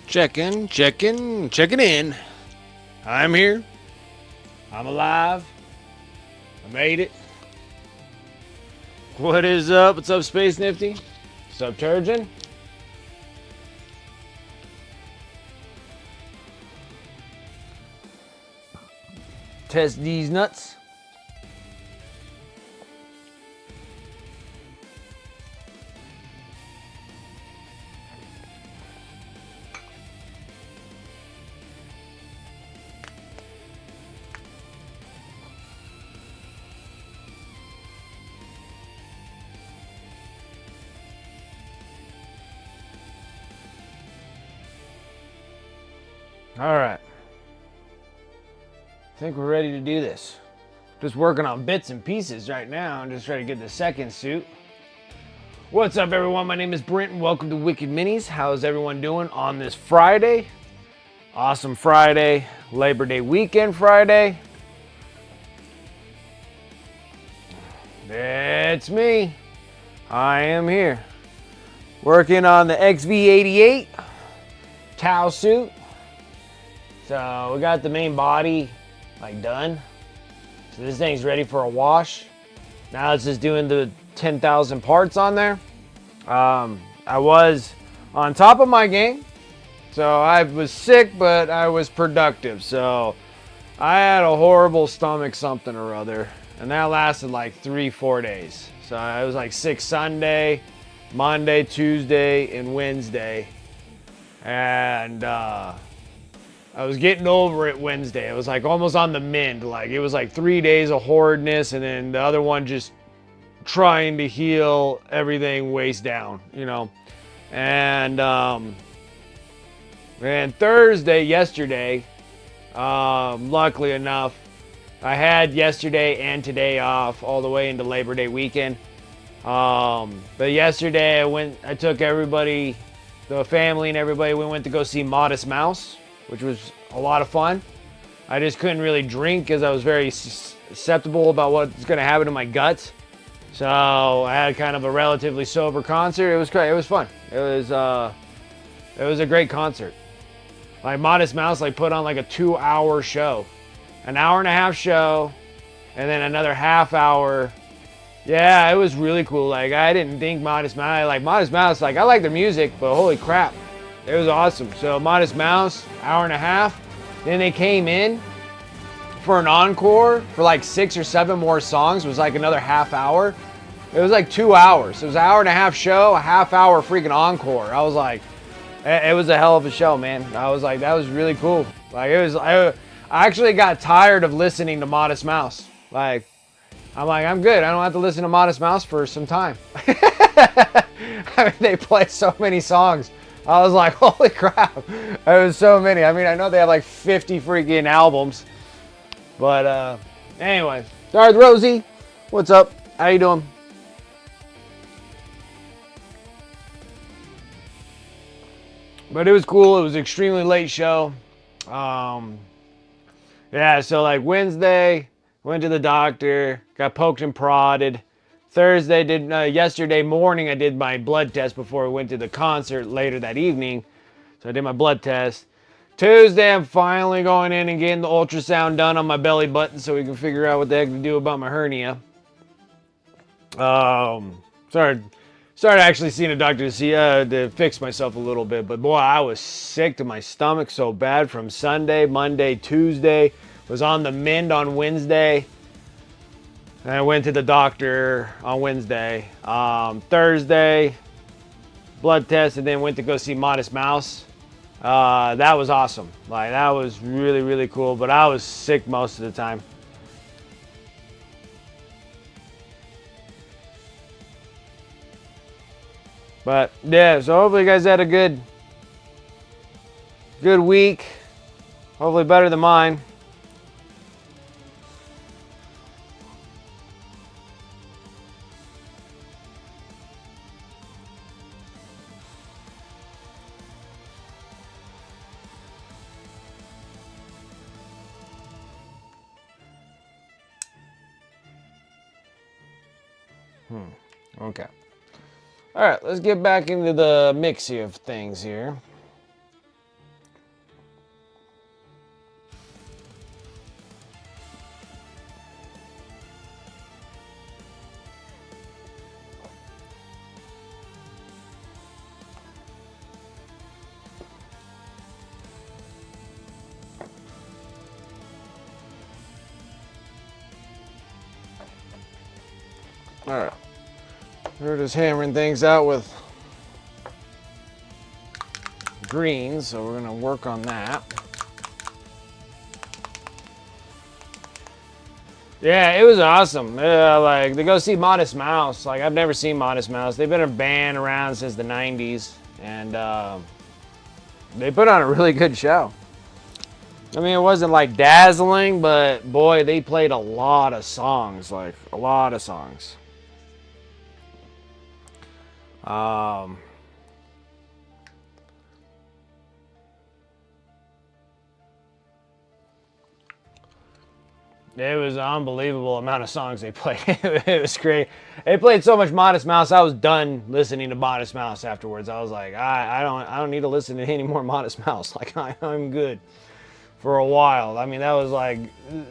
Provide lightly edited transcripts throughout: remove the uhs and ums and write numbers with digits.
Checking in. I'm here. I'm alive. I made it. What is up? What's up, Space Nifty? What's up, Turgeon? Test these nuts. All right. I think we're ready to do this. Just working on bits and pieces right now. I'm just trying to get the second suit. What's up, everyone? My name is Brent, and welcome to Wicked Minis. How's everyone doing on this Friday? Awesome Friday, Labor Day weekend Friday. It's me. I am here. Working on the XV-88 towel suit. So we got the main body done. So this thing's ready for a wash. Now it's just doing the 10,000 parts on there. I was on top of my game. So I was sick, but I was productive. So I had a horrible stomach something or other. And that lasted like 3-4 days. So I was like sick Sunday, Monday, Tuesday, and Wednesday. And I was getting over it Wednesday. It was like almost on the mend. Like it was like 3 days of horridness, and then the other one just trying to heal everything waist down, you know. And Thursday, yesterday, luckily enough, I had yesterday and today off all the way into Labor Day weekend. But yesterday I took everybody, the family and everybody, we went to go see Modest Mouse, which was a lot of fun. I just couldn't really drink because I was very susceptible about what's going to happen to my guts. So I had kind of a relatively sober concert. It was great. It was fun. It was a great concert. Like Modest Mouse put on like a 2-hour show, an hour and a half show, and then another half hour. Yeah, it was really cool. Like I didn't think Modest Mouse. I like their music, but holy crap. It was awesome. So Modest Mouse, hour and a half. Then they came in for an encore for like 6 or 7 more songs. It was like another half hour. It was like 2 hours. It was an hour and a half show, a half hour freaking encore. I was like, it was a hell of a show, man. I was like, that was really cool. Like I actually got tired of listening to Modest Mouse. I'm good. I don't have to listen to Modest Mouse for some time. I mean, they play so many songs. I was like, holy crap. There was so many. I mean, I know they have like 50 freaking albums. But anyway, Darth Rosie, what's up? How you doing? But it was cool. It was an extremely late show. Yeah, so like Wednesday, went to the doctor, got poked and prodded. Thursday, yesterday morning, I did my blood test before I went to the concert later that evening. So I did my blood test. Tuesday, I'm finally going in and getting the ultrasound done on my belly button so we can figure out what the heck to do about my hernia. Started actually seeing a doctor to fix myself a little bit. But boy, I was sick to my stomach so bad from Sunday, Monday, Tuesday. Was on the mend on Wednesday. And I went to the doctor on Wednesday. Thursday, blood test, and then went to go see Modest Mouse. That was awesome. That was really, really cool. But I was sick most of the time. But yeah, so hopefully you guys had a good week. Hopefully better than mine. Okay. All right, let's get back into the mixy of things here. Alright. We're just hammering things out with green, so we're gonna work on that. Yeah, it was awesome. Like, to go see Modest Mouse. Like, I've never seen Modest Mouse. They've been a band around since the 90s, and they put on a really good show. I mean, it wasn't like dazzling, but boy, they played a lot of songs. Like, a lot of songs. It was an unbelievable amount of songs they played. It was great. They played so much Modest Mouse. I was done listening to Modest Mouse afterwards. I was like, I don't need to listen to any more Modest Mouse. Like, I'm good for a while. I mean, that was like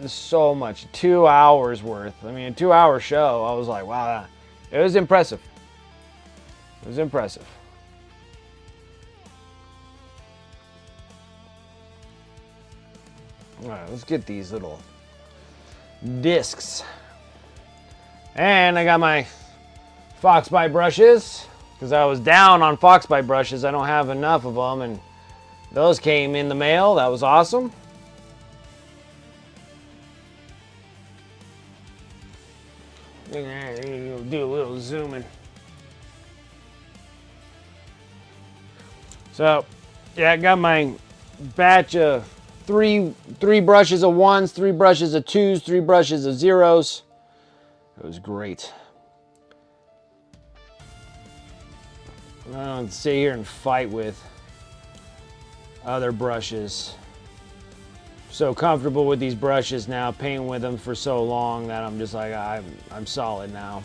so much. 2 hours worth. I mean, a 2-hour show. I was like, wow, it was impressive. It was impressive. All right, let's get these little discs. And I got my Foxbite brushes because I was down on Foxbite brushes. I don't have enough of them, and those came in the mail. That was awesome. Do a little zooming. So, yeah, I got my batch of three brushes of ones, 3 brushes of twos, 3 brushes of zeros. It was great. I don't sit here and fight with other brushes. So comfortable with these brushes now, painting with them for so long that I'm just like, I'm solid now.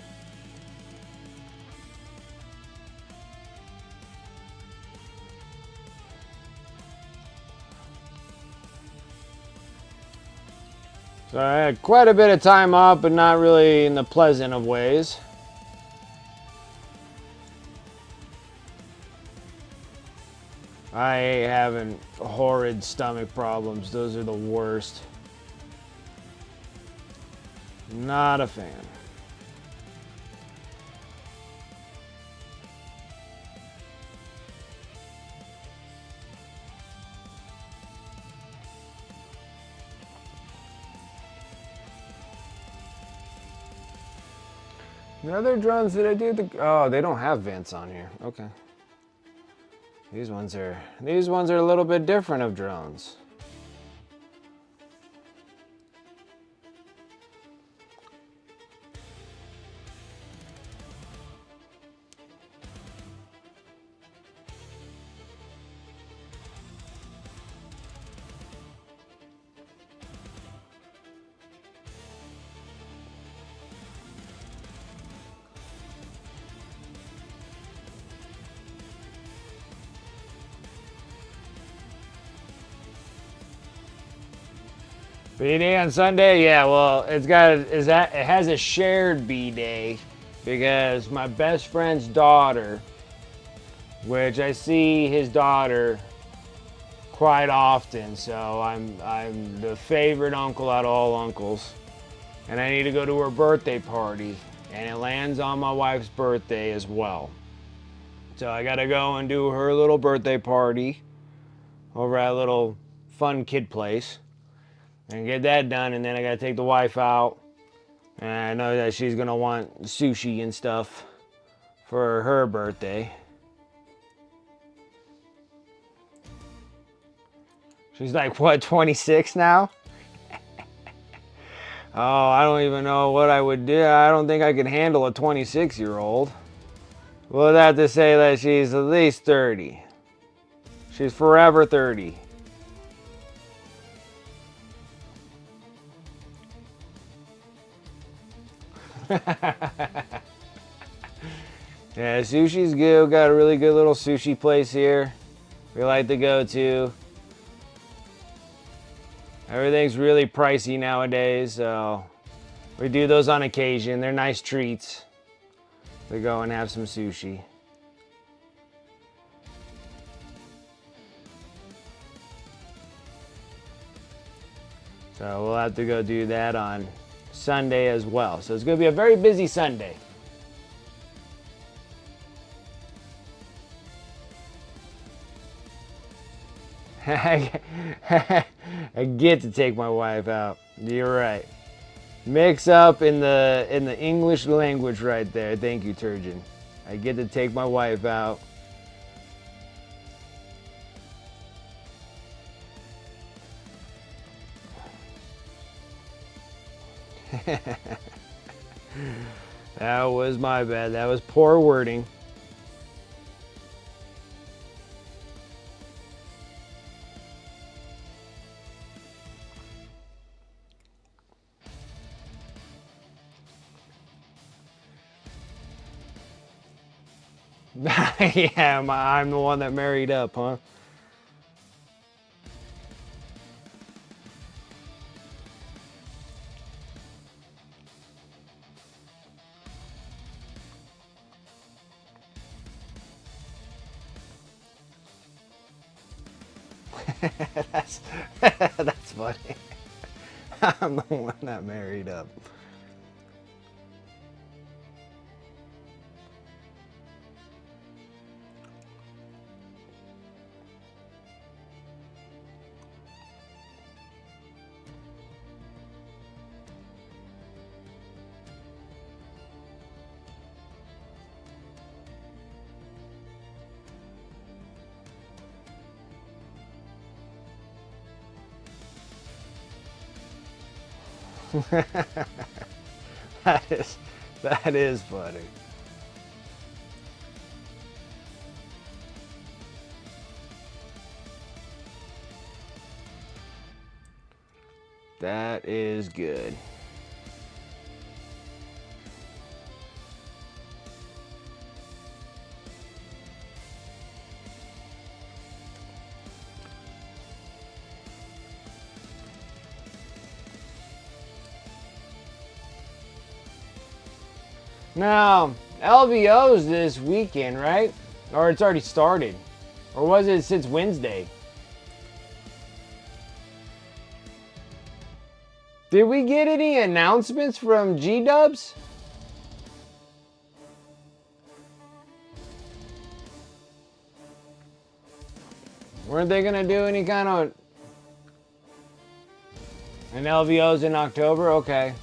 So I had quite a bit of time off, but not really in the pleasant of ways. I hate having horrid stomach problems. Those are the worst. Not a fan. The other drones that I do, oh, they don't have vents on here. Okay. These ones are a little bit different of drones. B-Day on Sunday? Yeah, well, it has a shared B-Day because my best friend's daughter, which I see his daughter quite often, so I'm the favorite uncle out of all uncles, and I need to go to her birthday party, and it lands on my wife's birthday as well. So I gotta go and do her little birthday party over at a little fun kid place. And get that done, and then I gotta take the wife out. And I know that she's gonna want sushi and stuff for her birthday. She's like, what, 26 now? Oh, I don't even know what I would do. I don't think I could handle a 26-year-old. We'll have to say that she's at least 30. She's forever 30. Yeah, sushi's good. We got a really good little sushi place here we like to go to. Everything's really pricey nowadays, so we do those on occasion. They're nice treats to go and have some sushi. So we'll have to go do that on Sunday as well. So it's going to be a very busy Sunday. I get to take my wife out. You're right. Mix up in the English language right there. Thank you, Turgeon. I get to take my wife out. That was my bad. That was poor wording. Yeah, I'm the one that married up, huh? That's funny. I'm the one that married up. That is funny. That is good. Now, LVO's this weekend, right? Or it's already started. Or was it since Wednesday? Did we get any announcements from G-Dubs? Weren't they going to do any kind of... And LVO's in October? Okay.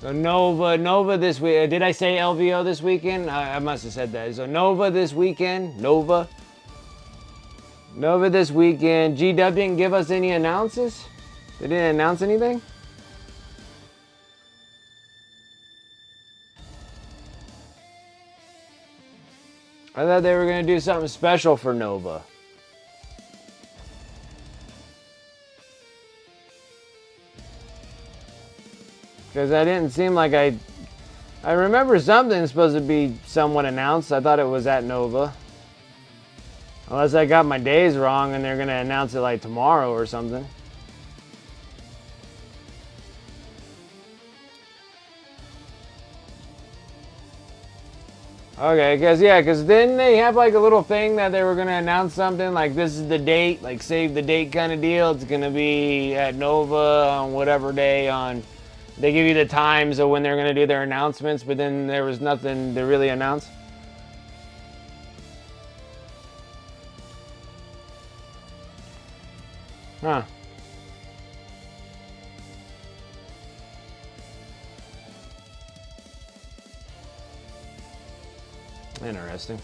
So Nova this week. Did I say LVO this weekend? I must have said that. So Nova this weekend. Nova this weekend. G-Dub didn't give us any announces? They didn't announce anything? I thought they were going to do something special for Nova. Because I didn't seem like I remember something supposed to be somewhat announced. I thought it was at Nova. Unless I got my days wrong and they're going to announce it like tomorrow or something. Okay, because then they have like a little thing that they were going to announce something like this is the date, like save the date kind of deal. It's going to be at Nova on whatever day on... They give you the times of when they're going to do their announcements, but then there was nothing to really announce. Huh. Interesting.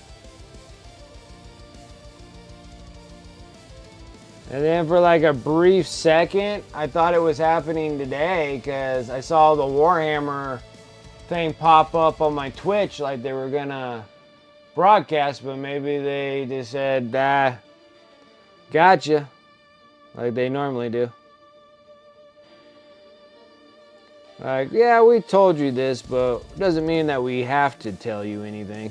And then for like a brief second, I thought it was happening today because I saw the Warhammer thing pop up on my Twitch like they were gonna broadcast, but maybe they just said, gotcha, like they normally do. Like, yeah, we told you this, but it doesn't mean that we have to tell you anything.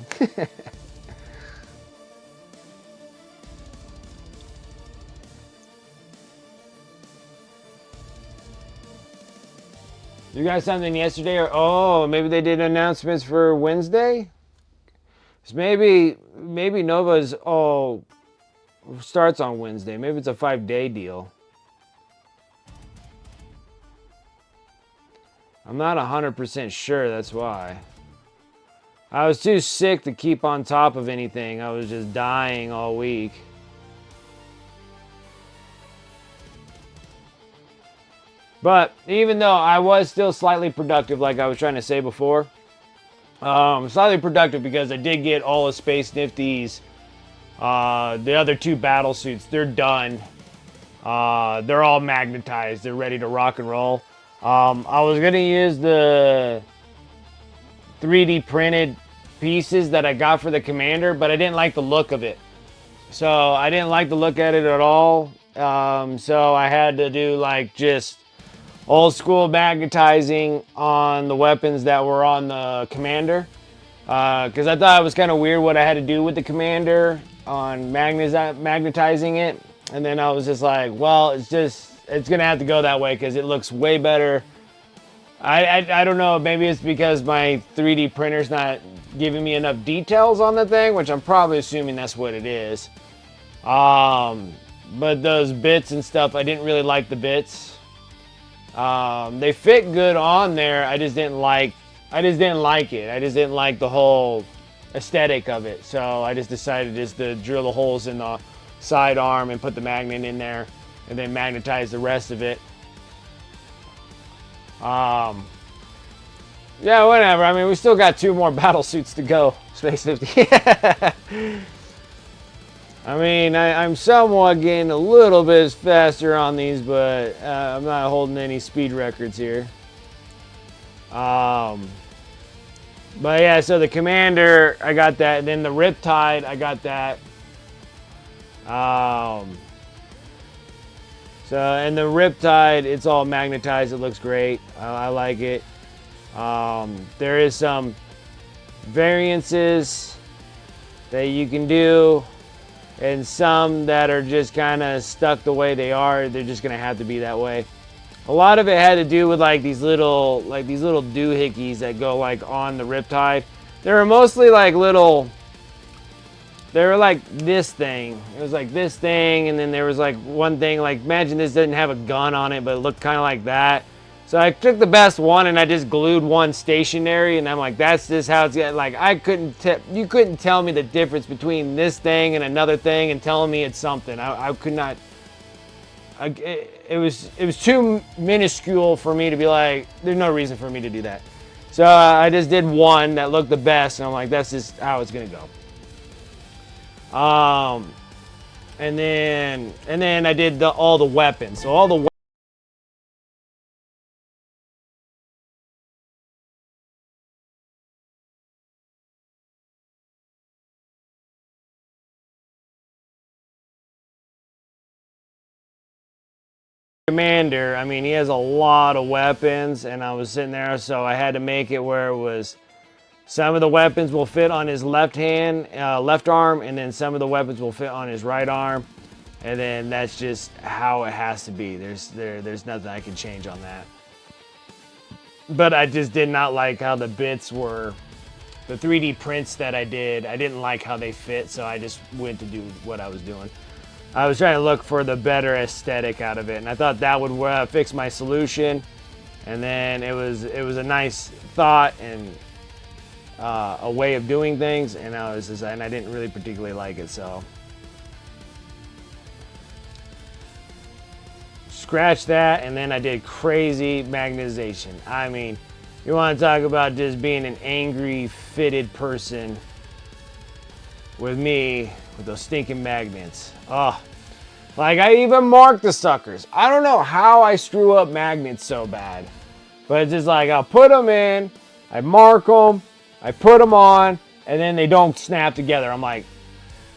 You got something yesterday, or oh, maybe they did announcements for Wednesday? So maybe Nova's starts on Wednesday. Maybe it's a 5-day deal. I'm not 100% sure, that's why. I was too sick to keep on top of anything. I was just dying all week. But even though I was still slightly productive, like I was trying to say before, slightly productive because I did get all of Space Nifty's, the other 2 battle suits, they're done. They're all magnetized. They're ready to rock and roll. I was going to use the 3D printed pieces that I got for the Commander, but I didn't like the look of it. So I didn't like the look at it at all. So I had to do like just old school magnetizing on the weapons that were on the Commander. Because I thought it was kind of weird what I had to do with the Commander on magnetizing it. And then I was just like, well, it's going to have to go that way because it looks way better. I don't know, maybe it's because my 3D printer's not giving me enough details on the thing, which I'm probably assuming that's what it is. But those bits and stuff, I didn't really like the bits. They fit good on there. I just didn't like it. I just didn't like the whole aesthetic of it. So I just decided just to drill the holes in the side arm and put the magnet in there and then magnetize the rest of it. Yeah, whatever. I mean, we still got 2 more battle suits to go. Space 50. I mean, I'm somewhat getting a little bit faster on these, but I'm not holding any speed records here. But yeah, so the Commander, I got that. And then the Riptide, I got that. So, and the Riptide, it's all magnetized. It looks great. I like it. There is some variances that you can do, and some that are just kind of stuck the way they are. They're just gonna have to be that way. A lot of it had to do with like these little doohickeys that go like on the Riptide. They were mostly like little. They were like this thing. It was like this thing, and then there was like one thing, like imagine this didn't have a gun on it, but it looked kind of like that. So I took the best one and I just glued one stationary, and I'm like, that's just how it's getting. Like you couldn't tell me the difference between this thing and another thing and telling me it's something. I could not. It was too minuscule for me to be like, there's no reason for me to do that. So I just did one that looked the best, and I'm like, that's just how it's gonna go. And then I did all the weapons. So all the Commander, I mean, he has a lot of weapons, and I was sitting there, so I had to make it where it was some of the weapons will fit on his left arm, and then some of the weapons will fit on his right arm, and then that's just how it has to be. There's nothing I can change on that. But I just did not like how the bits were, the 3D prints that I did. I didn't like how they fit, so I just went to do what I was doing. I was trying to look for the better aesthetic out of it, and I thought that would fix my solution. And then it was a nice thought and a way of doing things, and I didn't really particularly like it, so scratch that. And then I did crazy magnetization. I mean, you want to talk about just being an angry, fitted person with me with those stinking magnets. Oh, like I even marked the suckers. I don't know how I screw up magnets so bad, but it's just like I'll put them in, I mark them, I put them on, and then they don't snap together. I'm like,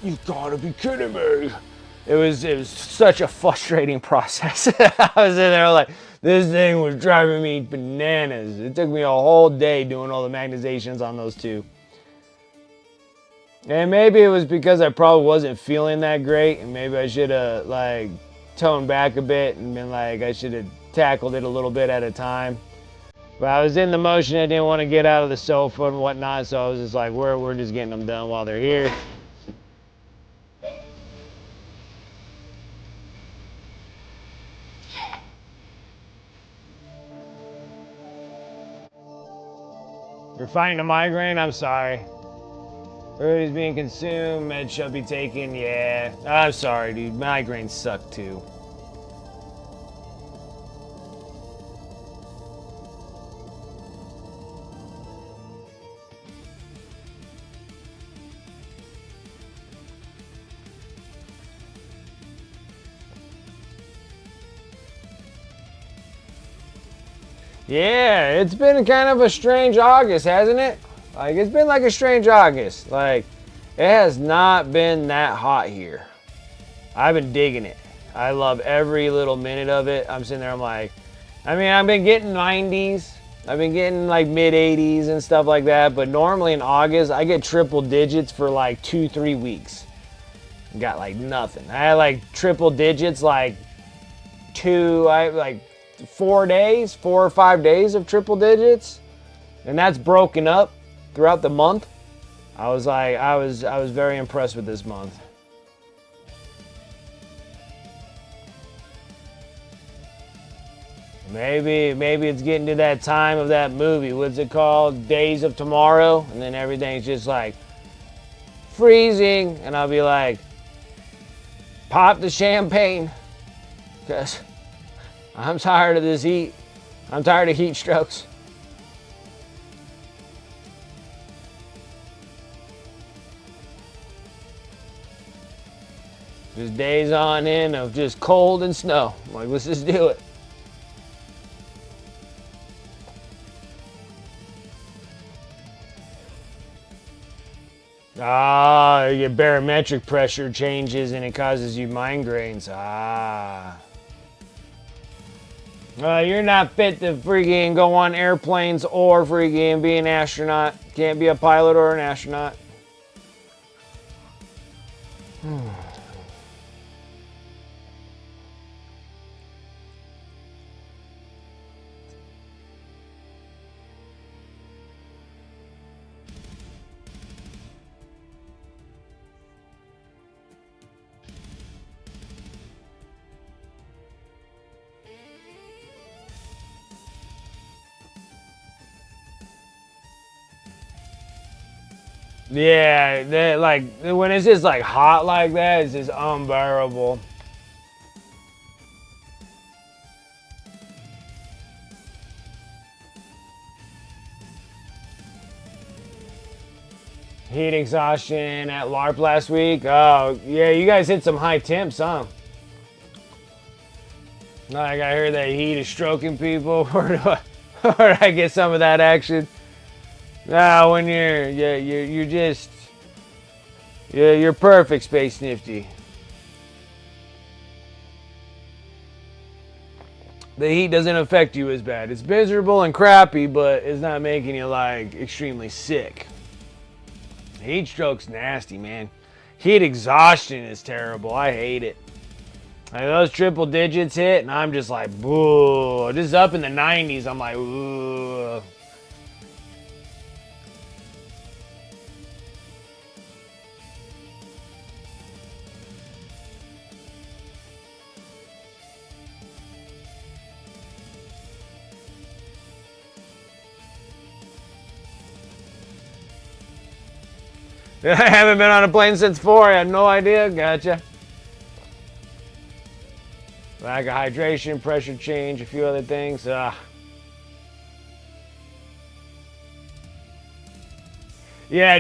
you gotta be kidding me. It was such a frustrating process. I was in there like, this thing was driving me bananas. It took me a whole day doing all the magnetizations on those 2. And maybe it was because I probably wasn't feeling that great, and maybe I should have like toned back a bit and been like, I should have tackled it a little bit at a time. But I was in the motion. I didn't want to get out of the sofa and whatnot, so I was just like, we're just getting them done while they're here. You're fighting a migraine? I'm sorry. Food is being consumed, meds shall be taken. Yeah, I'm sorry, dude. Migraines suck too. Yeah, it's been kind of a strange August, hasn't it? Like, it's been like a strange August. Like, it has not been that hot here. I've been digging it. I love every little minute of it. I'm sitting there, I'm like, I mean, I've been getting 90s. I've been getting like mid 80s and stuff like that. But normally in August, I get triple digits for like 2-3 weeks. Got like nothing. I had like triple digits like 4 days, 4 or 5 days of triple digits. And that's broken up throughout the month. I was very impressed with this month. Maybe it's getting to that time of that movie. What's it called? Days of Tomorrow. And then everything's just like freezing. And I'll be like, pop the champagne. Because I'm tired of this heat. I'm tired of heat strokes. Just days on end of just cold and snow. I'm like, let's just do it. Ah, you get barometric pressure changes and it causes you migraines. Ah. You're not fit to freaking go on airplanes or freaking be an astronaut. Can't be a pilot or an astronaut. Yeah, like when it's just like hot like that, it's just unbearable. Heat exhaustion at LARP last week. Oh, yeah, you guys hit some high temps, huh? Like I heard that heat is stroking people. Where do I get some of that action? No, when you're perfect, Space Nifty. The heat doesn't affect you as bad. It's miserable and crappy, but it's not making you like extremely sick. Heat stroke's nasty, man. Heat exhaustion is terrible. I hate it. Like those triple digits hit, and I'm just like, boo. Just up in the 90s, I'm like, ooh. I haven't been on a plane since 4. I had no idea. Gotcha. Lack of hydration, pressure change, a few other things. Yeah,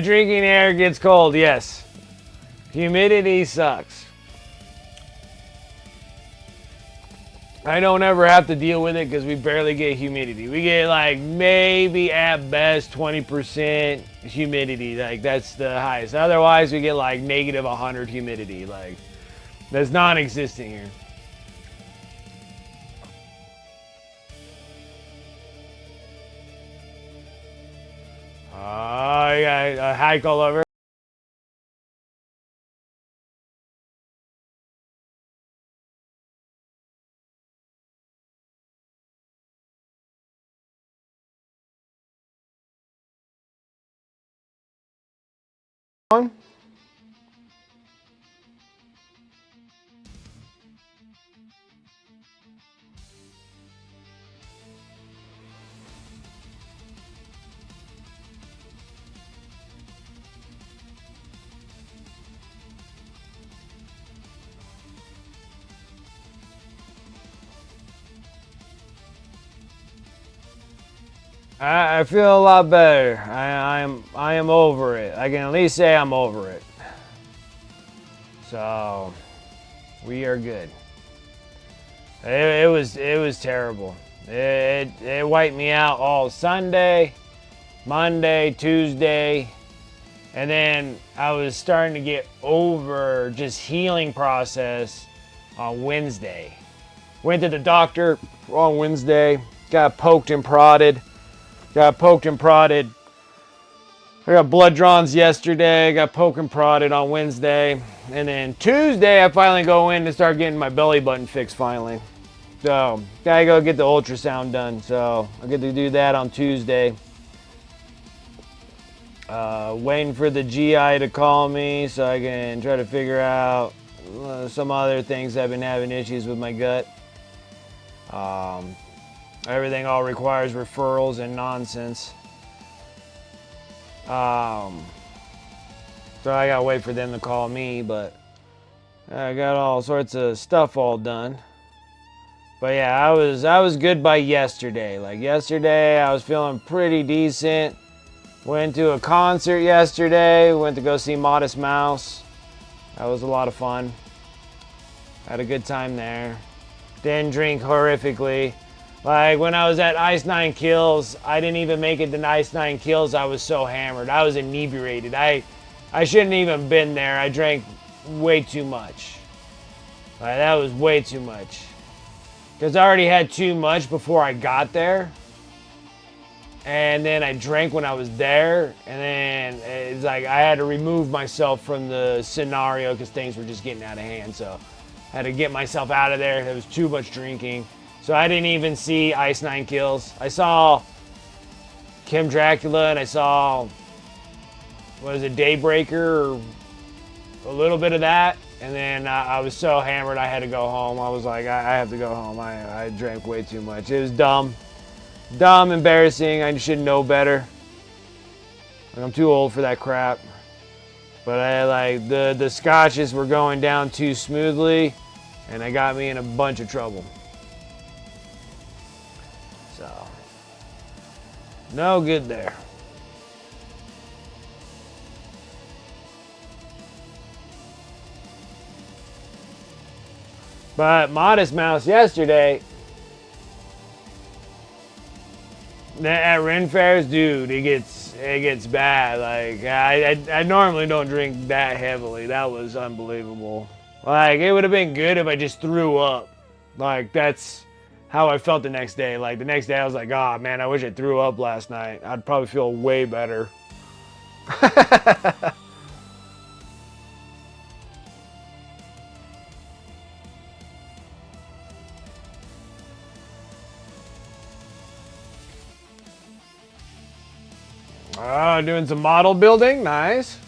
drinking air gets cold. Yes. Humidity sucks. I don't ever have to deal with it because we barely get humidity. We get like maybe at best 20% humidity. Like that's the highest. Otherwise we get like negative 100 humidity. Like that's non-existent here. Oh, you got a hike all over. I feel a lot better. I am over it. I can at least say I'm over it. So we are good. It was terrible. It wiped me out all Sunday, Monday, Tuesday, and then I was starting to get over just healing process on Wednesday. Went to the doctor on Wednesday, got poked and prodded. I got blood draws yesterday, got poked and prodded on Wednesday, and then Tuesday I finally go in to start getting my belly button fixed finally. So, gotta go get the ultrasound done, so I get to do that on Tuesday. Waiting for the GI to call me so I can try to figure out some other things. I've been having issues with my gut. Everything all requires referrals and nonsense. So I gotta wait for them to call me, but I got all sorts of stuff all done. But yeah, I was good by yesterday. Like yesterday, I was feeling pretty decent. Went to a concert yesterday. Went to go see Modest Mouse. That was a lot of fun. Had a good time there. Didn't drink horrifically. Like when I was at Ice 9 Kills, I didn't even make it to Ice 9 Kills. I was so hammered. I was inebriated. I shouldn't even been there. I drank way too much. Like, that was way too much. Because I already had too much before I got there. And then I drank when I was there. And then it's like I had to remove myself from the scenario because things were just getting out of hand. So I had to get myself out of there. There was too much drinking. So I didn't even see Ice 9 Kills. I saw Kim Dracula and I saw, what is it, Daybreaker, or a little bit of that. And then I was so hammered I had to go home. I was like, I have to go home. I drank way too much. It was dumb. Dumb, embarrassing. I should know better. Like, I'm too old for that crap. But the scotches were going down too smoothly and they got me in a bunch of trouble. So, no good there. But Modest Mouse yesterday at Ren Fairs, dude, it gets bad. Like I normally don't drink that heavily. That was unbelievable. Like it would have been good if I just threw up. Like that's how I felt the next day. Like the next day I was like, oh man, I wish I threw up last night. I'd probably feel way better. Doing some model building, nice.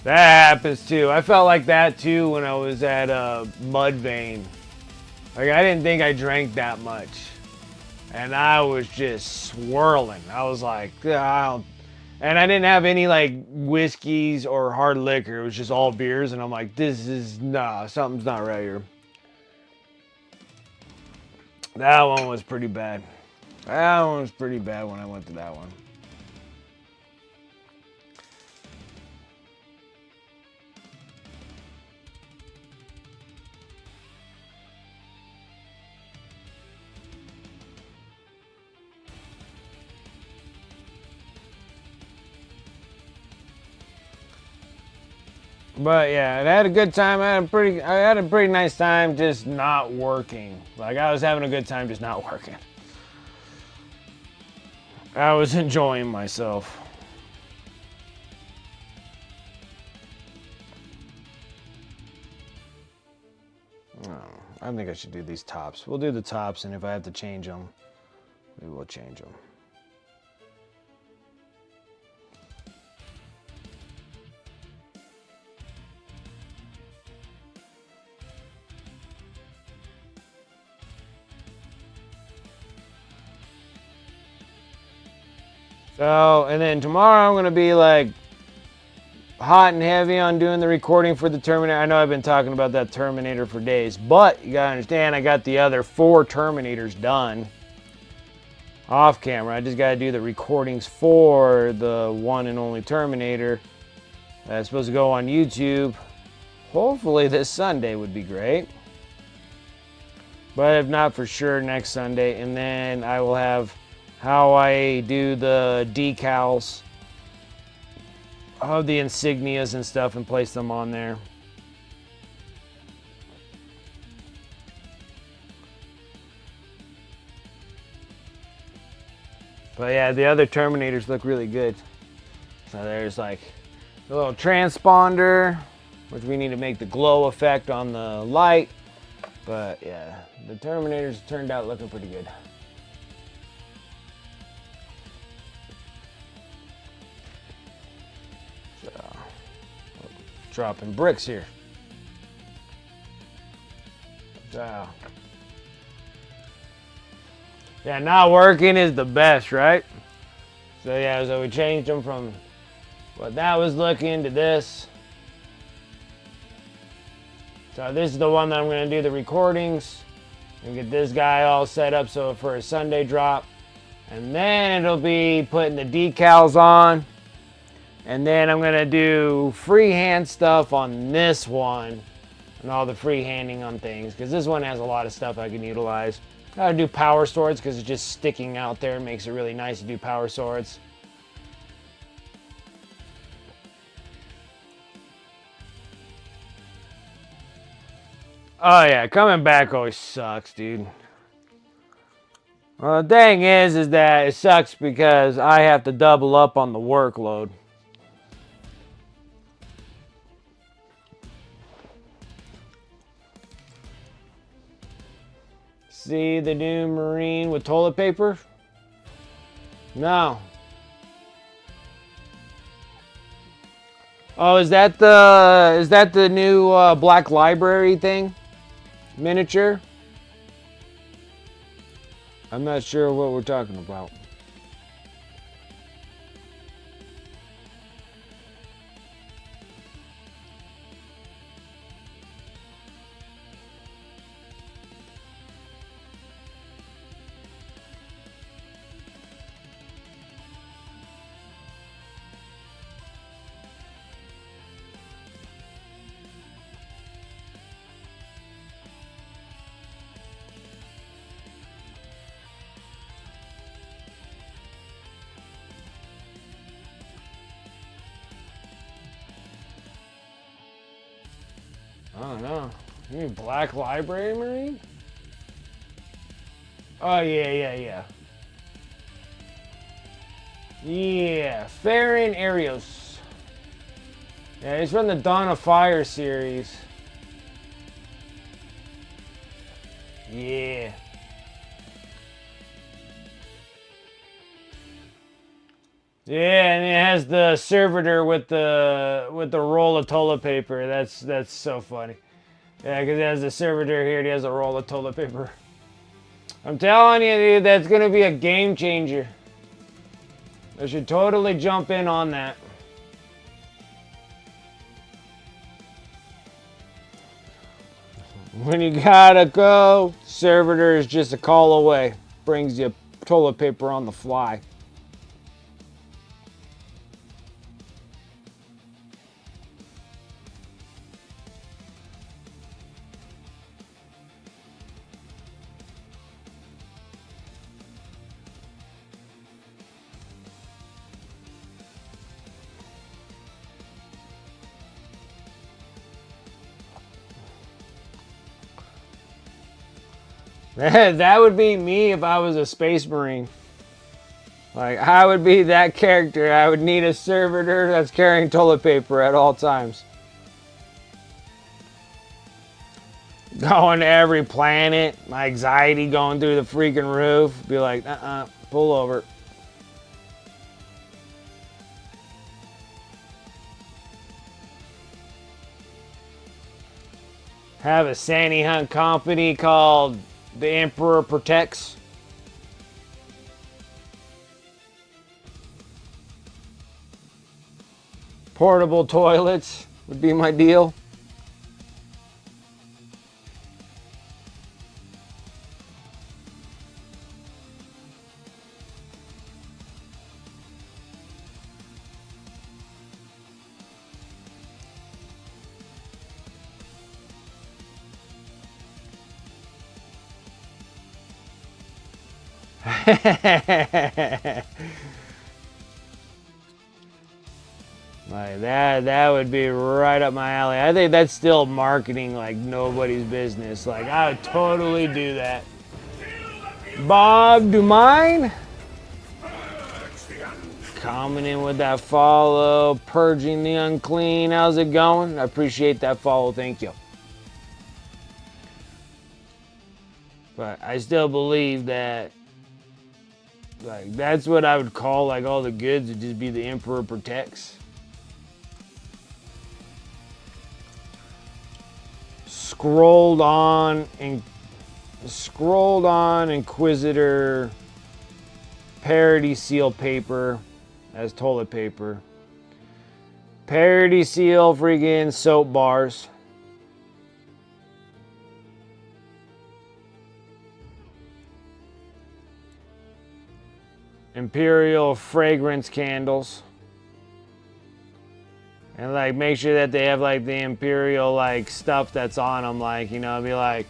That happens too. I felt like that too when I was at Mudvayne. Like I didn't think I drank that much. And I was just swirling. I was like, I don't. And I didn't have any like whiskeys or hard liquor. It was just all beers. And I'm like, this is, nah, something's not right here. That one was pretty bad. That one was pretty bad when I went to that one. But yeah, I had a good time. I had a pretty nice time just not working. Like I was having a good time just not working. I was enjoying myself. Oh, I think I should do these tops. We'll do the tops, and if I have to change them, we will change them. So, and then tomorrow I'm going to be like hot and heavy on doing the recording for the Terminator. I know I've been talking about that Terminator for days, but you got to understand I got the other 4 Terminators done off camera. I just got to do the recordings for the one and only Terminator. That's supposed to go on YouTube. Hopefully this Sunday would be great. But if not, for sure next Sunday. And then I will have how I do the decals of the insignias and stuff and place them on there. But yeah, the other Terminators look really good. So there's like a little transponder, which we need to make the glow effect on the light. But yeah, the Terminators turned out looking pretty good. So, dropping bricks here. So, yeah, not working is the best, right? So yeah, so we changed them from what that was looking to this. So this is the one that I'm going to do the recordings and get this guy all set up so for a Sunday drop. And then it'll be putting the decals on. And then I'm going to do freehand stuff on this one and all the freehanding on things, because this one has a lot of stuff I can utilize. I do power swords because it's just sticking out there. It makes it really nice to do power swords. Oh yeah, coming back always sucks, dude. Well, the thing is that it sucks because I have to double up on the workload. See the new Marine with toilet paper? No. Oh, is that the new Black Library thing? Miniature? I'm not sure what we're talking about. I don't know. You mean Black Library Marine? Oh, yeah. Yeah, Farron Arios. Yeah, he's from the Dawn of Fire series. Yeah. Yeah, and it has the servitor with the roll of toilet paper. That's so funny. Yeah, because it has the servitor here and he has a roll of toilet paper. I'm telling you, dude, that's gonna be a game changer. I should totally jump in on that. When you gotta go, servitor is just a call away. Brings you toilet paper on the fly. That would be me if I was a Space Marine. Like, I would be that character. I would need a servitor that's carrying toilet paper at all times. Going to every planet, my anxiety going through the freaking roof. Be like, pull over. Have a Sandy Hunt company called The Emperor Protects. Portable toilets would be my deal. Like that would be right up my alley. I think that's still marketing like nobody's business. Like I would totally do that. Bob, do mine? Coming in with that follow, purging the unclean. How's it going? I appreciate that follow. Thank you. But I still believe that, like, that's what I would call, like, all the goods would just be the Emperor protects. Scrolled on Inquisitor parody seal paper as toilet paper. Parody seal freaking soap bars. Imperial fragrance candles. And like make sure that they have like the Imperial like stuff that's on them, like, you know, be like,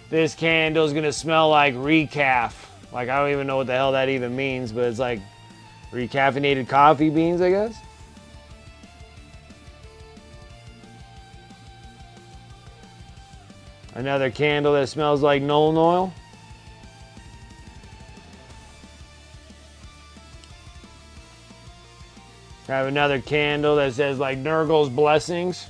this candle's gonna smell like recaf. Like I don't even know what the hell that even means, but it's like recaffeinated coffee beans, I guess. Another candle that smells like Nolan oil. I have another candle that says like Nurgle's blessings.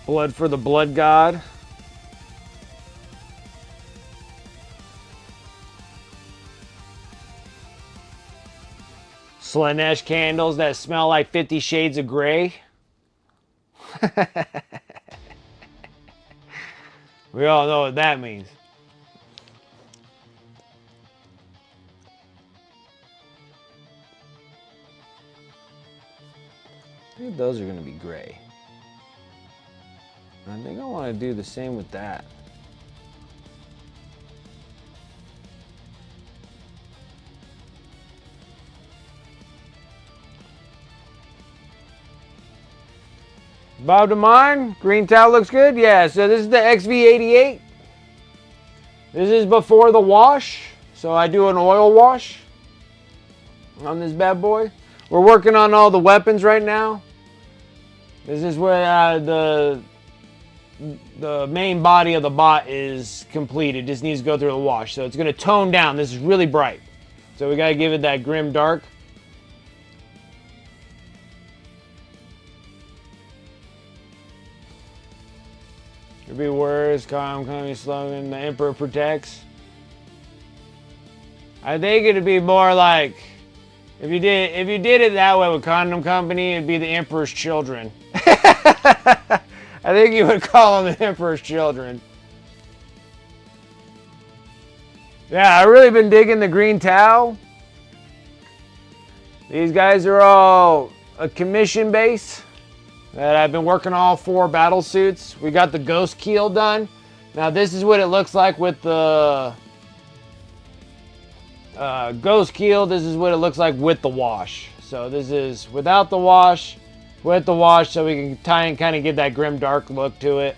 Blood for the blood god. Slanesh candles that smell like 50 Shades of Grey. We all know what that means. I think those are going to be gray. I think I want to do the same with that. Bob DeMine, green towel looks good. Yeah, so this is the XV-88. This is before the wash. So I do an oil wash on this bad boy. We're working on all the weapons right now. This is where the main body of the bot is completed. Just needs to go through the wash. So it's going to tone down. This is really bright. So we got to give it that grim dark. Could be words, calm, coming slogan, the Emperor protects. I think it'd be more like, if you did it that way with Condom Company, it'd be the Emperor's children. I think you would call them the Emperor's children. Yeah, I've really been digging the green towel. These guys are all a commission base that I've been working all 4 battle suits. We got the ghost keel done. Now this is what it looks like with the ghost keel. This is what it looks like with the wash. So this is without the wash, with the wash, so we can try and kind of give that grim dark look to it.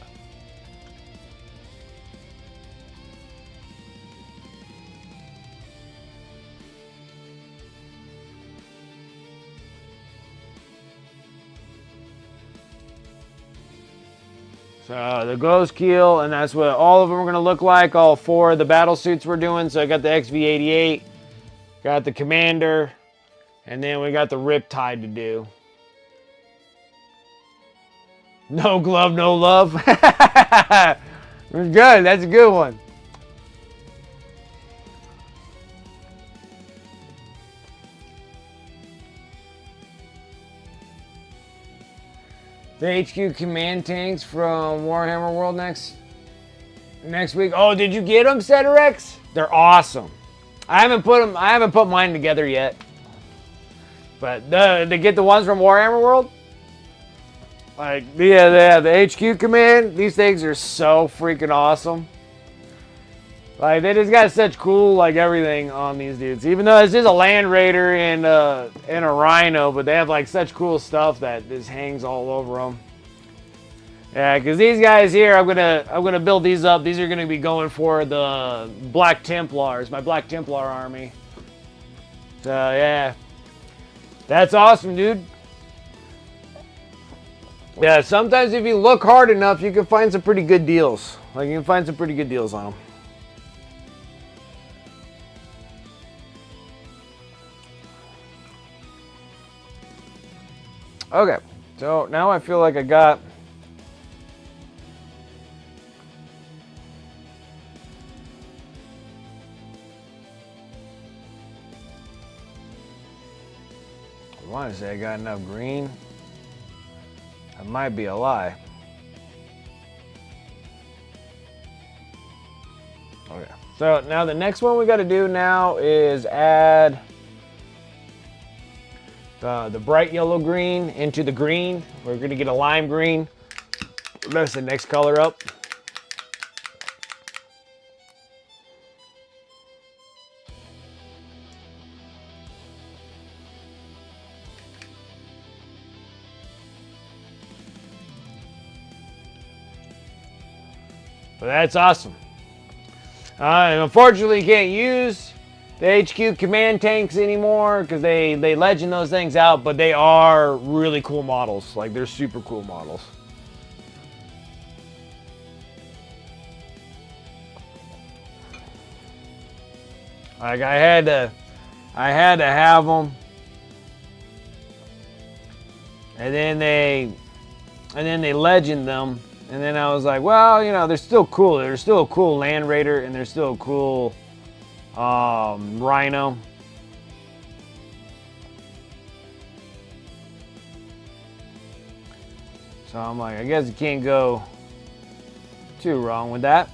So the ghost keel, and that's what all of them are going to look like. All 4 of the battle suits we're doing. So I got the XV-88, got the Commander, and then we got the Riptide to do. No glove, no love. Good. That's a good one. The HQ command tanks from Warhammer World next week. Oh, did you get them, Ceterex? They're awesome. I haven't put mine together yet. But to get the ones from Warhammer World, like yeah, the HQ command. These things are so freaking awesome. Like they just got such cool like everything on these dudes. Even though it's just a Land Raider and a Rhino, but they have like such cool stuff that just hangs all over them. Yeah, because these guys here, I'm gonna build these up. These are gonna be going for the Black Templars, my Black Templar army. So yeah, that's awesome, dude. Yeah, sometimes if you look hard enough, you can find some pretty good deals. Like you can find some pretty good deals on them. Okay, so now I feel like I got I want to say I got enough green. That might be a lie. Okay, so now the next one we got to do now is add the bright yellow green into the green. We're going to get a lime green. That's the next color up. But that's awesome. And unfortunately, you can't use the HQ command tanks anymore because they legend those things out, but they are really cool models. Like, they're super cool models. Like, I had to have them. And then they legend them. And then I was like, well, you know, they're still cool. They're still a cool Land Raider, and they're still a cool Rhino. So I'm like, I guess you can't go too wrong with that.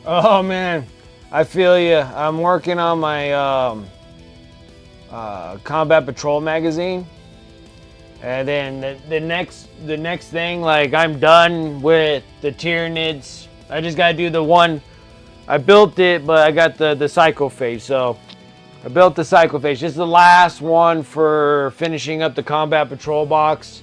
Oh man, I feel you. I'm working on my Combat Patrol magazine, and then the next thing, like I'm done with the TYRANIDS. I just gotta do the one. I built it, but I got the Psychophage. So I built the Psychophage. This is the last one for finishing up the Combat Patrol box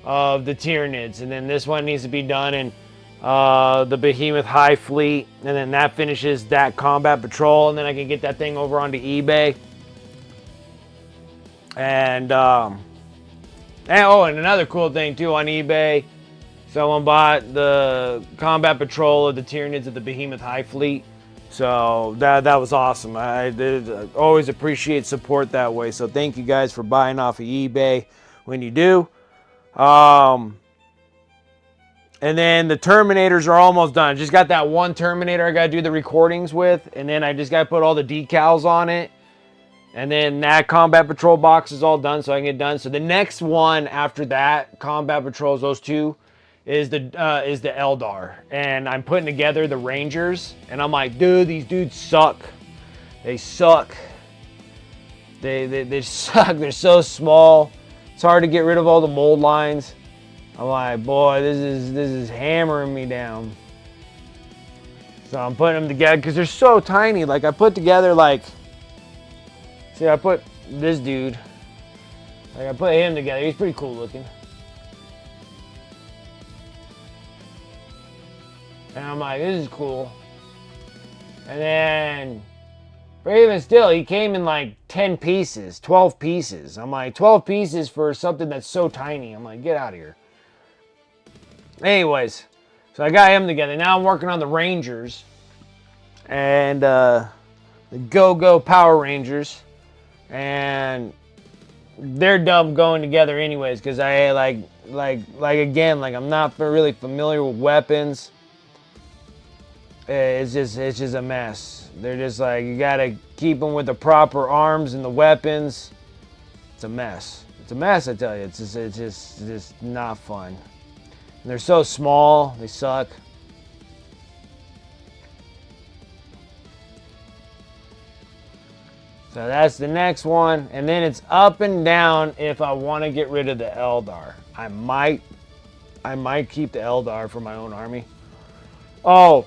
of the TYRANIDS, and then this one needs to be done in the Behemoth High Fleet, and then that finishes that Combat Patrol, and then I can get that thing over onto eBay. And and another cool thing too on eBay, someone bought the Combat Patrol of the TYRANIDS of the Behemoth High Fleet. So that was awesome. I always appreciate support that way. So thank you guys for buying off of eBay when you do. And then the Terminators are almost done. Just got that one Terminator I got to do the recordings with. And then I just got to put all the decals on it. And then that Combat Patrol box is all done, so I can get done. So the next one after that, Combat Patrols, those two, is the Eldar. And I'm putting together the Rangers. And I'm like, dude, these dudes suck. They suck. They suck. They're so small. It's hard to get rid of all the mold lines. I'm like, boy, this is hammering me down. So I'm putting them together because they're so tiny. Like I put together like, see, I put this dude. Like I put him together. He's pretty cool looking. And I'm like, this is cool. And then, but even still, he came in like 10 pieces, 12 pieces. I'm like, 12 pieces for something that's so tiny. I'm like, get out of here. Anyways, so I got him together. Now I'm working on the Rangers and the Go-Go Power Rangers, and they're dumb going together anyways because I like again, like I'm not really familiar with weapons. It's just a mess. They're just like, you gotta keep them with the proper arms and the weapons. It's a mess. It's a mess, I tell you. It's just not fun. And they're so small, they suck. So that's the next one. And then it's up and down if I want to get rid of the Eldar. I might keep the Eldar for my own army. Oh.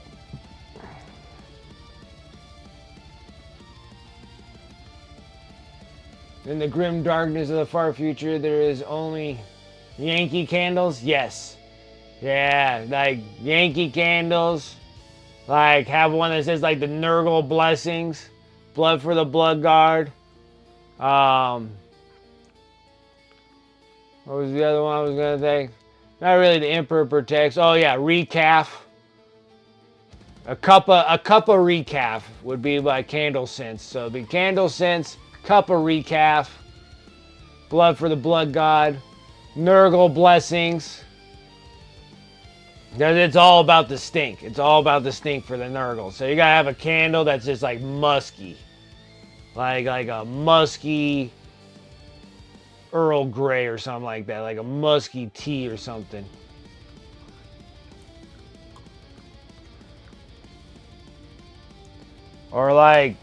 In the grim darkness of the far future, there is only Yankee candles. Yes. Yeah, like Yankee candles. Like have one that says like the Nurgle blessings. Blood for the Blood Guard. What was the other one I was gonna say? Not really the Emperor Protects. Oh yeah, Recaf. A cup of Recaf would be my candle scents. So it'd be candle scents, cup of Recaf, blood for the Blood God, Nurgle blessings. Because it's all about the stink. It's all about the stink for the Nurgle. So you gotta have a candle that's just like musky. Like a musky Earl Grey or something like that. Like a musky tea or something. Or like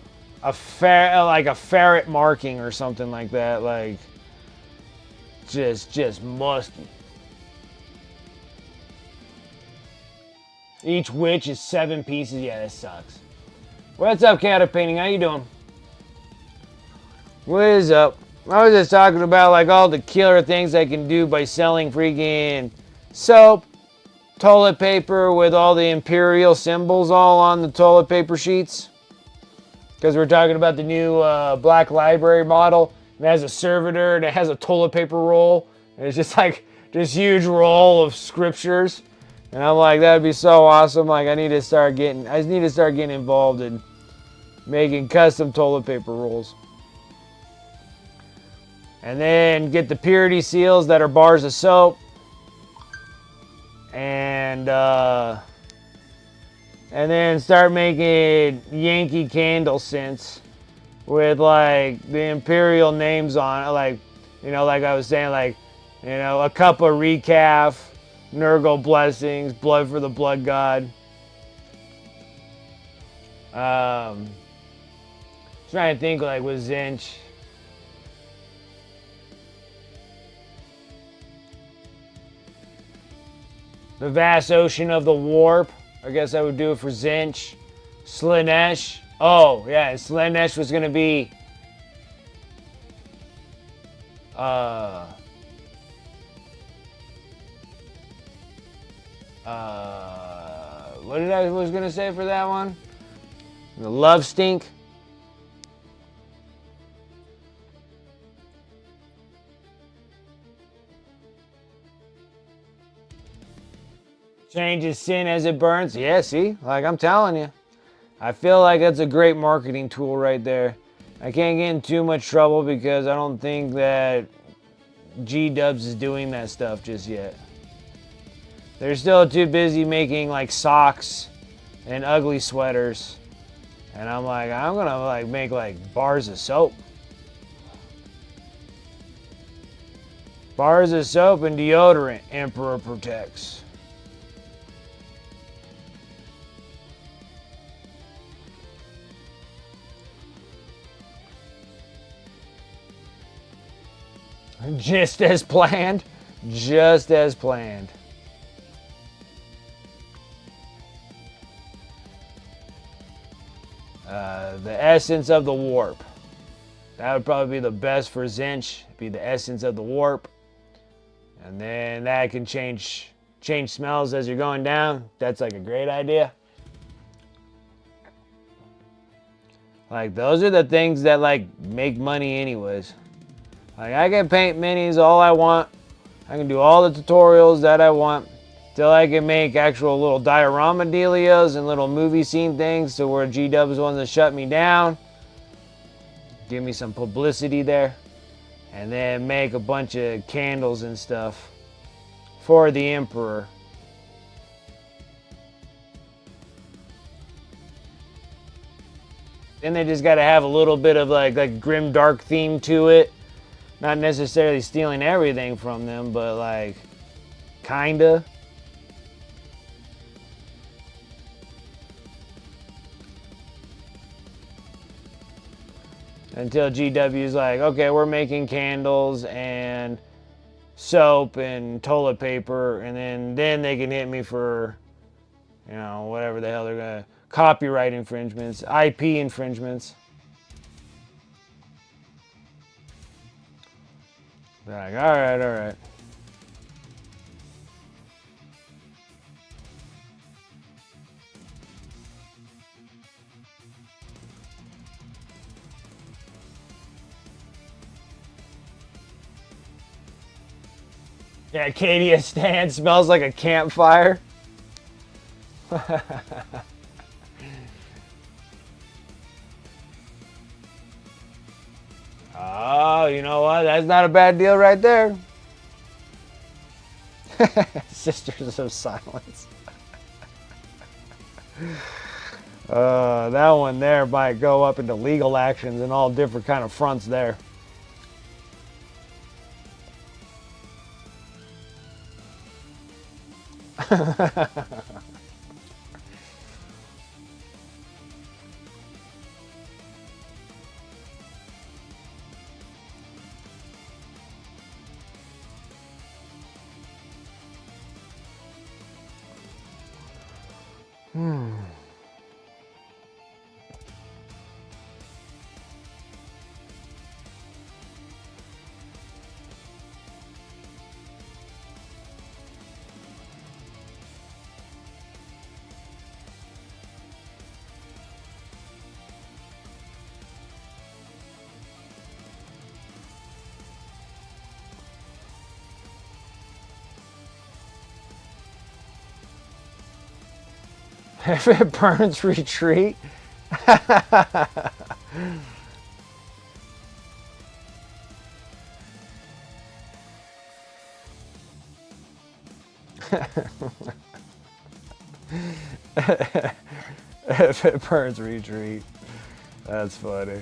a ferret marking or something like that. Like just musky. Each witch is 7 pieces. Yeah, this sucks. What's up, Counter Painting? How you doing? What is up? I was just talking about like all the killer things I can do by selling freaking soap, toilet paper with all the Imperial symbols all on the toilet paper sheets. Because we're talking about the new Black Library model. It has a servitor and it has a toilet paper roll. And it's just like this huge roll of scriptures. And I'm like, that'd be so awesome. Like I need to start getting involved in making custom toilet paper rolls. And then get the purity seals that are bars of soap. And then start making Yankee candle scents with like the Imperial names on it. Like, you know, like I was saying, like, you know, a cup of Recaf, Nurgle blessings, blood for the Blood God. Trying to think like with Zinch. The vast ocean of the warp. I guess I would do it for Zinch. Slaanesh. Oh, yeah, Slaanesh was going to be... what did I was going to say for that one? The Love Stink. Changes sin as it burns. Yeah, see? Like I'm telling you. I feel like that's a great marketing tool right there. I can't get in too much trouble because I don't think that G-Dubs is doing that stuff just yet. They're still too busy making like socks and ugly sweaters. And I'm like, I'm gonna like make like bars of soap. Bars of soap and deodorant. Emperor Protects. Just as planned. Just as planned. The essence of the warp. That would probably be the best for Zinch. Be the essence of the warp. And then that can change smells as you're going down. That's like a great idea. Like those are the things that like make money anyways. Like I can paint minis all I want. I can do all the tutorials that I want. Till I can make actual little diorama dealios and little movie scene things to where G-Dubs wants to shut me down. Give me some publicity there. And then make a bunch of candles and stuff for the Emperor. Then they just gotta have a little bit of like grim dark theme to it. Not necessarily stealing everything from them, but like kinda. until GW's like, okay, we're making candles and soap and toilet paper, and then they can hit me for, you know, whatever the hell they're gonna, copyright infringements, IP infringements. They're like, all right, all right. Yeah, Acadia stand smells like a campfire. Oh, you know what? That's not a bad deal right there. Sisters of Silence. That one there might go up into legal actions and all different kind of fronts there. If it burns, retreat. If it burns, retreat. That's funny.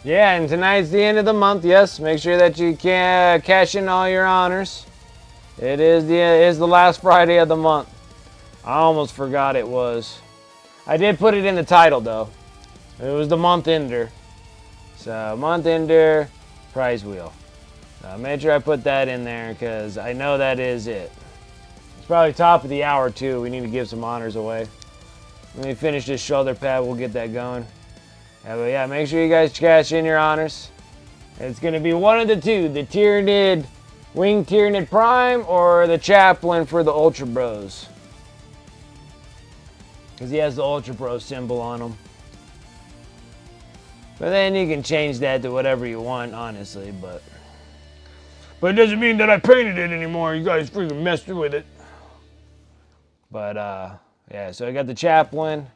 Yeah, and tonight's the end of the month. Yes, make sure that you can cash in all your honors. It is the last Friday of the month. I almost forgot it was. I did put it in the title though. It was the month ender. So month ender, prize wheel. So make sure I put that in there because I know that is it. It's probably top of the hour too. We need to give some honors away. Let me finish this shoulder pad. We'll get that going. Yeah, but yeah, make sure you guys cash in your honors. It's going to be one of the two, the Tyranid, Winged Tyranid Prime, or the Chaplain for the Ultra Bros. Because he has the Ultra Bro symbol on him. But then you can change that to whatever you want, honestly, but it doesn't mean that I painted it anymore. You guys freaking messed with it. But, yeah, so I got the Chaplain.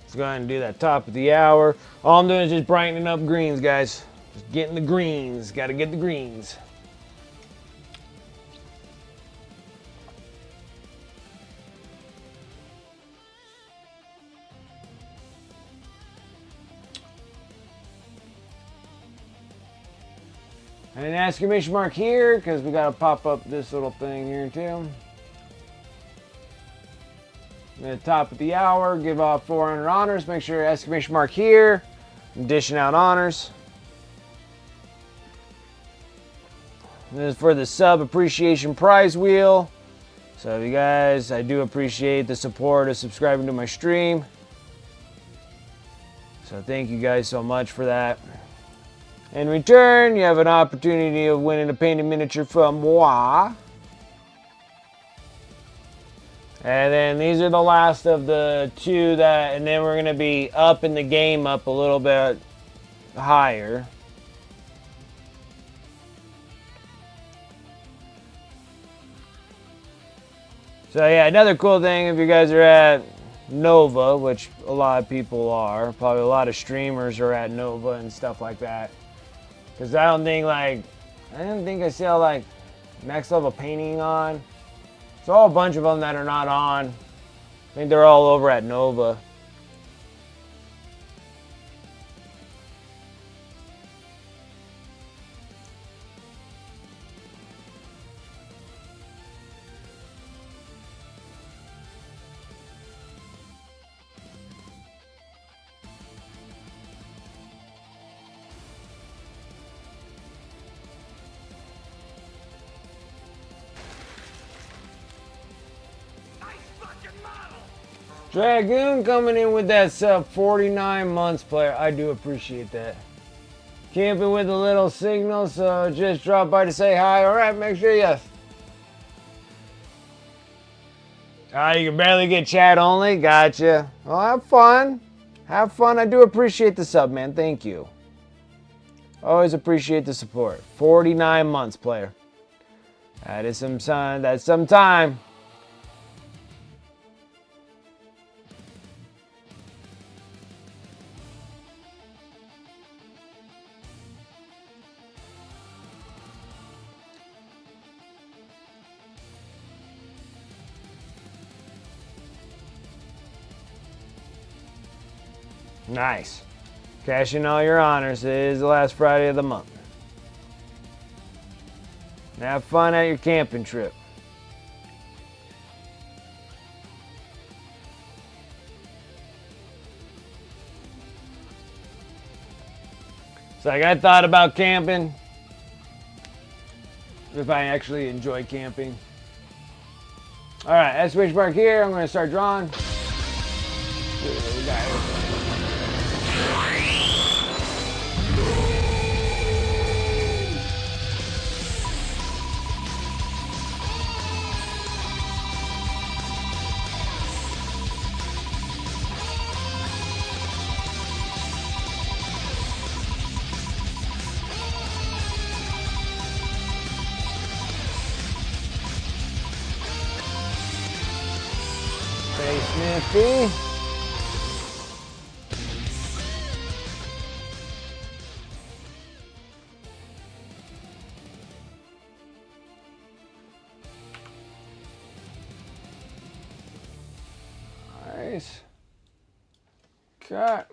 Let's go ahead and do that top of the hour. All I'm doing is just brightening up greens, guys. Just getting the greens. Got to get the greens. And an exclamation mark here, because we got to pop up this little thing here too. At the top of the hour, give out 400 honors. Make sure exclamation mark here. I'm dishing out honors. This is for the sub appreciation prize wheel. So you guys, I do appreciate the support of subscribing to my stream. So thank you guys so much for that. In return, you have an opportunity of winning a painted miniature from moi. And then these are the last of the two that, and then we're going to be up in the game up a little bit higher. So yeah, another cool thing, if you guys are at Nova, which a lot of people are, probably a lot of streamers are at Nova and stuff like that. Because I don't think I saw like next level painting on. It's all a bunch of them that are not on. I think they're all over at Nova. Dragoon coming in with that sub 49 months player. I do appreciate that. Camping with a little signal, so just drop by to say hi. Alright, make sure you... you can barely get chat only. Gotcha. Well, have fun. Have fun. I do appreciate the sub, man. Thank you. Always appreciate the support. 49 months player. That is some time. That's some time. Nice. Cash in all your honors. It is the last Friday of the month. Have fun at your camping trip. So I thought about camping. If I actually enjoy camping. Alright, exclamation mark here. I'm going to start drawing. Face nifty. Nice. Cut.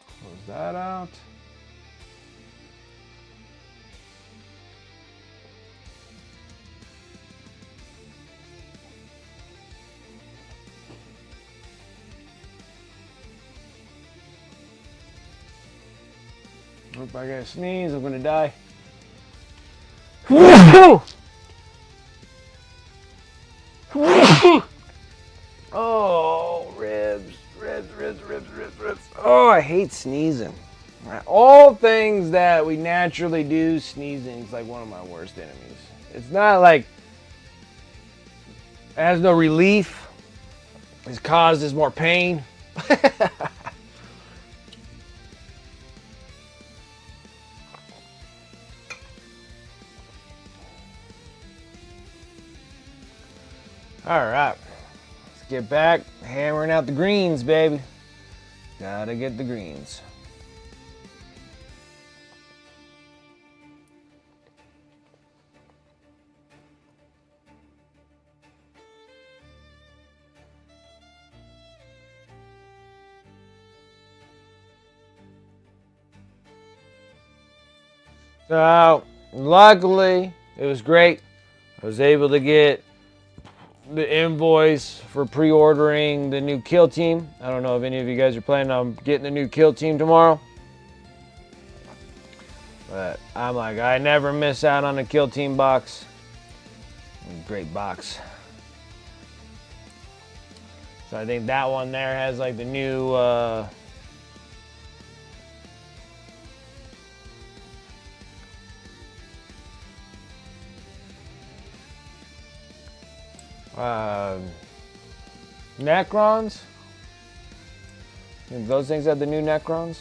Close that out. Hope I gotta sneeze, I'm gonna die. Oh, ribs. Oh, I hate sneezing. All things that we naturally do, sneezing is like one of my worst enemies. It's not like it has no relief. It causes more pain. All right, let's get back hammering out the greens, baby. Gotta get the greens. So, luckily, it was great. I was able to get the invoice for pre-ordering the new kill team. I don't know if any of you guys are planning on getting the new kill team tomorrow. But I'm like, I never miss out on a kill team box. Great box. So I think that one there has like the new Necrons. Those things have the new Necrons.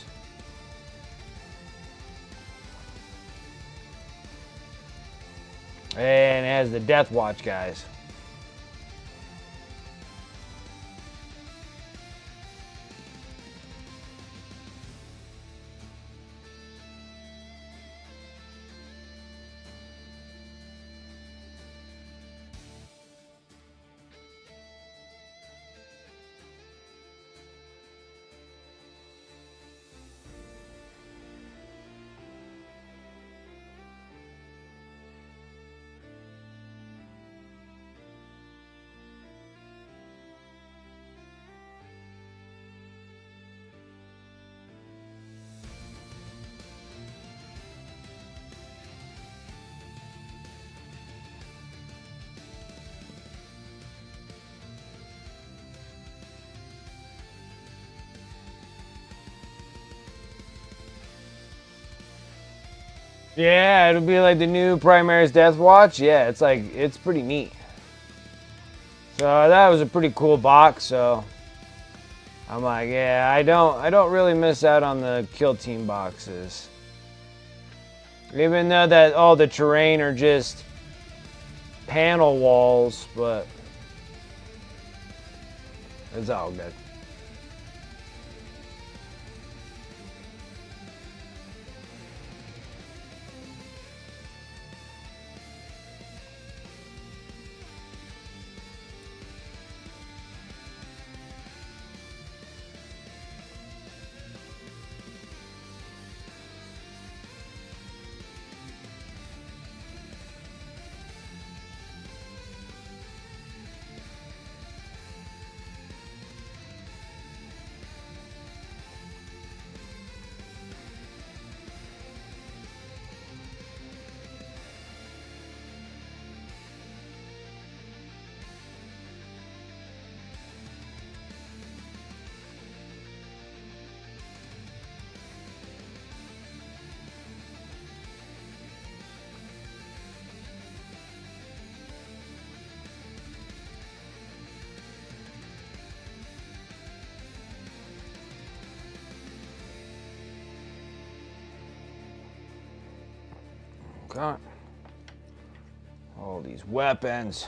And it has the Death Watch guys. Yeah, it'll be like the new Primaris Death Watch. Yeah, it's pretty neat. So that was a pretty cool box. So I'm like, yeah, I don't really miss out on the kill team boxes. Even though that all the terrain are just panel walls, but it's all good. Okay. All these weapons.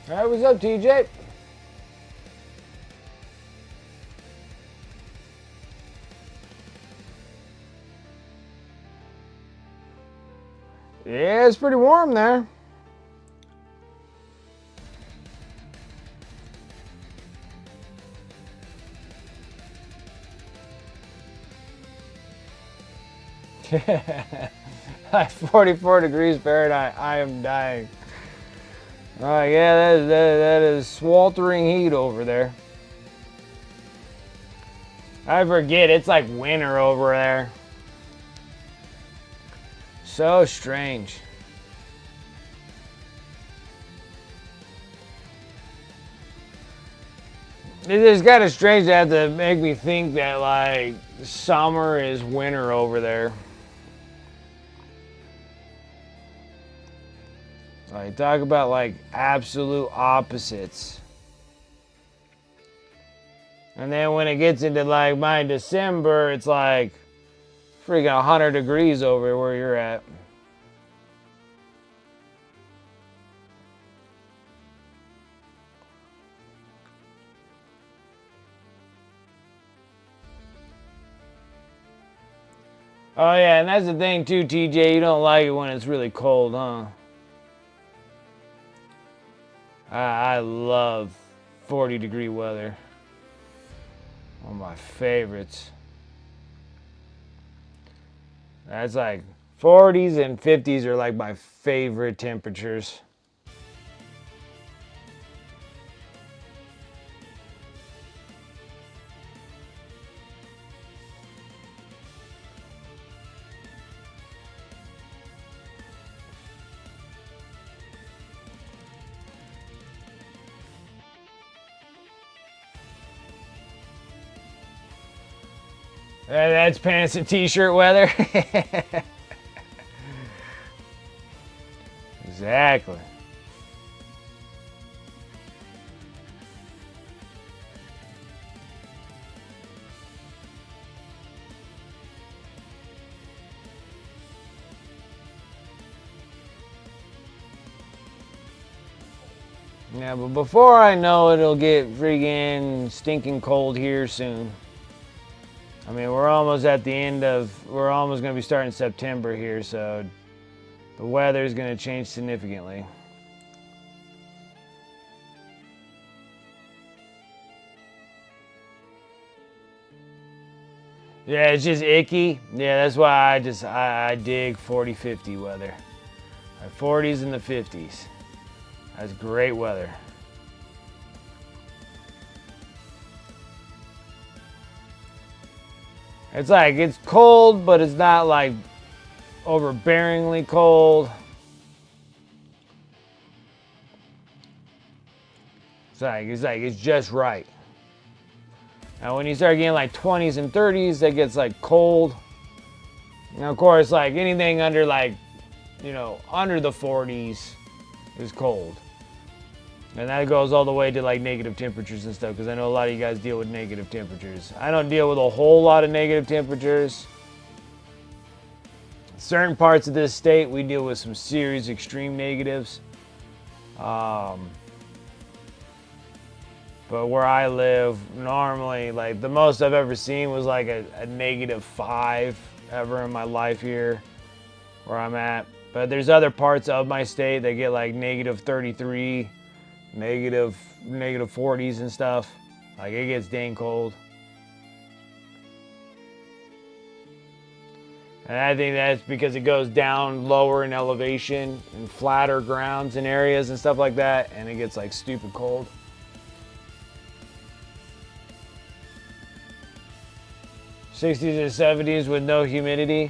All right, what's up, TJ? Yeah, it's pretty warm there. Like 44 degrees Fahrenheit. I am dying. Yeah, that is sweltering heat over there. I forget, it's like winter over there. So strange. It is kind of strange to have to make me think that, like, summer is winter over there. Like, talk about like absolute opposites. And then when it gets into like my December, it's like freaking 100 degrees over where you're at. Oh yeah, and that's the thing too, TJ. You don't like it when it's really cold, huh? I love 40-degree weather. One of my favorites. That's like 40s and 50s are like my favorite temperatures. That's pants and t-shirt weather. Exactly. Yeah, but before I know it, it'll get friggin' stinking cold here soon. I mean, we're almost at the end of, we're almost going to be starting September here, so the weather is going to change significantly. Yeah, it's just icky. Yeah, that's why I dig 40-50 weather. 40s and the 50s. That's great weather. It's like, it's cold, but it's not like overbearingly cold. It's just right. Now when you start getting like 20s and 30s, that gets like cold. Now of course, like anything under like, you know, under the 40s is cold. And that goes all the way to like negative temperatures and stuff, because I know a lot of you guys deal with negative temperatures. I don't deal with a whole lot of negative temperatures. Certain parts of this state, we deal with some serious extreme negatives. But where I live, normally, like the most I've ever seen was like a -5 ever in my life here where I'm at. But there's other parts of my state that get like -33, negative 40s and stuff. Like it gets dang cold. And I think that's because it goes down lower in elevation and flatter grounds and areas and stuff like that, and it gets like stupid cold. '60s and '70s with no humidity.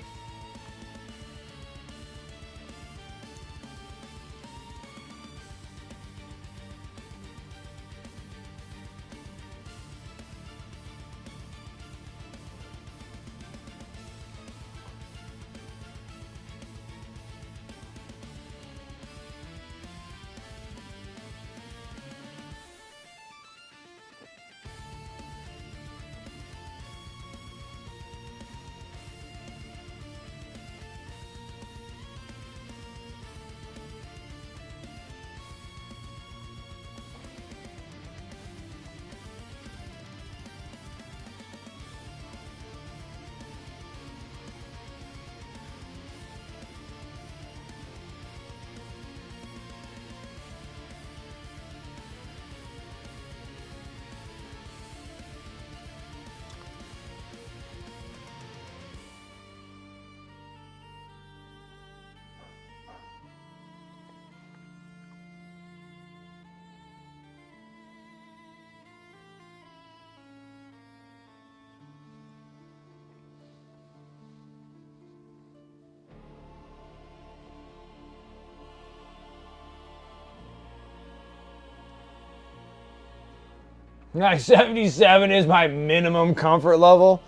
Like 77 is my minimum comfort level.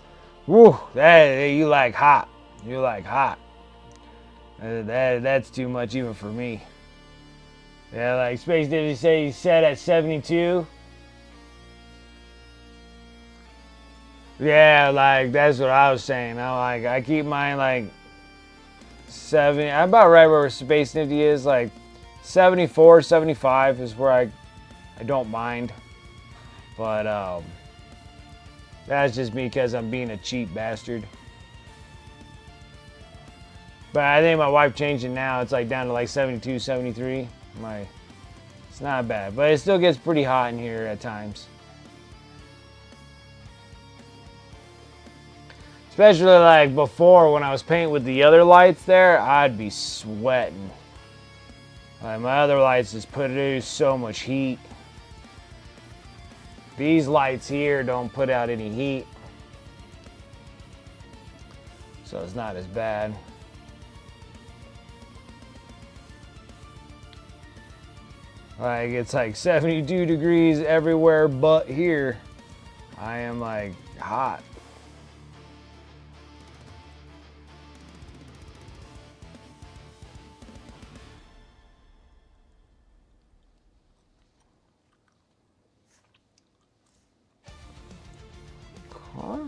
Woo, that you like hot. You like hot. That's too much even for me. Yeah, like Space Diddy say he set at 72. Yeah, like that's what I was saying. I keep mine like 70. I'm about right where Space Nifty is. Like 74, 75 is where I don't mind. But that's just because I'm being a cheap bastard. But I think my wife changed it now. It's like down to like 72, 73. It's not bad, but it still gets pretty hot in here at times. Especially like before when I was painting with the other lights there, I'd be sweating. Like my other lights just produce so much heat. These lights here don't put out any heat. So it's not as bad. Like it's like 72 degrees everywhere but here. I am like hot. Huh?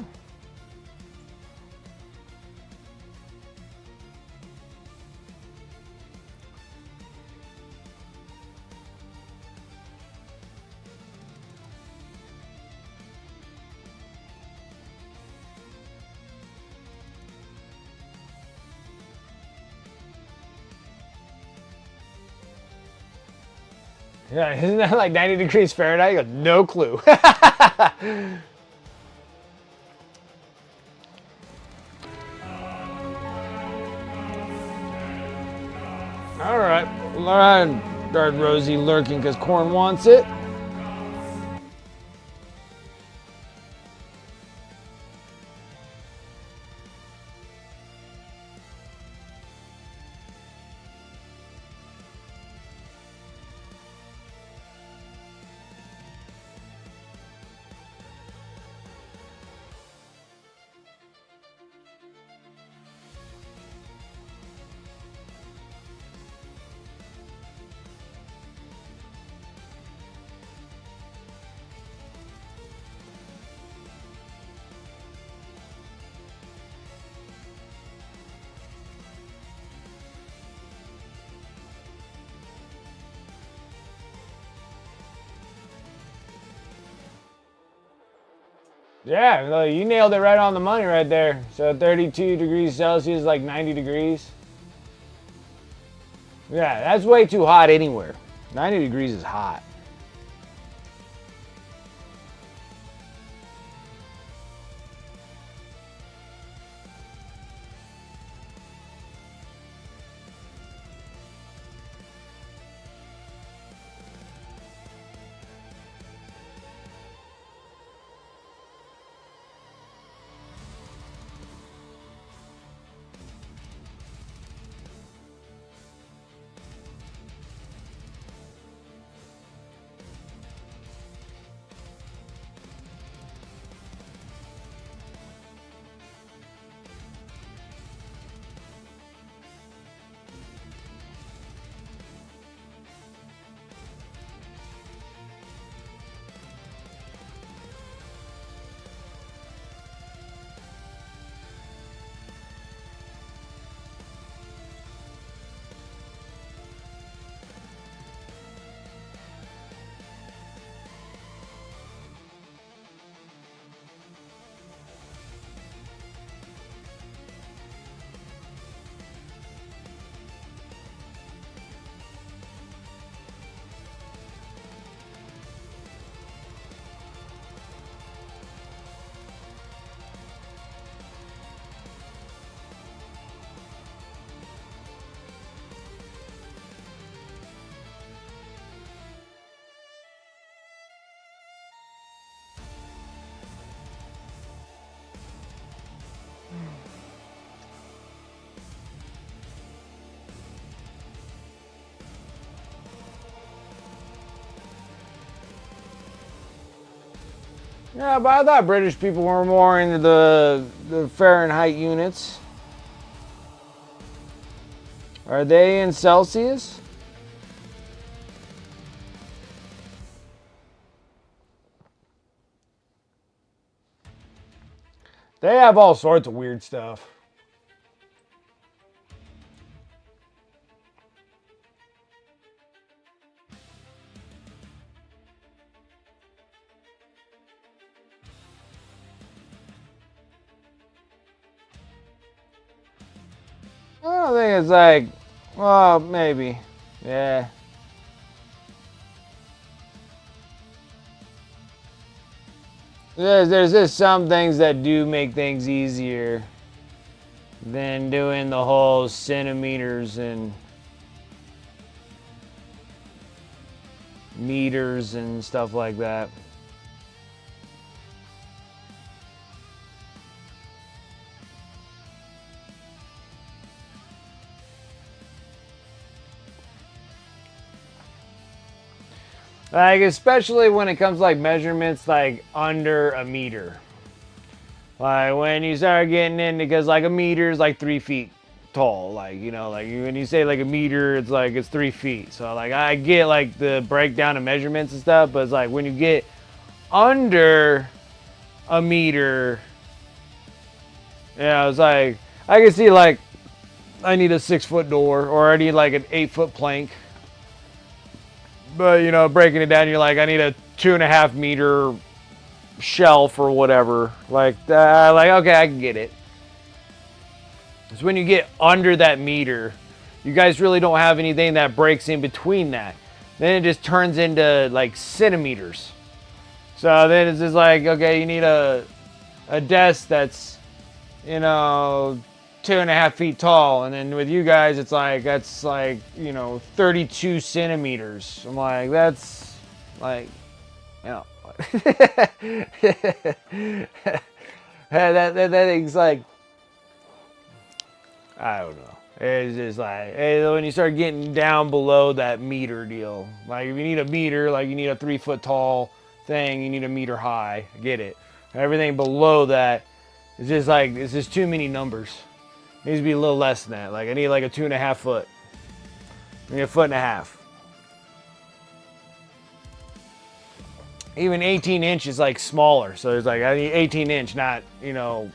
Yeah, isn't that like 90 degrees Fahrenheit? You got no clue. All right, Dark Rosie lurking because Corn wants it. Yeah, you nailed it right on the money right there. So 32 degrees Celsius is like 90 degrees. Yeah, that's way too hot anywhere. 90 degrees is hot. Yeah, but I thought British people were more into the Fahrenheit units. Are they in Celsius? They have all sorts of weird stuff. I don't think it's like, well, maybe. Yeah. There's just some things that do make things easier than doing the whole centimeters and meters and stuff like that. Like, especially when it comes to like measurements like under a meter. Like when you start getting in, because like a meter is like 3 feet tall. Like, you know, like when you say like a meter, it's like it's 3 feet. So like I get like the breakdown of measurements and stuff, but it's like when you get under a meter, yeah, it's like I can see like I need a 6-foot door or I need like an 8-foot plank. But, you know, breaking it down, you're like, I need a 2.5 meter shelf or whatever. Like, okay, I can get it. It's when you get under that meter, you guys really don't have anything that breaks in between that. Then it just turns into like centimeters. So then it's just like, okay, you need a desk that's, you know, 2.5 feet tall, and then with you guys it's like that's like, you know, 32 centimeters. I'm like, that's like, you know, that thing's like, I don't know. It's just like, hey, when you start getting down below that meter deal, like if you need a meter, like you need a 3 foot tall thing, you need a meter high. I get it. Everything below that is just like, it's just too many numbers. It needs to be a little less than that. Like I need like a 2.5 foot. I need a 1.5 feet. Even 18 inch is like smaller. So it's like I need 18 inch, not, you know,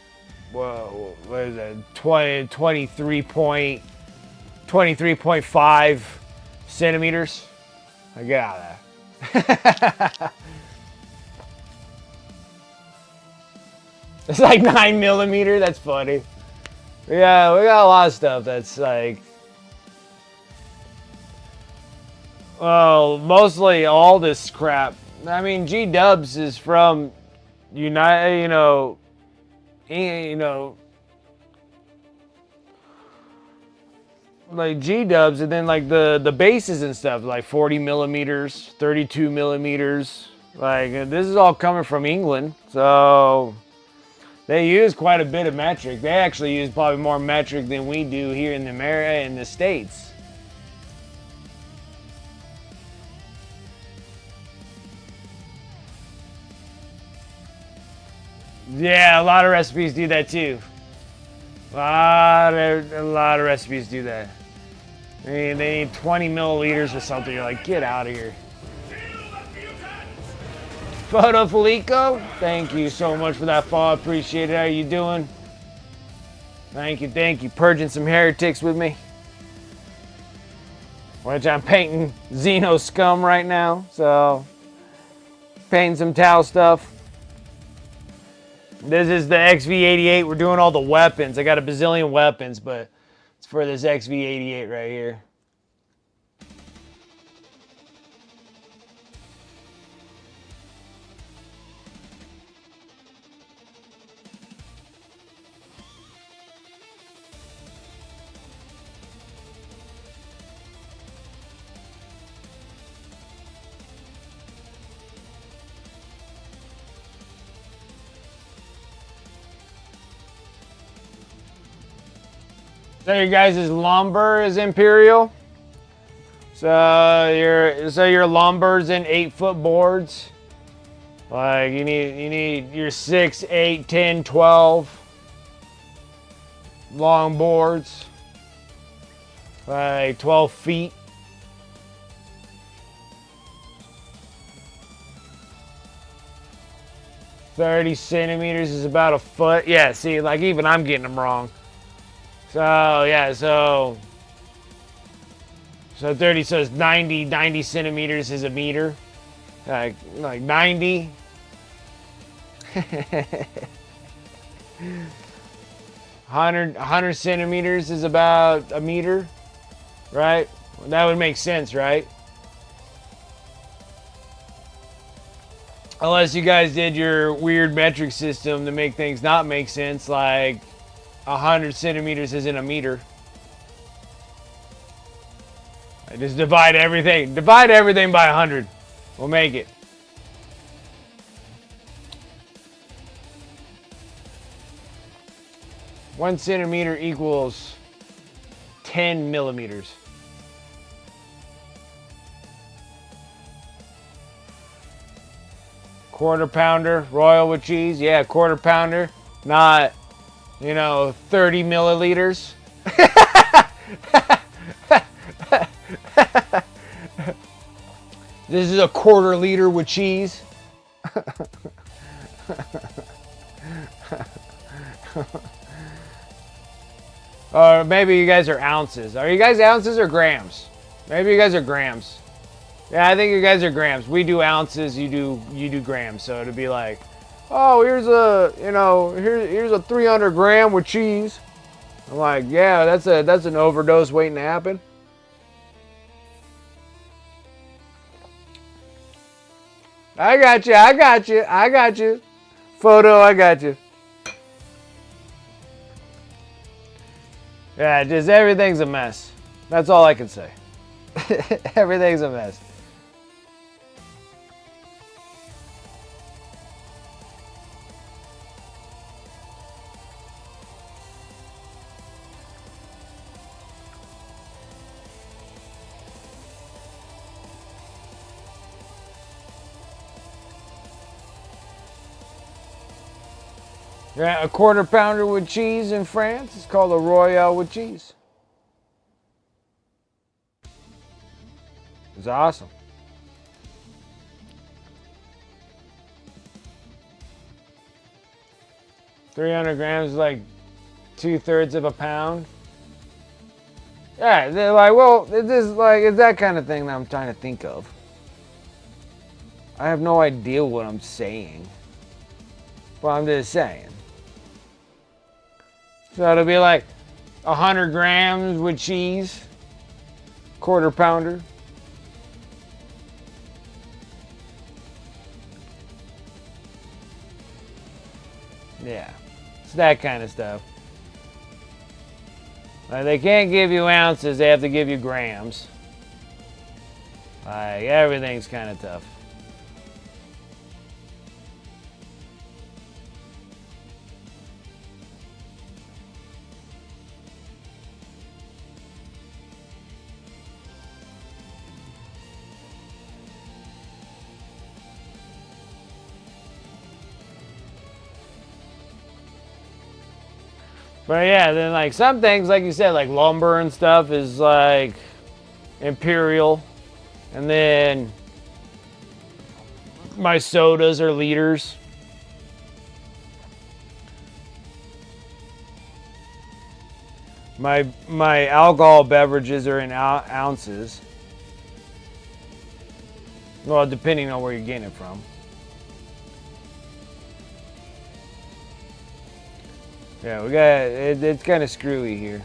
whoa, what is that? 23.5 centimeters. I get out of that. It's like 9 millimeter. That's funny. Yeah, we got a lot of stuff that's like, well, mostly all this crap. I mean, G Dubs is from United, like G Dubs, and then like the bases and stuff, like 40 millimeters, 32 millimeters. Like this is all coming from England, so they use quite a bit of metric. They actually use probably more metric than we do here in the States. Yeah, a lot of recipes do that too. A lot of recipes do that. They need 20 milliliters or something. You're like, get out of here. Photo Felico, thank you so much for that follow. Appreciate it. How you doing? Thank you. Purging some heretics with me. Which I'm painting Zeno Scum right now. So, painting some Tau stuff. This is the XV-88. We're doing all the weapons. I got a bazillion weapons, but it's for this XV-88 right here. So your guys' lumber is Imperial. So your lumber's in 8-foot boards. Like you need your 6, 8, 10, 12 long boards. Like 12 feet. "30 centimeters is about a foot." Yeah, see, like even I'm getting them wrong. So yeah, so 30, so it's 90 centimeters is a meter. Like 90. 100 centimeters is about a meter, right? That would make sense, right? Unless you guys did your weird metric system to make things not make sense, like 100 centimeters isn't a meter. I just divide everything. Divide everything by 100. We'll make it. One centimeter equals 10 millimeters. Quarter pounder, royal with cheese. Yeah, quarter pounder. Not, 30 milliliters. This is a quarter liter with cheese. Or maybe you guys are ounces. Are you guys ounces or grams? Maybe you guys are grams. Yeah, I think you guys are grams. We do ounces, you do grams. So it'd be like, oh, here's a, here's a 300 gram with cheese. I'm like, yeah, that's an overdose waiting to happen. I got you. Photo, I got you. Yeah, just everything's a mess. That's all I can say. Everything's a mess. Yeah, a quarter pounder with cheese in France is called a royale with cheese. It's awesome. $300 grams is like 2/3 of a pound. Yeah, they're like, well, it's that kind of thing that I'm trying to think of. I have no idea what I'm saying, but I'm just saying. So it'll be like 100 grams with cheese, quarter pounder. Yeah, it's that kind of stuff. Like they can't give you ounces, they have to give you grams. Like everything's kind of tough. But yeah, then like some things, like you said, like lumber and stuff is like imperial. And then my sodas are liters. My alcohol beverages are in ounces. Well, depending on where you're getting it from. Yeah, we got it's kind of screwy here.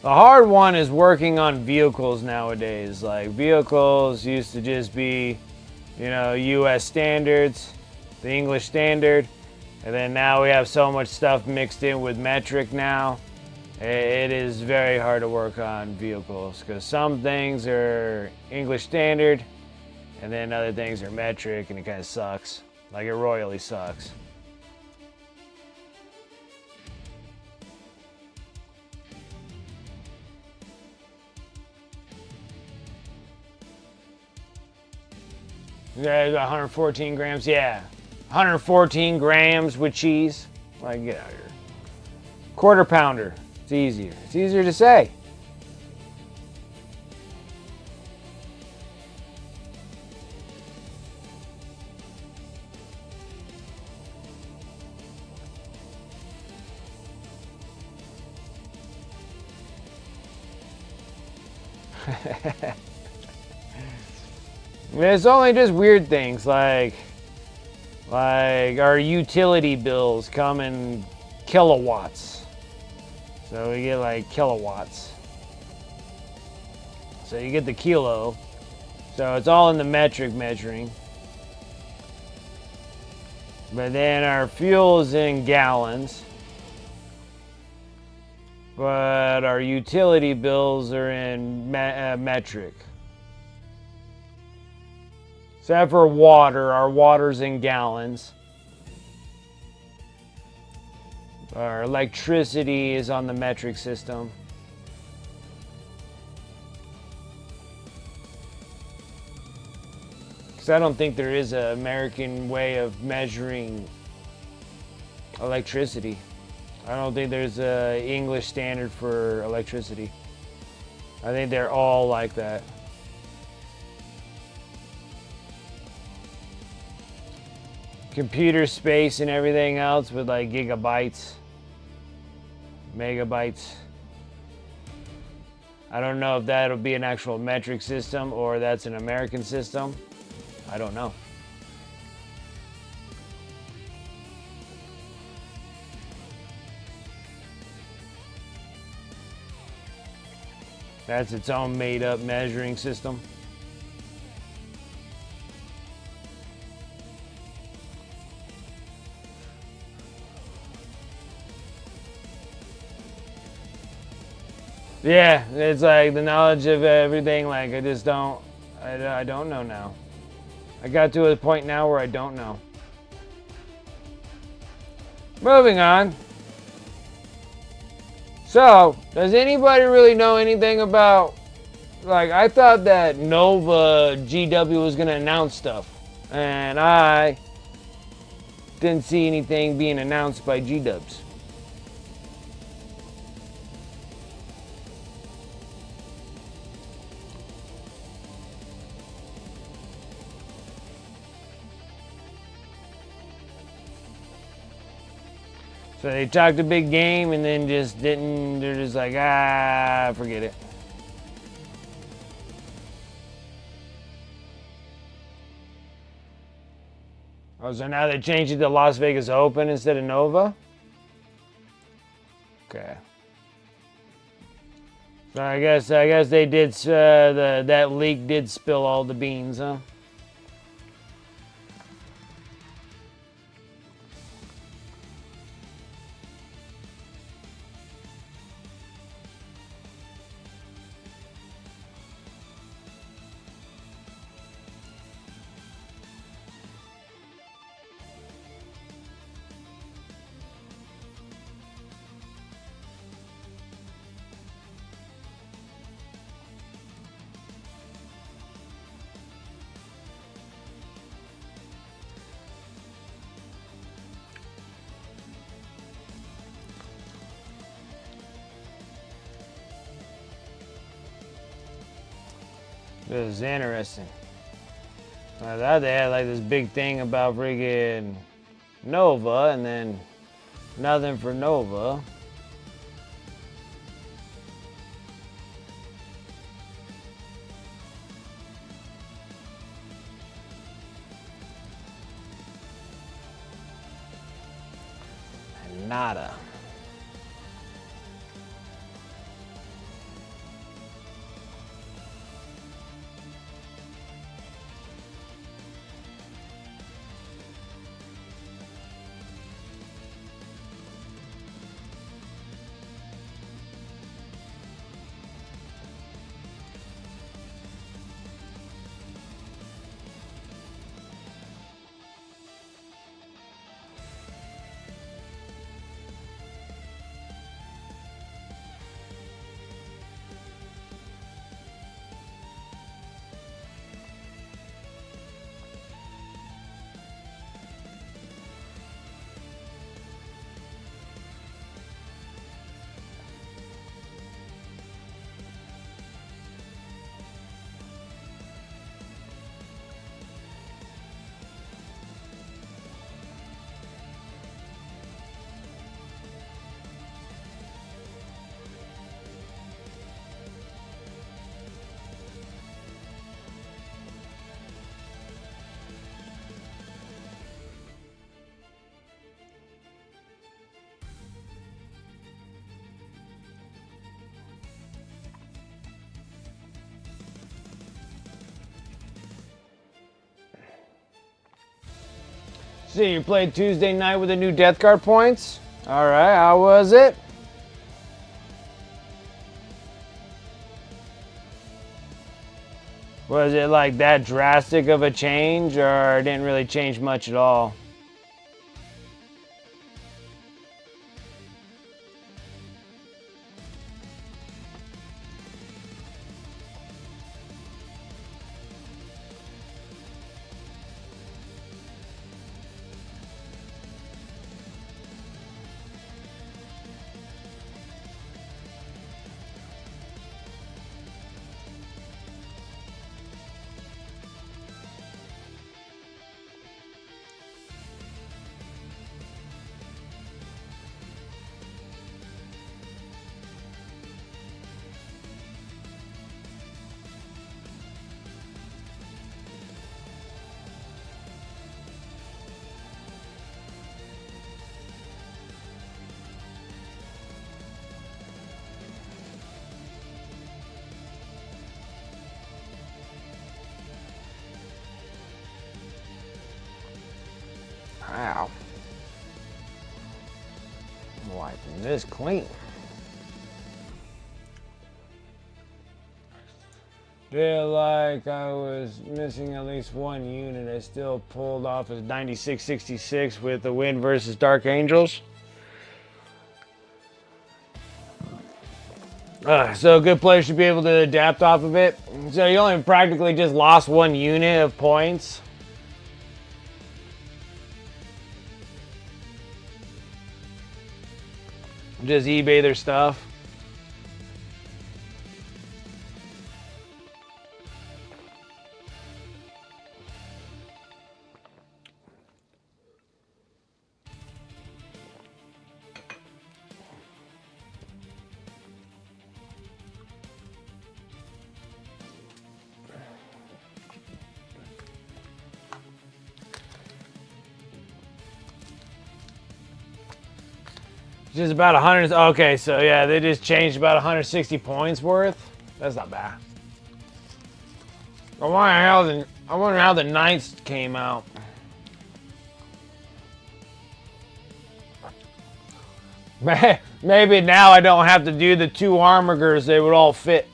The hard one is working on vehicles nowadays. Like vehicles used to just be, US standards, the English standard, and then now we have so much stuff mixed in with metric now. It is very hard to work on vehicles because some things are English standard and then other things are metric, and it kind of sucks. Like it royally sucks. Yeah, 114 grams. Yeah, 114 grams with cheese. Like, get out of here. Quarter pounder. It's easier. It's easier to say. It's only just weird things like our utility bills come in kilowatts. So we get like kilowatts. So you get the kilo. So it's all in the metric measuring. But then our fuel is in gallons. But our utility bills are in metric. Except for water, our water's in gallons. Our electricity is on the metric system. Because I don't think there is an American way of measuring electricity. I don't think there's an English standard for electricity. I think they're all like that. Computer space and everything else with like gigabytes, megabytes. I don't know if that'll be an actual metric system or that's an American system. I don't know. That's its own made-up measuring system. Yeah, it's like the knowledge of everything. Like I just don't, I don't know now. I got to a point now where I don't know. Moving on. So, does anybody really know anything about, like, I thought that Nova GW was going to announce stuff. And I didn't see anything being announced by G-Dubs. So they talked a big game and then just didn't, they're just like, forget it. Oh, so now they changed it to Las Vegas Open instead of Nova? Okay. So I guess they did, that leak did spill all the beans, huh? This is interesting. I thought they had like this big thing about friggin' Nova and then nothing for Nova. And nada. See, you played Tuesday night with the new Death Guard points? Alright, how was it? Was it like that drastic of a change, or it didn't really change much at all? Wow. I'm wiping this clean. Feel like I was missing at least one unit. I still pulled off as 96-66 with the win versus Dark Angels. So a good player should be able to adapt off of it. So you only practically just lost one unit of points. Just eBay their stuff. Just about 100. Okay, so yeah, they just changed about 160 points worth. That's not bad. I wonder how the Knights came out. Maybe now I don't have to do the 2 armigers. They would all fit.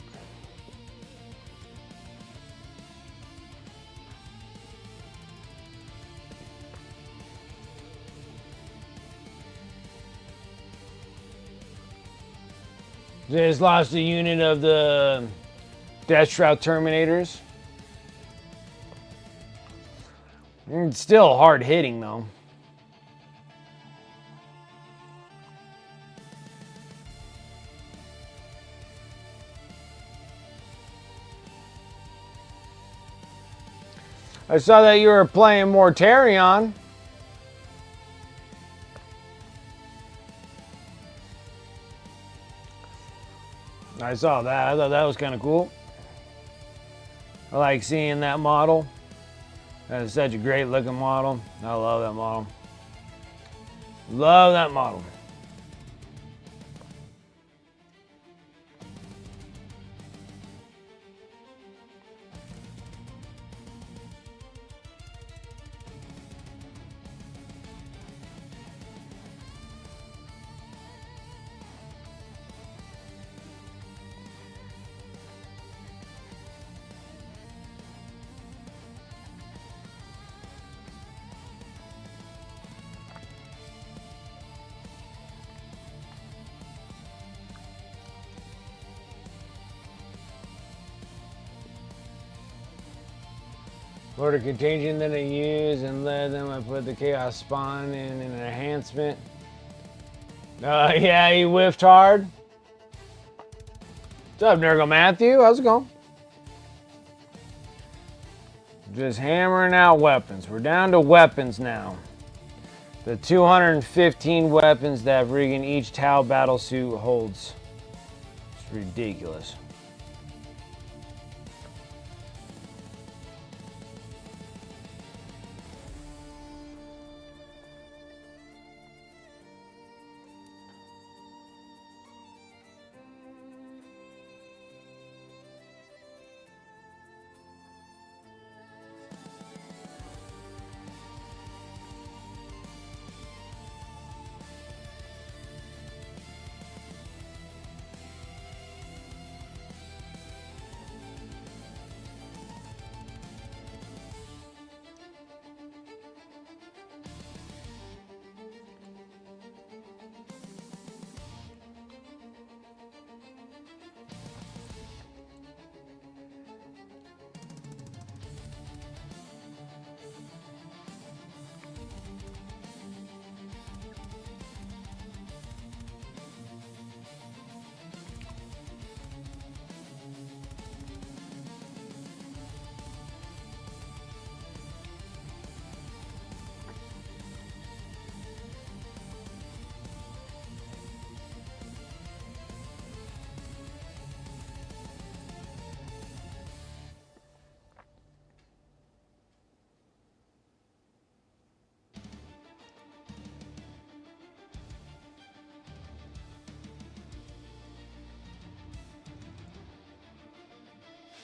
Just lost a unit of the Death Shroud Terminators. It's still hard hitting though. I saw that you were playing Mortarion. I saw that. I thought that was kind of cool. I like seeing that model. That is such a great looking model. I love that model. Love that model. Order contagion that I use and let them. I put the chaos spawn in an enhancement. Yeah, he whiffed hard. What's up, Nurgle Matthew? How's it going? Just hammering out weapons. We're down to weapons now. The 215 weapons that friggin' each Tau battlesuit holds. It's ridiculous.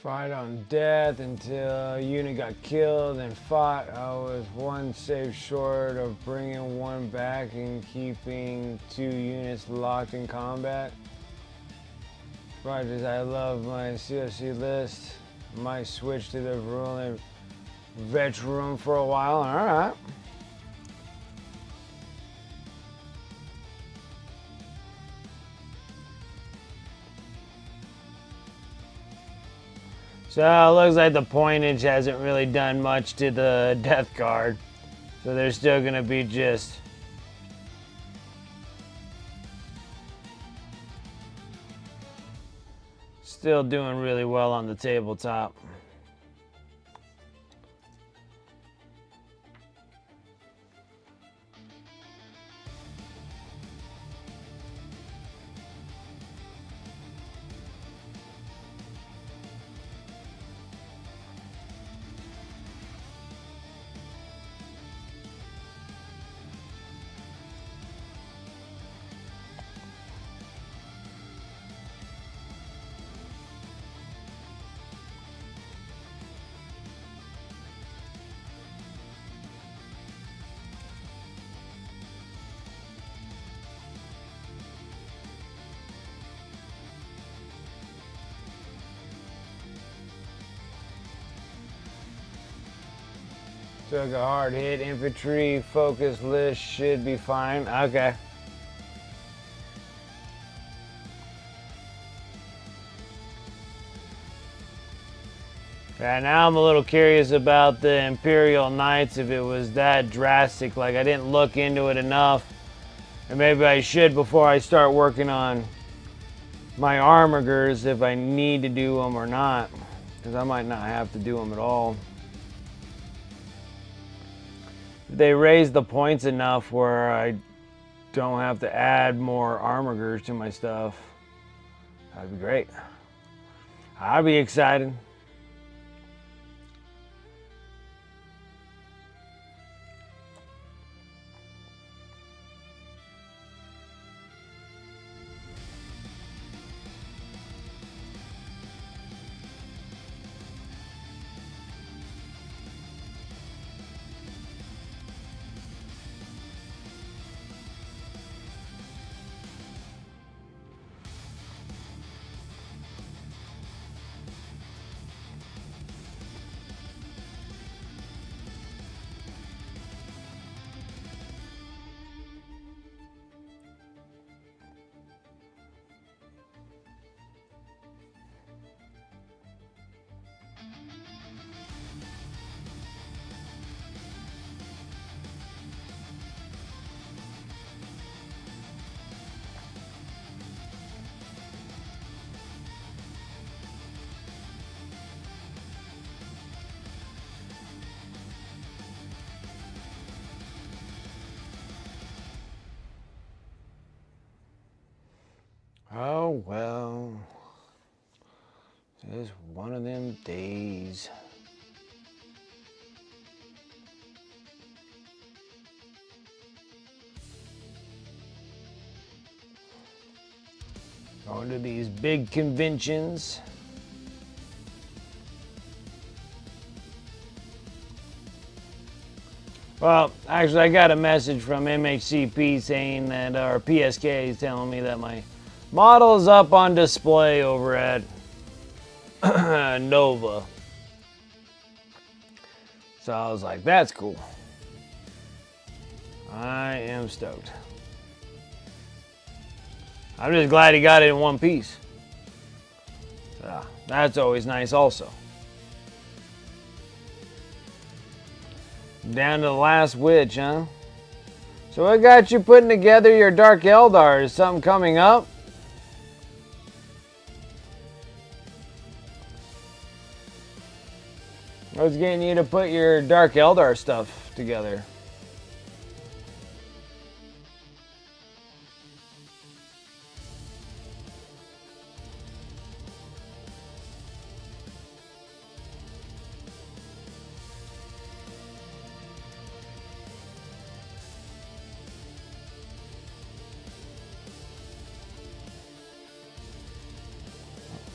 Fight on death until a unit got killed and fought. I was one save short of bringing one back and keeping 2 units locked in combat. Rogers, I love my COC list. Might switch to the ruling vetch room for a while. Alright. So it looks like the pointage hasn't really done much to the death card. So they're still going to be just still doing really well on the tabletop. Took a hard hit. Infantry focus list should be fine. Okay. Yeah, now I'm a little curious about the Imperial Knights, if it was that drastic. Like, I didn't look into it enough. And maybe I should before I start working on my armigers, if I need to do them or not. Because I might not have to do them at all. They raise the points enough where I don't have to add more armigers to my stuff. That'd be great. I'd be excited. Oh, well, it's one of them days. Going to these big conventions. Well, actually, I got a message from MHCP saying that, or PSK is telling me that my model is up on display over at Nova. So I was like, that's cool. I am stoked. I'm just glad he got it in one piece. So that's always nice also. Down to the last witch, huh? So what got you putting together your Dark Eldar? Is something coming up? What's getting you to put your Dark Eldar stuff together?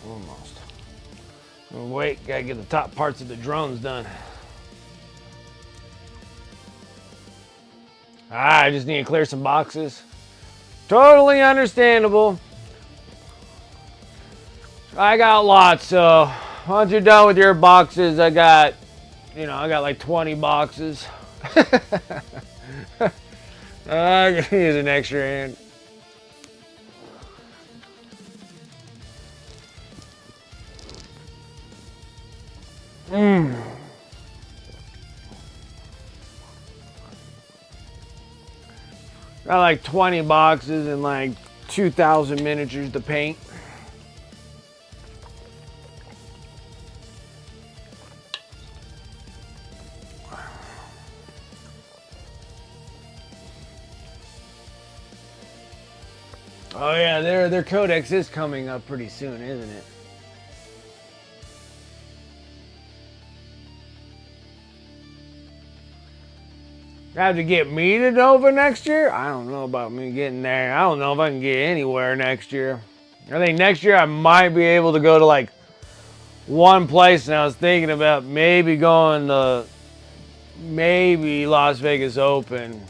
Almost. Wait, gotta get the top parts of the drones done. I just need to clear some boxes. Totally understandable. I got lots, so once you're done with your boxes, I got like 20 boxes. I can use an extra hand. Got like 20 boxes and like 2,000 miniatures to paint. Oh yeah, their codex is coming up pretty soon, isn't it? Have to get me to Nova next year? I don't know about me getting there. I don't know if I can get anywhere next year. I think next year I might be able to go to like one place, and I was thinking about maybe going to maybe Las Vegas Open.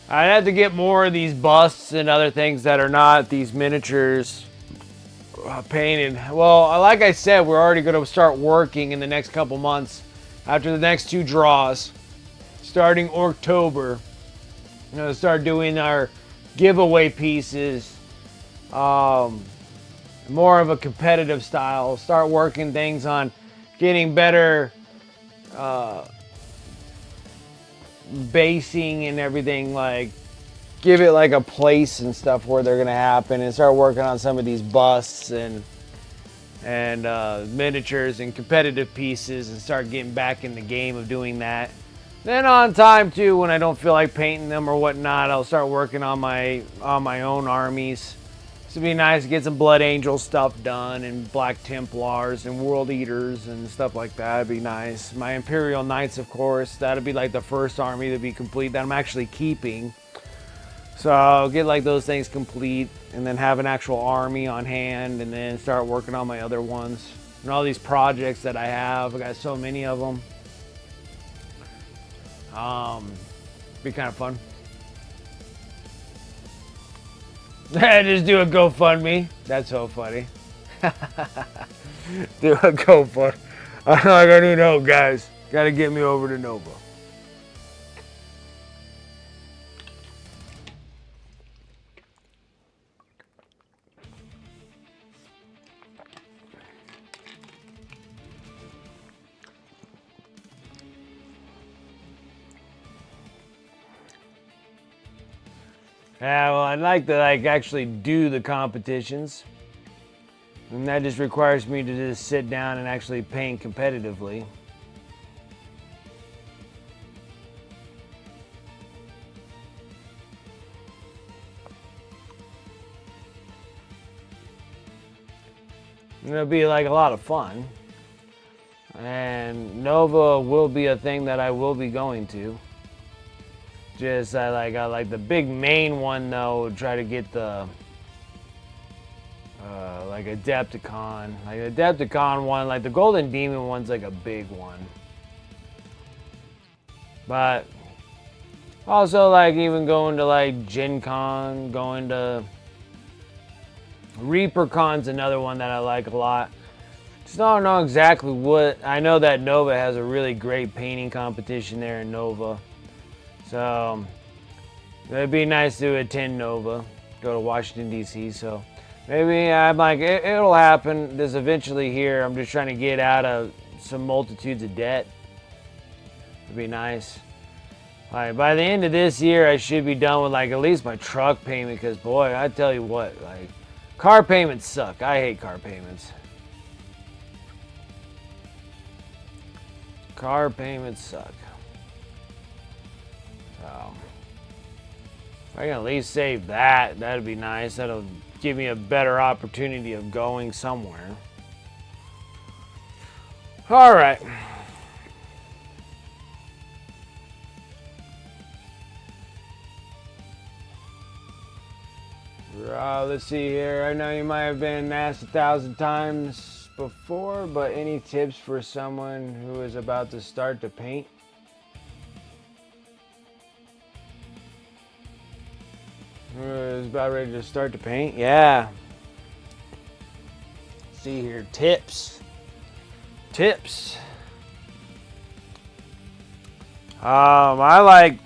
I'd have to get more of these busts and other things that are not these miniatures painted. Well, like I said, we're already going to start working in the next couple months after the next 2 draws. Starting October, I'm going to start doing our giveaway pieces, more of a competitive style. Start working things on getting better basing and everything, like give it like a place and stuff where they're going to happen, and start working on some of these busts and miniatures and competitive pieces, and start getting back in the game of doing that. Then on time too, when I don't feel like painting them or whatnot, I'll start working on my own armies. This would be nice to get some Blood Angel stuff done, and Black Templars and World Eaters and stuff like that. It'd be nice. My Imperial Knights, of course, that'd be like the first army to be complete that I'm actually keeping. So I'll get like those things complete, and then have an actual army on hand, and then start working on my other ones. And all these projects that I have, I got so many of them. Be kind of fun. Just do a GoFundMe. That's so funny. Do a GoFundMe. I'm like, I need help, guys. Gotta get me over to Nova. Yeah, well, I'd like to actually do the competitions, and that just requires me to just sit down and actually paint competitively. And it'll be like a lot of fun, and Nova will be a thing that I will be going to. Just I like the big main one though. Try to get the like Adepticon, one. Like the Golden Demon one's like a big one. But also like even going to like Gen Con, going to ReaperCon's another one that I like a lot. Just don't know exactly what. I know that Nova has a really great painting competition there in Nova. So it'd be nice to attend Nova, go to Washington, D.C. So maybe I'm like, it'll happen. This eventually here. I'm just trying to get out of some multitudes of debt. It'd be nice. Like by the end of this year, I should be done with like at least my truck payment. Because boy, I tell you what, like car payments suck. I hate car payments. Car payments suck. So, if I can at least save that, that'd be nice. That'll give me a better opportunity of going somewhere. All right. Let's see here. I know you might have been asked 1,000 times before, but any tips for someone who is about to start to paint? Who is about ready to start to paint? Yeah. Let's see here, tips. Tips. I like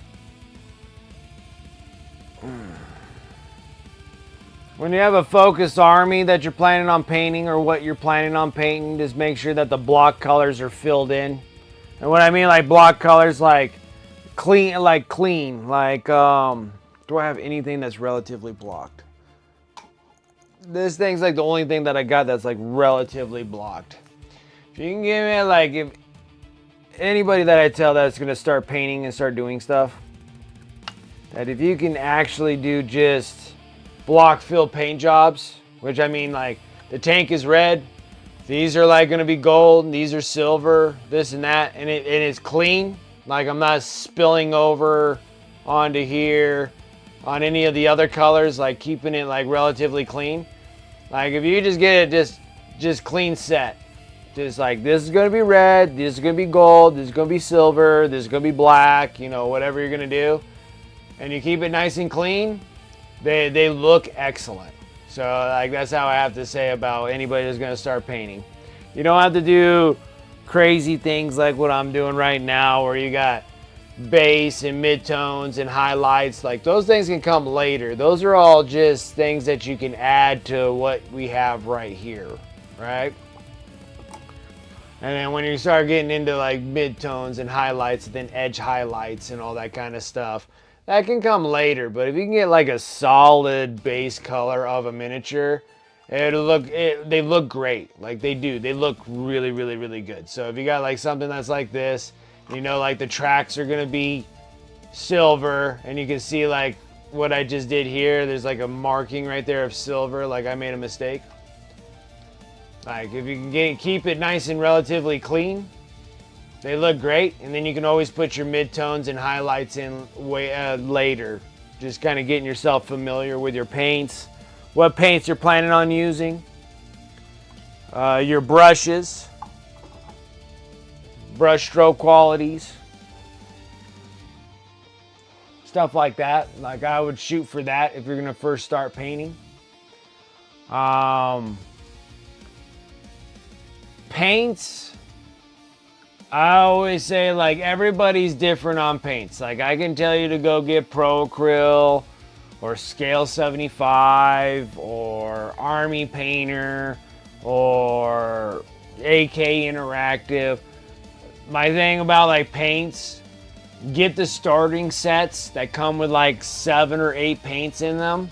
when you have a focused army that you're planning on painting, or what you're planning on painting, just make sure that the block colors are filled in. And what I mean like block colors, like clean, do I have anything that's relatively blocked? This thing's like the only thing that I got that's like relatively blocked. If you can give me like, if anybody that I tell that's gonna start painting and start doing stuff, that if you can actually do just block fill paint jobs, which I mean like the tank is red, these are like gonna be gold, these are silver, this and that, and it's clean. Like I'm not spilling over onto here on any of the other colors, like keeping it like relatively clean. Like if you just get it just clean set, just like this is gonna be red, this is gonna be gold, this is gonna be silver, this is gonna be black, you know, whatever you're gonna do, and you keep it nice and clean, they look excellent. So like that's how I have to say about anybody that's gonna start painting. You don't have to do crazy things like what I'm doing right now, where you got base and midtones and highlights. Like those things can come later. Those are all just things that you can add to what we have right here, right? And then when you start getting into like midtones and highlights, then edge highlights and all that kind of stuff, that can come later. But if you can get like a solid base color of a miniature, they look great. Like they do. They look really, really, really good. So if you got like something that's like this, you know, like the tracks are gonna be silver, and you can see like what I just did here. There's like a marking right there of silver, like I made a mistake. Like if you can keep it nice and relatively clean, they look great. And then you can always put your midtones and highlights in later. Just kind of getting yourself familiar with your paints, what paints you're planning on using, your brushes, brush stroke qualities, stuff like that. Like I would shoot for that if you're gonna first start painting. Paints, I always say like everybody's different on paints. Like I can tell you to go get Pro Acryl or Scale 75 or Army Painter or AK Interactive. My thing about like paints, get the starting sets that come with like 7 or 8 paints in them.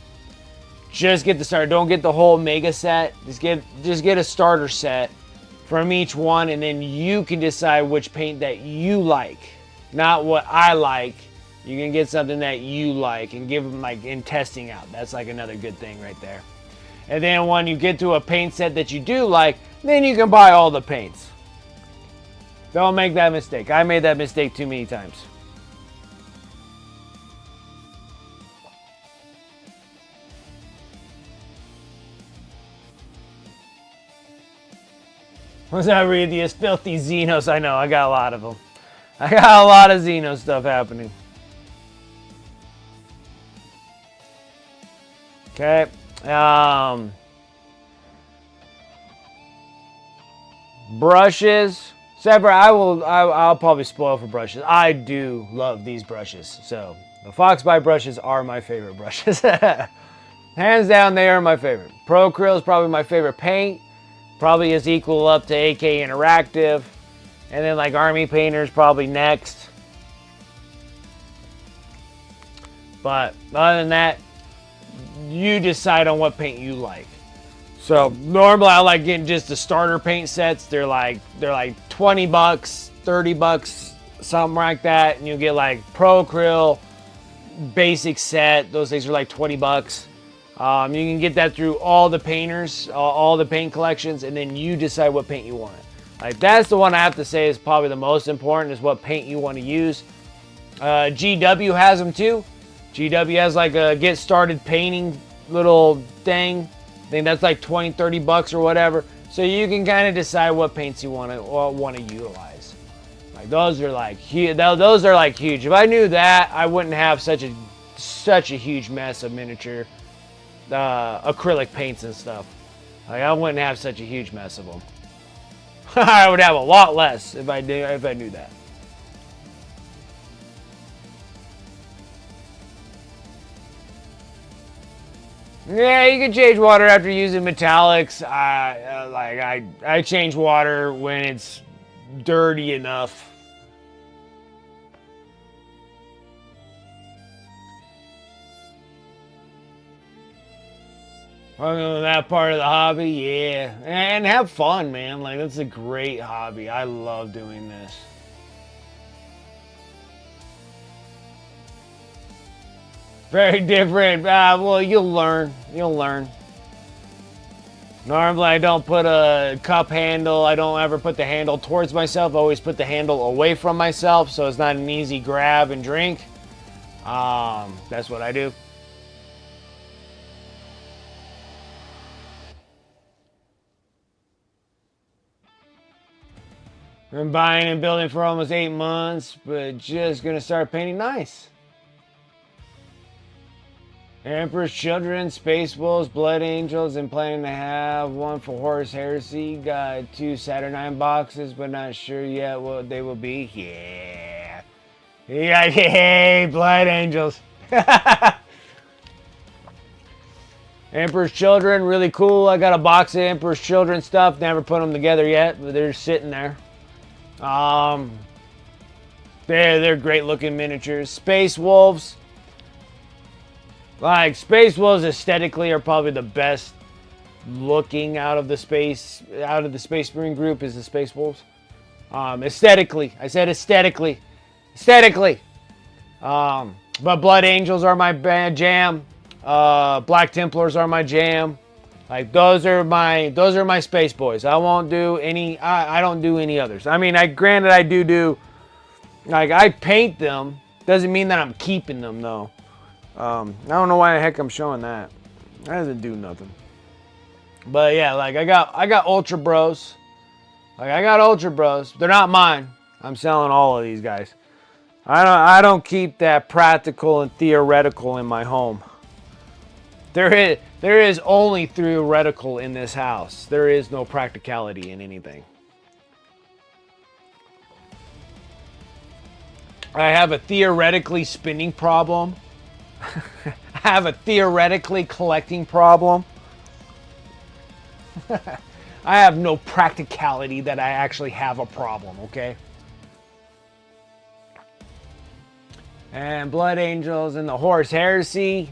Just get the starter. Don't get the whole mega set. Just get a starter set from each one, and then you can decide which paint that you like, not what I like. You can get something that you like and give them like in testing out. That's like another good thing right there. And then when you get to a paint set that you do like, then you can buy all the paints. Don't make that mistake. I made that mistake too many times. What's that, read these filthy Zenos? I know, I got a lot of them. I got a lot of Zeno stuff happening. Okay. Brushes. Separate. I'll probably spoil for brushes. I do love these brushes. So the Foxby brushes are my favorite brushes. Hands down, they are my favorite. Pro Acryl is probably my favorite paint. Probably is equal up to AK Interactive. And then like Army Painter's probably next. But other than that, you decide on what paint you like. So normally I like getting just the starter paint sets. They're like 20 bucks, 30 bucks, something like that. And you get like Pro Acryl basic set. Those things are like 20 bucks. You can get that through all the painters, all the paint collections, and then you decide what paint you want. Like that's the one I have to say is probably the most important, is what paint you want to use. GW has them too. GW has like a get started painting little thing. I think that's like 20, 30 bucks or whatever. So you can kind of decide what paints you want to utilize. Like those are like huge. Those are like huge. If I knew that, I wouldn't have such a huge mess of miniature acrylic paints and stuff. Like I wouldn't have such a huge mess of them. I would have a lot less if I knew that. Yeah, you can change water after using metallics. I change water when it's dirty enough. That part of the hobby, yeah. And have fun, man. Like, that's a great hobby. I love doing this. Very different. Well, you'll learn. You'll learn. Normally, I don't put a cup handle. I don't ever put the handle towards myself. I always put the handle away from myself, so it's not an easy grab and drink. That's what I do. Been buying and building for almost 8 months, but just gonna start painting nice. Emperor's Children, Space Wolves, Blood Angels, and planning to have one for Horus Heresy. Got 2 Saturnine boxes, but not sure yet what they will be. Yeah. Hey, Blood Angels. Emperor's Children, really cool. I got a box of Emperor's Children stuff. Never put them together yet, but they're sitting there. They're great looking miniatures. Space Wolves. Like, Space Wolves aesthetically are probably the best looking out of the Space Marine group is the Space Wolves. Aesthetically. I said aesthetically. Aesthetically. But Blood Angels are my jam. Black Templars are my jam. Like those are my Space Boys. I won't do any. I don't do any others. I mean, granted I do. Like I paint them. Doesn't mean that I'm keeping them though. I don't know why the heck I'm showing that. That doesn't do nothing. But yeah, like I got Ultra Bros. Like I got Ultra Bros. They're not mine. I'm selling all of these guys. I don't keep that practical and theoretical in my home. There is only theoretical in this house. There is no practicality in anything. I have a theoretically spinning problem. I have a theoretically collecting problem. I have no practicality that I actually have a problem, okay? And Blood Angels and the Horus Heresy.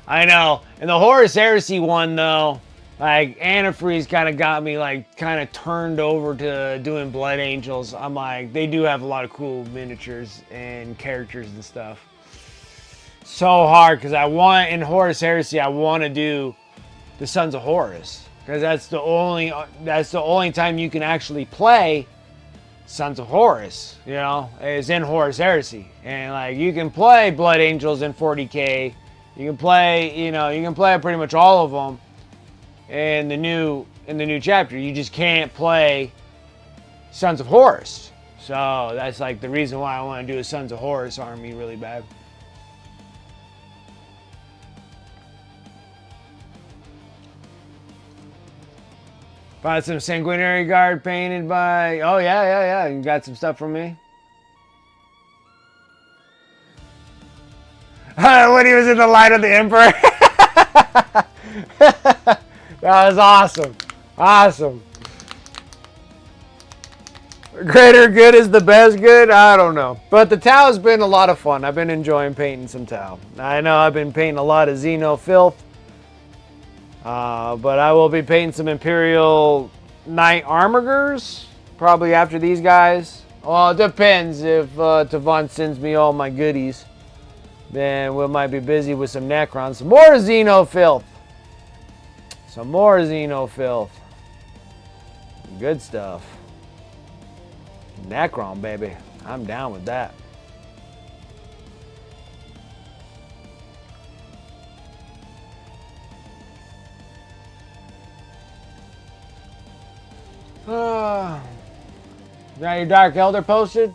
I know. And the Horus Heresy one, though, like, Antifreeze kind of got me, like, kind of turned over to doing Blood Angels. I'm like, they do have a lot of cool miniatures and characters and stuff. So hard, because in Horus Heresy, I want to do the Sons of Horus. Because that's the only time you can actually play Sons of Horus, you know, is in Horus Heresy. And, like, you can play Blood Angels in 40K. You can play, you can play pretty much all of them in the new chapter. You just can't play Sons of Horus. So that's like the reason why I want to do a Sons of Horus army really bad. Bought some Sanguinary Guard painted by. Oh yeah. You got some stuff from me. When he was in the Light of the Emperor. That was awesome. Awesome. Greater good is the best good? I don't know. But the Tau's been a lot of fun. I've been enjoying painting some Tau. I know I've been painting a lot of Zeno filth. But I will be painting some Imperial Knight Armigers. Probably after these guys. Well, it depends if Tavon sends me all my goodies. Then we might be busy with some Necrons. Some more Zeno filth. Some more Zeno filth. Good stuff. Necron, baby. I'm down with that. Got your Dark Elder posted?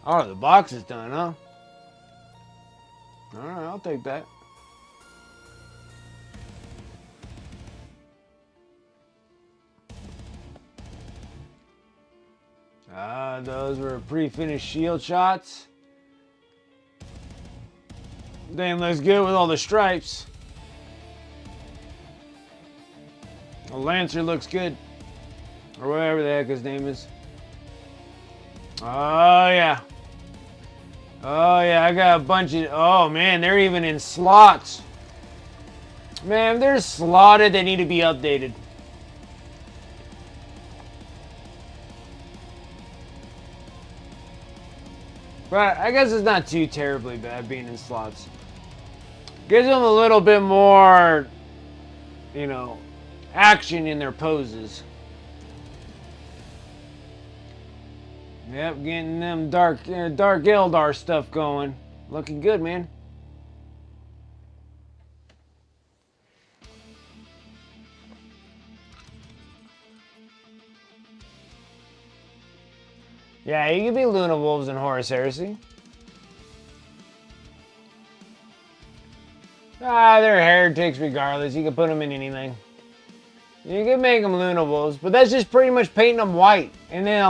Oh, the box is done, huh? Alright, I'll take that. Those were pre-finished shield shots. Thing looks good with all the stripes. The Lancer looks good. Or whatever the heck his name is. Oh, yeah. Oh, yeah, I got a bunch of... Oh, man, they're even in slots. Man, if they're slotted, they need to be updated. But I guess it's not too terribly bad being in slots. Gives them a little bit more, you know, action in their poses. Yep, getting them dark Eldar stuff going. Looking good, man. Yeah, you can be Luna Wolves and Horus Heresy. They're heretics regardless. You can put them in anything. You can make them Luna Wolves, but that's just pretty much painting them white. And then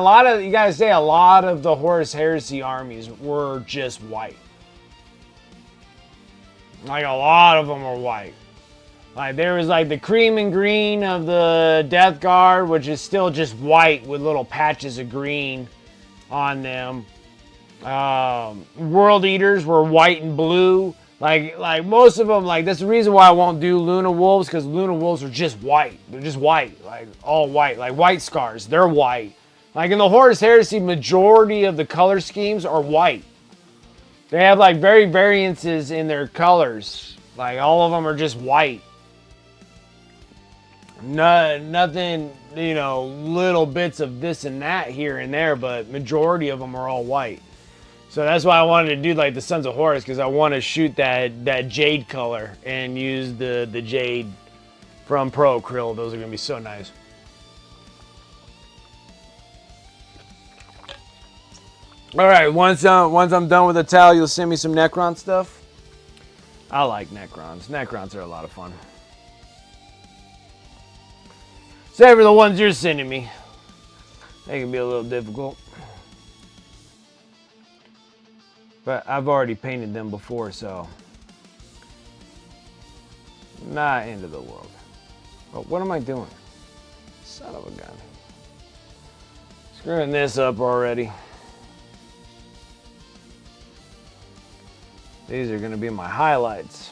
you gotta say, a lot of the Horus Heresy armies were just white. Like, a lot of them were white. Like, there was like the cream and green of the Death Guard, which is still just white with little patches of green on them. World Eaters were white and blue. Like most of them, like, that's the reason why I won't do Luna Wolves, because Luna Wolves are just white. They're just white, like all white, like White Scars. They're white. Like in the Horus Heresy, majority of the color schemes are white. They have like variances in their colors. Like all of them are just white. Nothing, you know, little bits of this and that here and there, but majority of them are all white. So that's why I wanted to do like the Sons of Horus, because I want to shoot that jade color and use the jade from Pro Krill. Those are going to be so nice. All right, once I'm done with the towel, you'll send me some Necron stuff. I like Necrons. Necrons are a lot of fun. Save for the ones you're sending me. They can be a little difficult. But I've already painted them before, so not end of the world. But what am I doing? Son of a gun. Screwing this up already. These are going to be my highlights.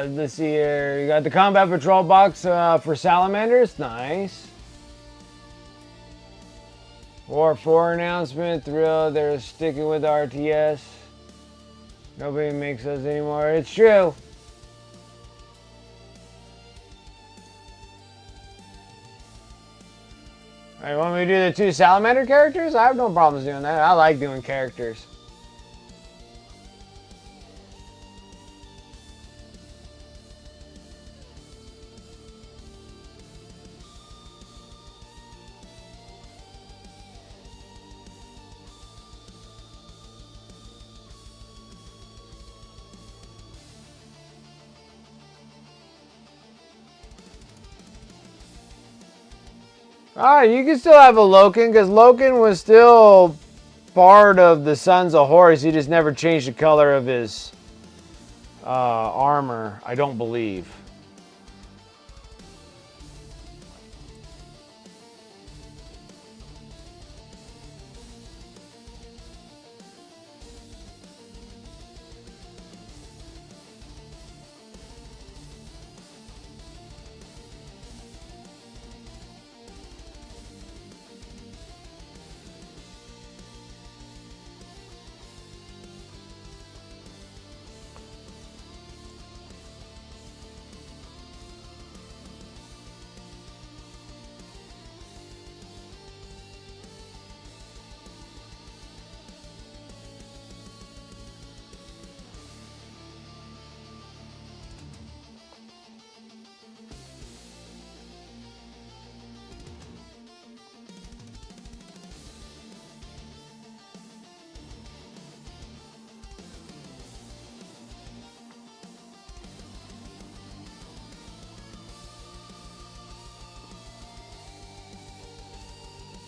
Let's see here. You got the Combat Patrol box for Salamanders. Nice. War 4 announcement. Thrill. They're sticking with RTS. Nobody makes us anymore. It's true. Alright, want me to do the 2 Salamander characters? I have no problems doing that. I like doing characters. Alright, you can still have a Loken, because Loken was still part of the Sons of Horus. He just never changed the color of his armor, I don't believe.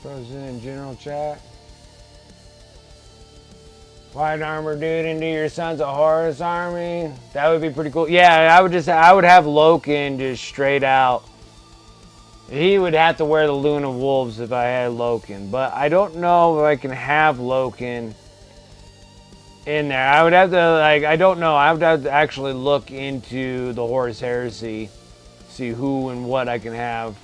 Posted in general chat. White armor dude into your Sons of Horus army. That would be pretty cool. Yeah, I would have Loken just straight out. He would have to wear the Luna Wolves if I had Loken, but I don't know if I can have Loken in there. I would have to, like, I don't know. I would have to actually look into the Horus Heresy, see who and what I can have.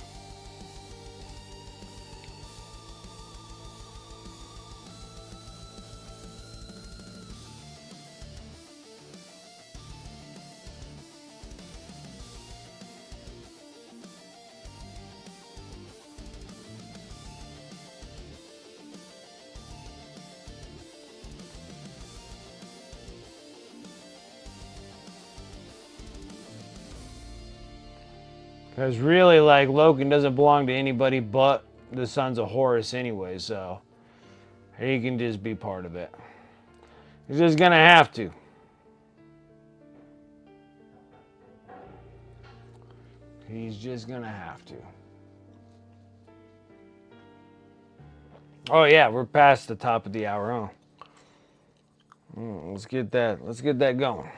Because really, like, Loken doesn't belong to anybody but the Sons of Horus anyway, so he can just be part of it. He's just gonna have to. He's just gonna have to. Oh yeah, we're past the top of the hour, huh? Let's get that going.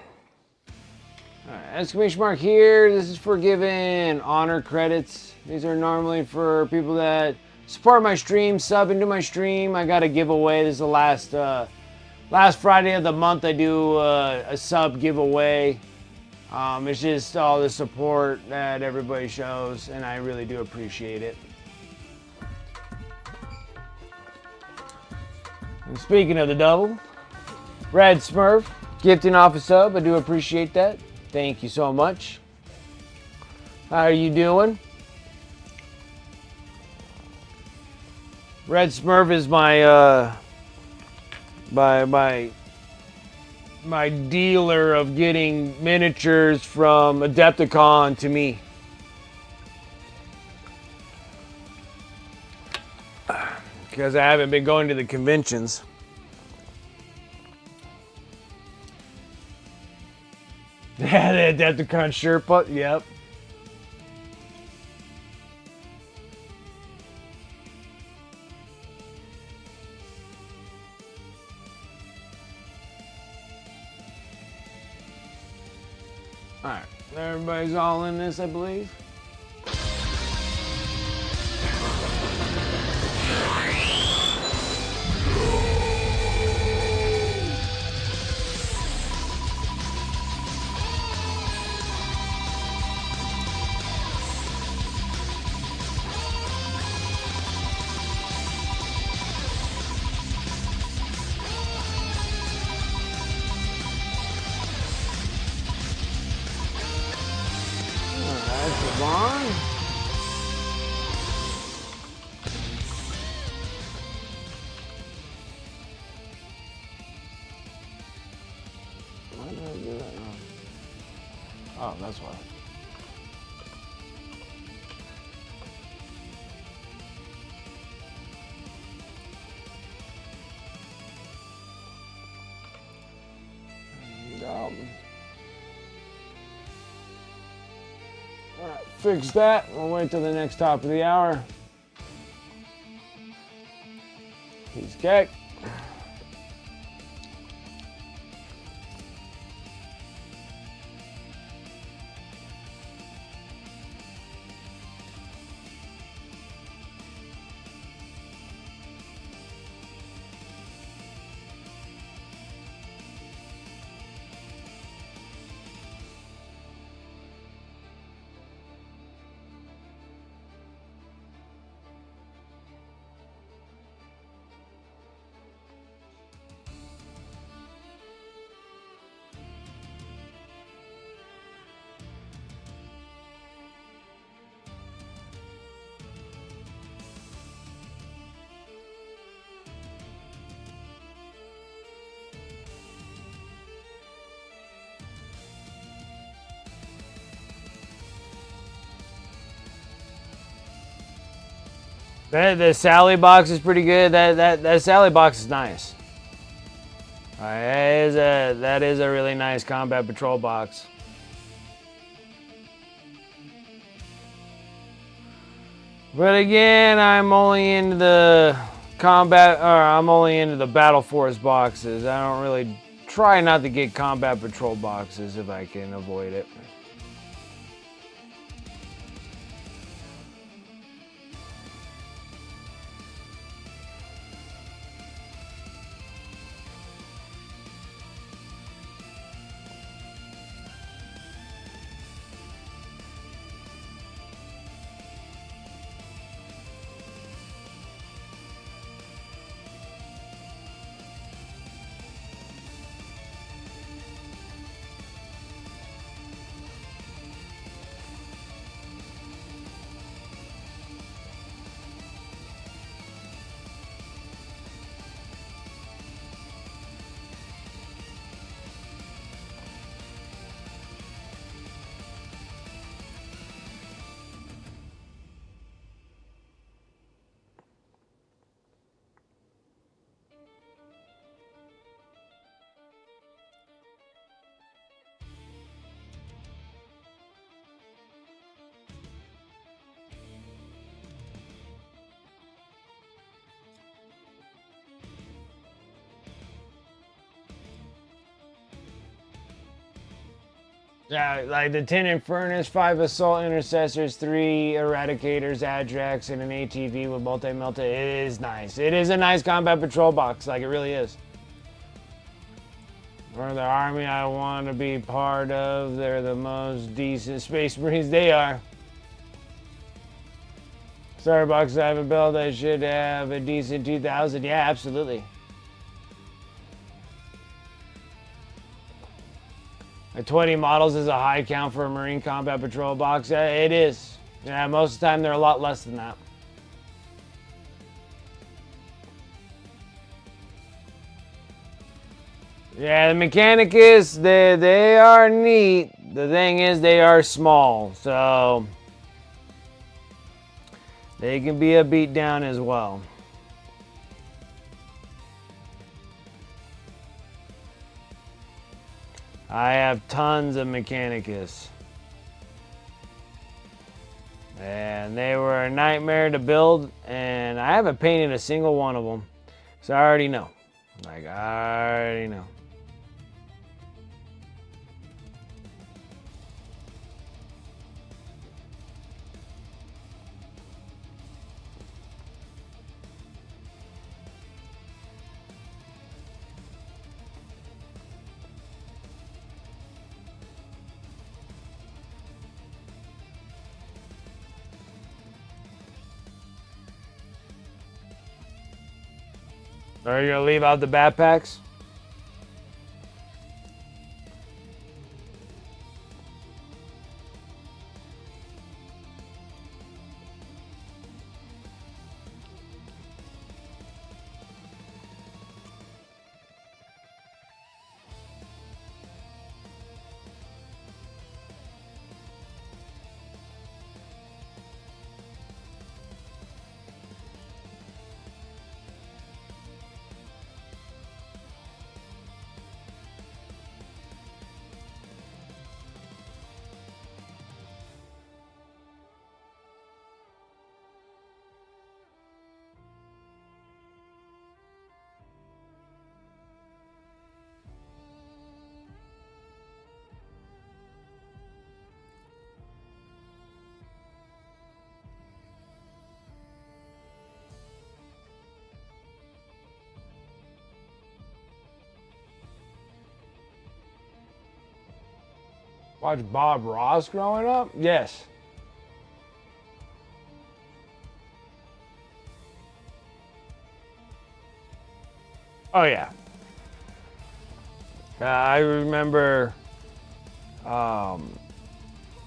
Alright, exclamation mark here. This is for giving honor credits. These are normally for people that support my stream, sub into my stream. I got a giveaway. This is the last Friday of the month. I do a sub giveaway. It's just all the support that everybody shows, and I really do appreciate it. And speaking of the double, Red Smurf gifting off a sub. I do appreciate that. Thank you so much. How are you doing? Red Smurf is my my dealer of getting miniatures from Adepticon to me. Because I haven't been going to the conventions. Yeah, the Adepticon Sherpa, yep. Alright, everybody's all in this, I believe. Oh, that's why. All right, fix that. We'll wait till the next top of the hour. Piece of cake. The Sally box is pretty good. That Sally box is nice. That is a really nice combat patrol box. But again, I'm only into the I'm only into the Battle Force boxes. I don't really try not to get Combat Patrol boxes if I can avoid it. Yeah, like the 10 Infernus, 5 Assault Intercessors, 3 Eradicators, Adrax, and an ATV with multi-melta. It is nice. It is a nice Combat Patrol box, like it really is. For the army I want to be part of, they're the most decent Space Marines. They are. Starbucks I have a build, I should have a decent 2000. Yeah, absolutely. A 20 models is a high count for a Marine Combat Patrol box. It is. Yeah, most of the time they're a lot less than that. Yeah, the Mechanicus, they are neat. The thing is, they are small, so they can be a beatdown as well. I have tons of Mechanicus. And they were a nightmare to build, and I haven't painted a single one of them. So I already know. Like, I already know. Are you gonna leave out the backpacks? Watch Bob Ross growing up? Yes. Oh yeah. I remember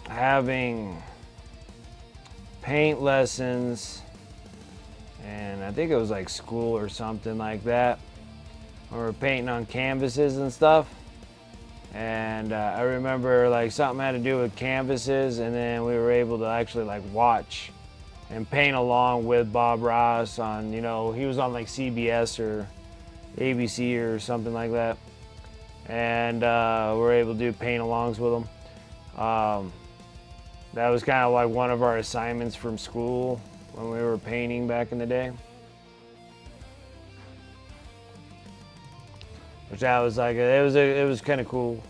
having paint lessons, and I think it was like school or something like that. We were painting on canvases and stuff. And I remember like something had to do with canvases, and then we were able to actually like watch and paint along with Bob Ross on, you know, he was on like CBS or ABC or something like that. And we were able to do paint alongs with him. That was kind of like one of our assignments from school. when we were painting back in the day. Which that was like, it was kind of cool.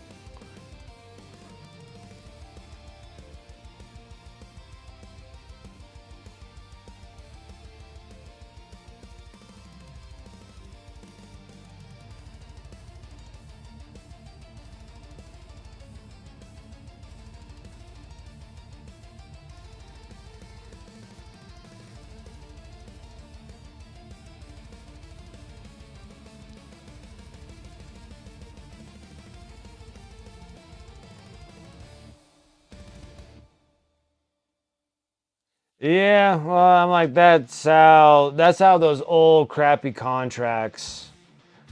Yeah, well, I'm like, that's how those old crappy contracts.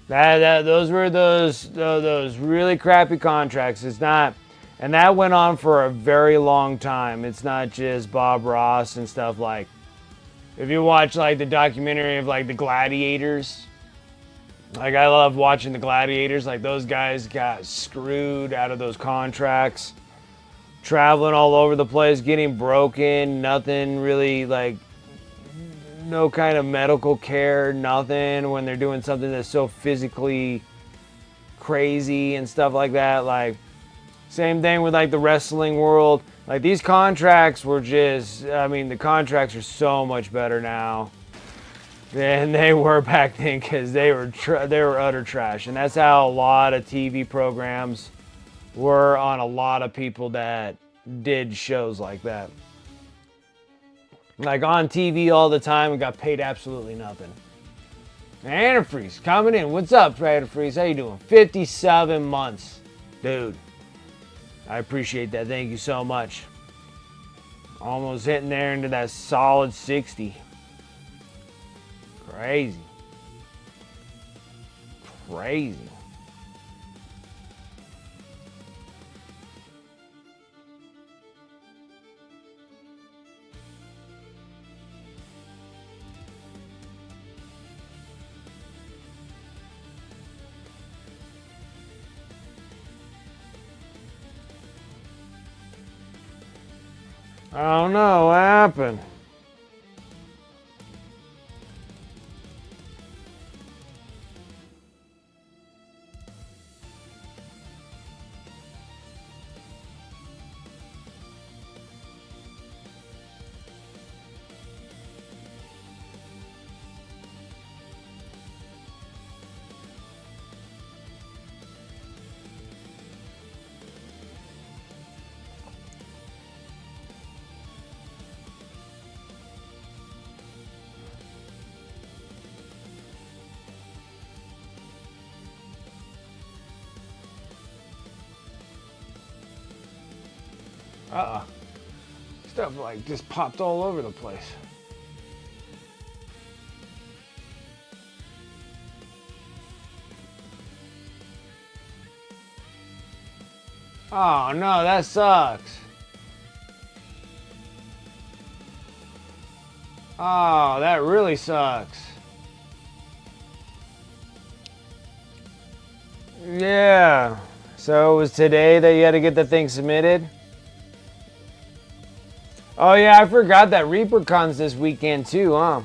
Those were those really crappy contracts. It's not, and that went on for a very long time. It's not just Bob Ross and stuff. Like, if you watch like the documentary of like the Gladiators, like I love watching the Gladiators. Like those guys got screwed out of those contracts. Traveling all over the place, getting broken, nothing really, like no kind of medical care, nothing when they're doing something that's so physically crazy and stuff like that. Like same thing with like the wrestling world. Like these contracts were just, I mean, the contracts are so much better now than they were back then, because they were utter trash. And that's how a lot of TV programs were on a lot of people that did shows like that. Like on TV all the time and got paid absolutely nothing. Antifreeze coming in. What's up, Antifreeze? How you doing? 57 months. Dude, I appreciate that. Thank you so much. Almost hitting there into that solid 60. Crazy. Crazy. I don't know what happened. Stuff like just popped all over the place. Oh no, that sucks. Oh, that really sucks. Yeah. So it was today that you had to get the thing submitted? Oh yeah, I forgot that ReaperCon's this weekend too, huh?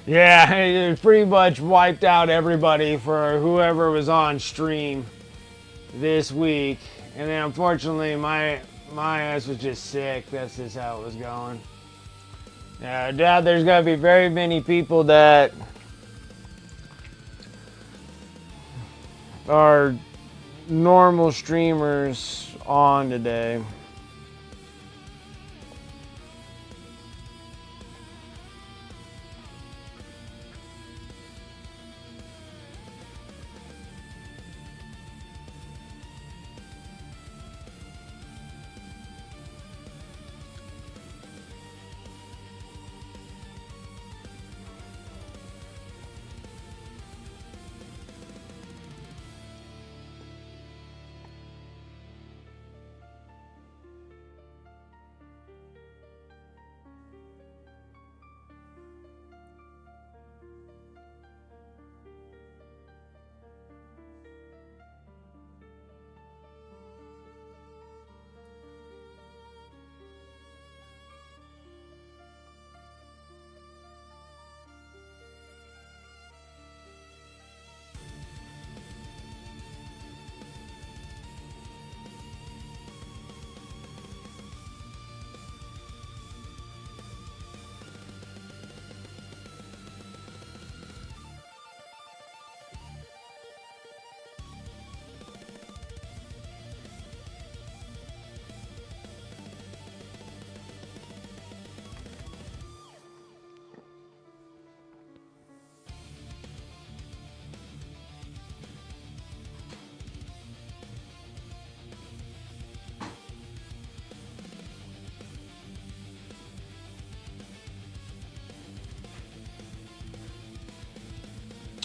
Yeah, it pretty much wiped out everybody for whoever was on stream this week. And then unfortunately my ass was just sick. That's just how it was going. Yeah, I doubt there's gonna be very many people that are normal streamers on today.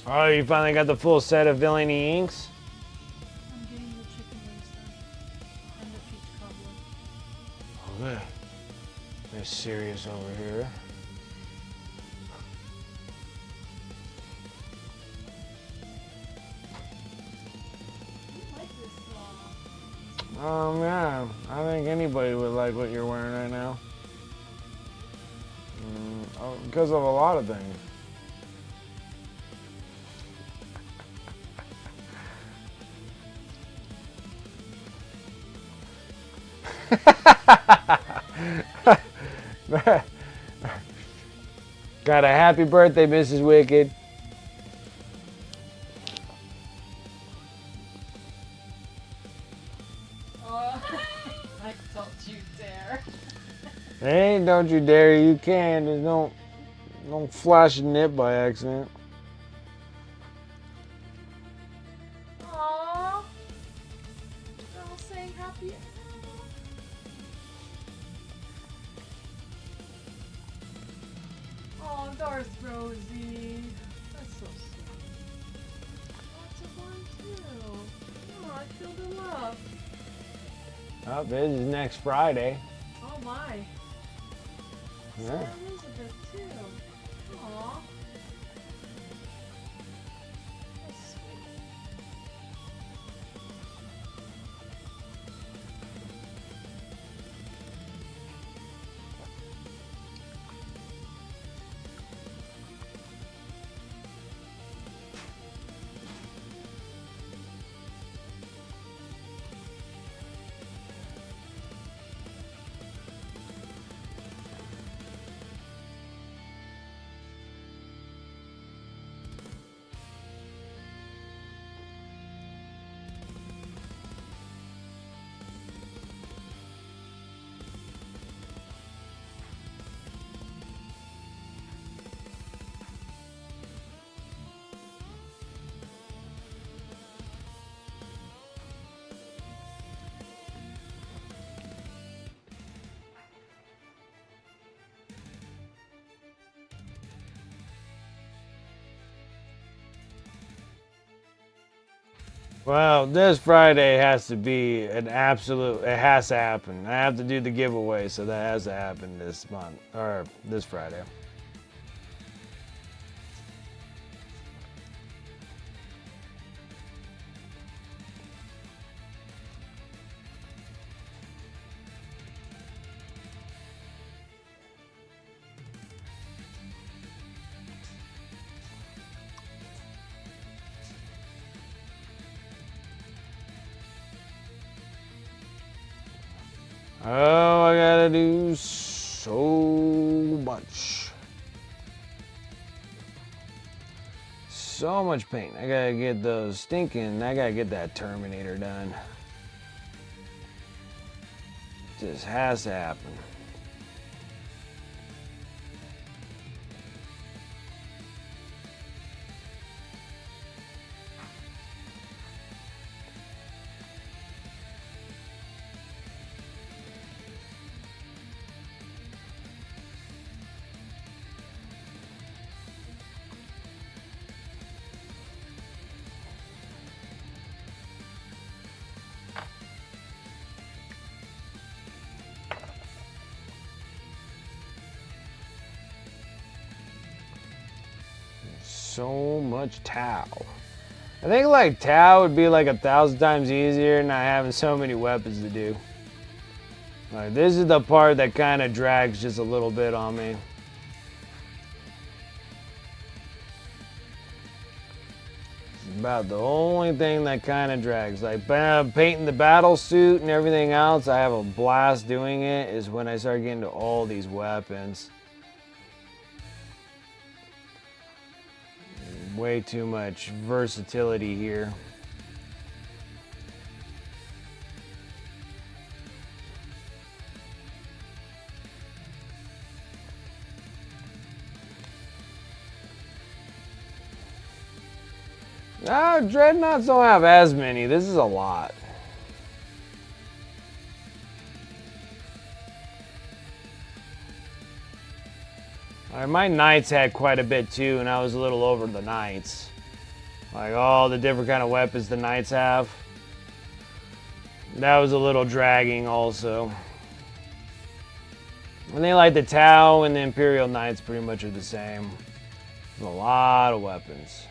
Oh, you finally got the full set of villainy inks? I'm getting the chicken wings done. And the peach cobbler. Okay. They're serious over here. Yeah, I think anybody would like what you're wearing right now. Because of a lot of things. Got a happy birthday, Mrs. Wicked. Like, don't you dare. Hey, don't you dare, you can. Just don't flash a nip by accident. Aww. They're all saying happy. Oh, Darth Rosie. That's so sweet. Lots of one too. Oh, I feel the love. Oh, this is next Friday. Oh my. Yeah. So Elizabeth too. Aww. That's sweet. Well, this Friday has to be an absolute, it has to happen. I have to do the giveaway, so that has to happen this month, or this Friday. Oh, I gotta do so much. So much paint. I gotta get those stinking, I gotta get that Terminator done. Just has to happen. So much Tau. I think like Tau would be like 1,000 times easier not having so many weapons to do. Like this is the part that kind of drags just a little bit on me. It's about the only thing that kind of drags. Like painting the battle suit and everything else, I have a blast doing it, is when I start getting to all these weapons. Way too much versatility here. Dreadnoughts don't have as many. This is a lot. Alright, my knights had quite a bit too, and I was a little over the knights. Like all the different kind of weapons the knights have. That was a little dragging also. And they like the Tau and the Imperial Knights pretty much are the same. There's a lot of weapons.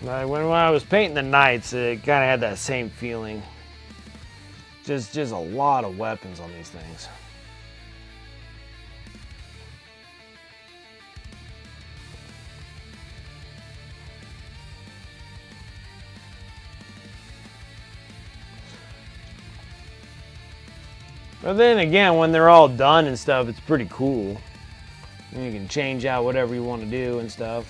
Like when I was painting the knights, it kind of had that same feeling. Just a lot of weapons on these things. But then again, when they're all done and stuff, it's pretty cool. And you can change out whatever you want to do and stuff.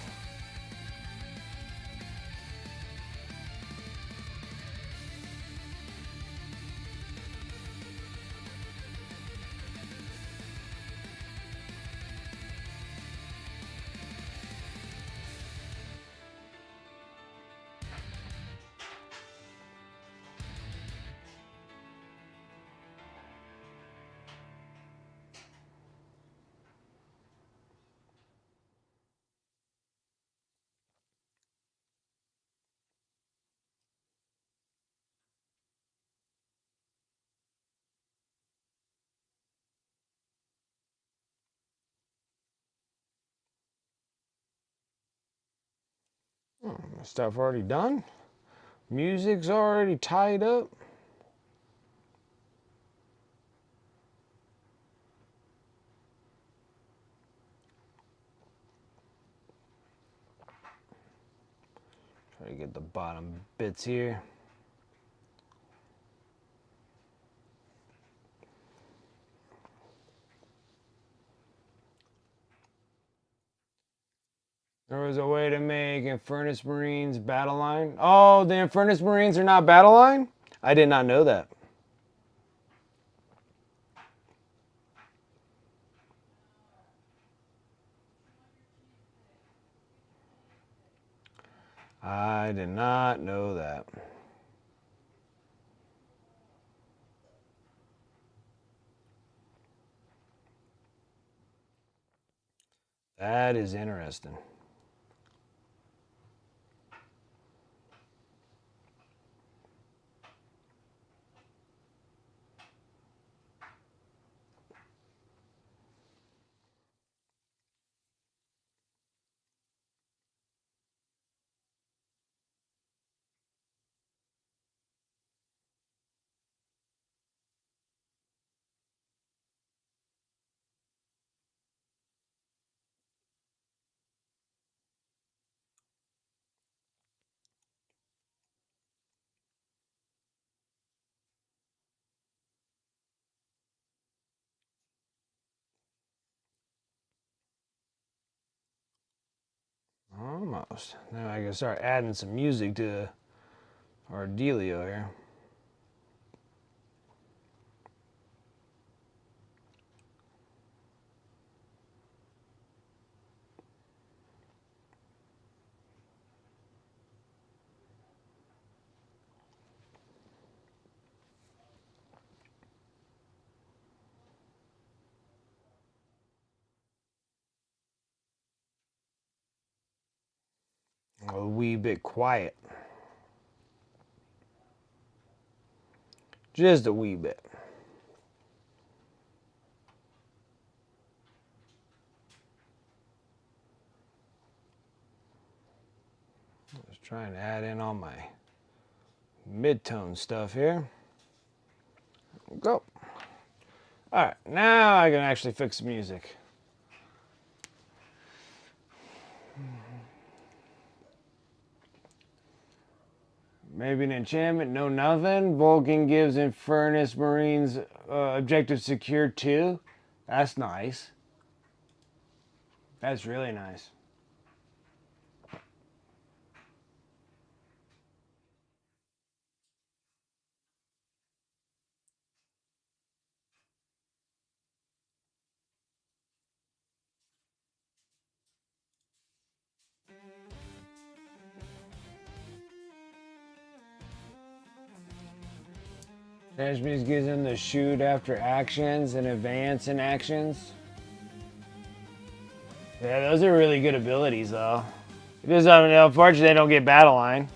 Oh, stuff already done. Music's already tied up. Try to get the bottom bits here. There was a way to make Infernus Marines battle line. Oh, the Infernus Marines are not battle line? I did not know that. I did not know that. That is interesting. Almost. Now I can start adding some music to our dealio here. A wee bit quiet. Just a wee bit. Just trying to add in all my mid-tone stuff here. Go. All right, now I can actually fix the music. Maybe an enchantment, no nothing. Vulcan gives Infernus Marines objective secure 2. That's nice. That's really nice. Transmutes gives him the shoot after actions and advance in actions. Yeah, those are really good abilities, though. It is, unfortunately, they don't get battle line.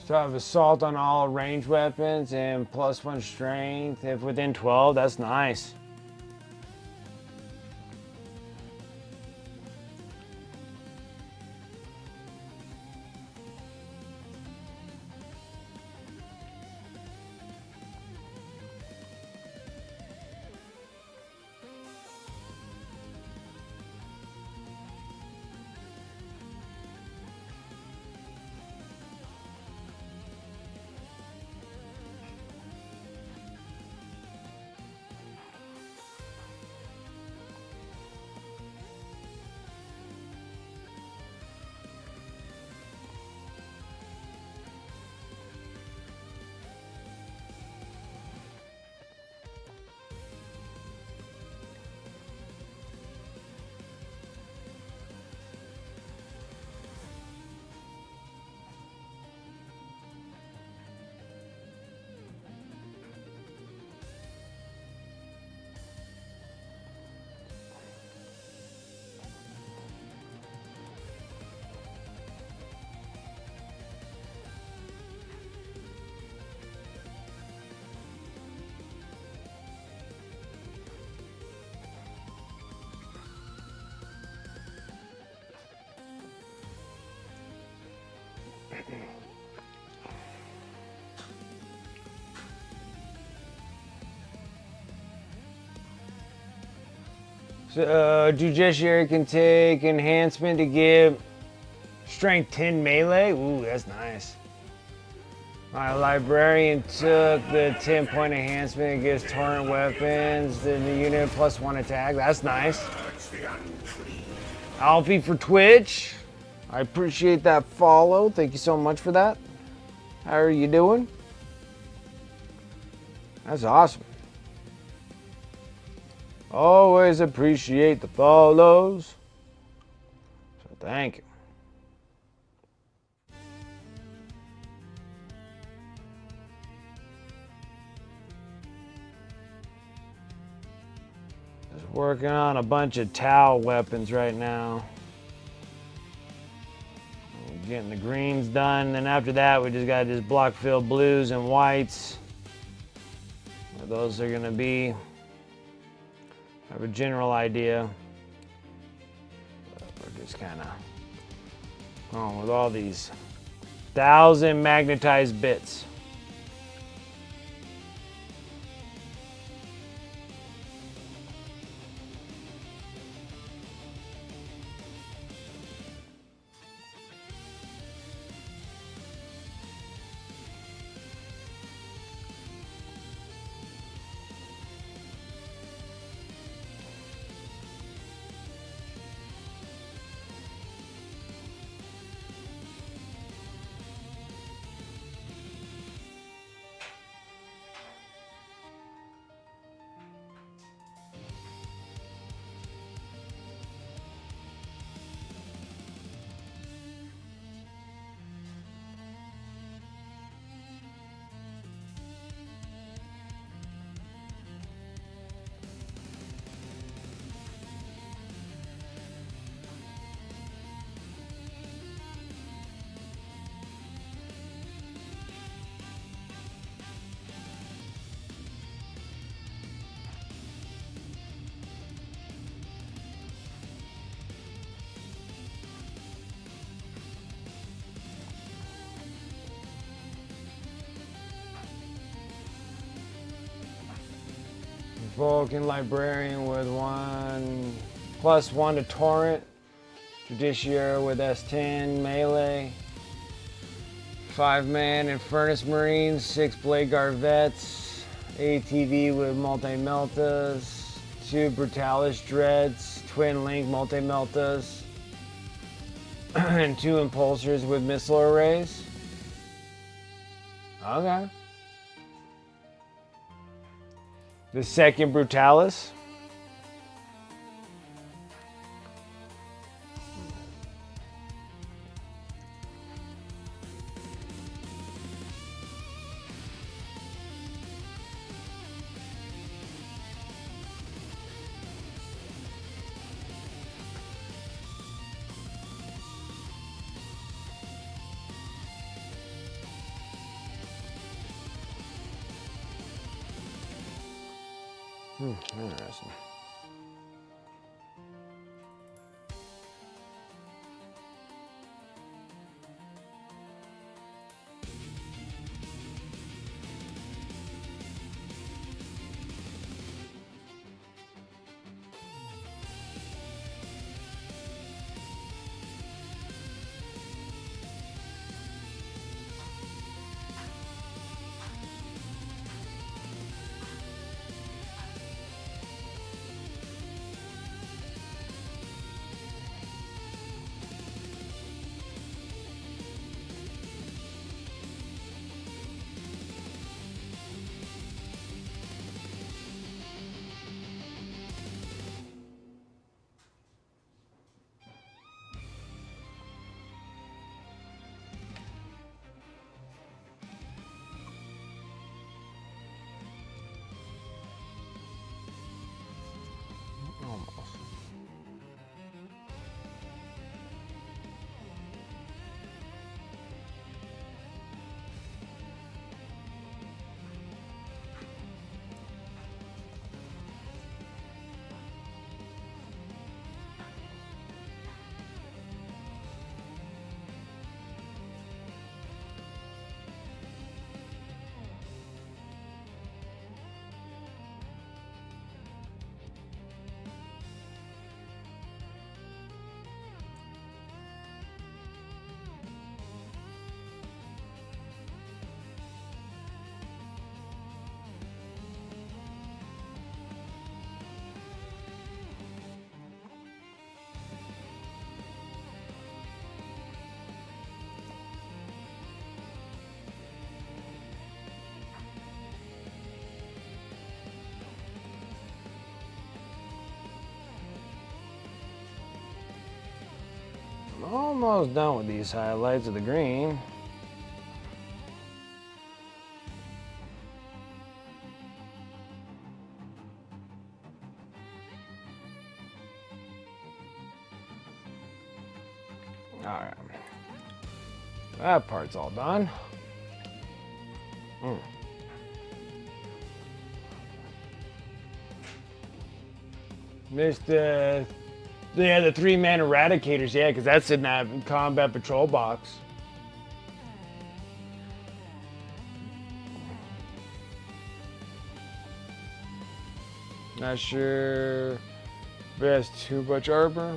So I have assault on all ranged weapons and +1 strength if within 12. That's nice. So, Judiciary can take enhancement to give strength 10 melee. Ooh, that's nice. My Librarian took the 10-point enhancement. It gives torrent weapons. Then the unit +1 attack. That's nice. Alfie for Twitch. I appreciate that follow. Thank you so much for that. How are you doing? That's awesome. Always appreciate the follows. So thank you. Just working on a bunch of Tau weapons right now. Getting the greens done. Then after that, we just got to just block fill blues and whites. What those are going to be. I have a general idea. We're just kind of going with all these 1,000 magnetized bits. Vulcan Librarian with 1 plus 1 to Torrent. Judiciary with S10 melee. 5-man Infernus Marines, 6 Blade Guard Vets. ATV with multi-meltas. 2 Brutalis Dreads, Twin Link multi-meltas. And 2 Impulsors with missile arrays. Okay. The second Brutalis. Interesting. Almost done with these highlights of the green. All right, that part's all done. Missed the 3-man Eradicators, yeah, because that's in that combat patrol box. Not sure if it has too much armor.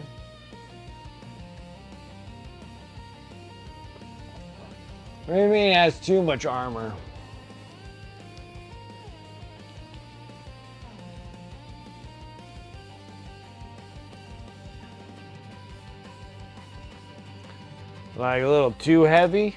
What do you mean it has too much armor? Like a little too heavy?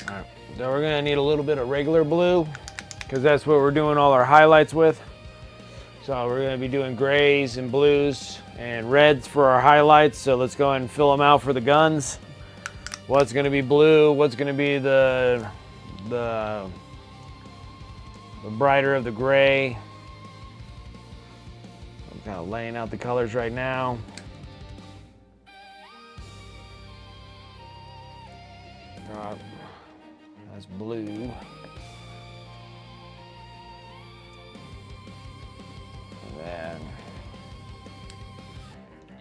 Alright, so we're gonna need a little bit of regular blue because that's what we're doing all our highlights with. So we're gonna be doing grays and blues and reds for our highlights. So let's go ahead and fill them out for the guns. What's gonna be blue? What's gonna be the brighter of the gray? I'm kind of laying out the colors right now. That's blue.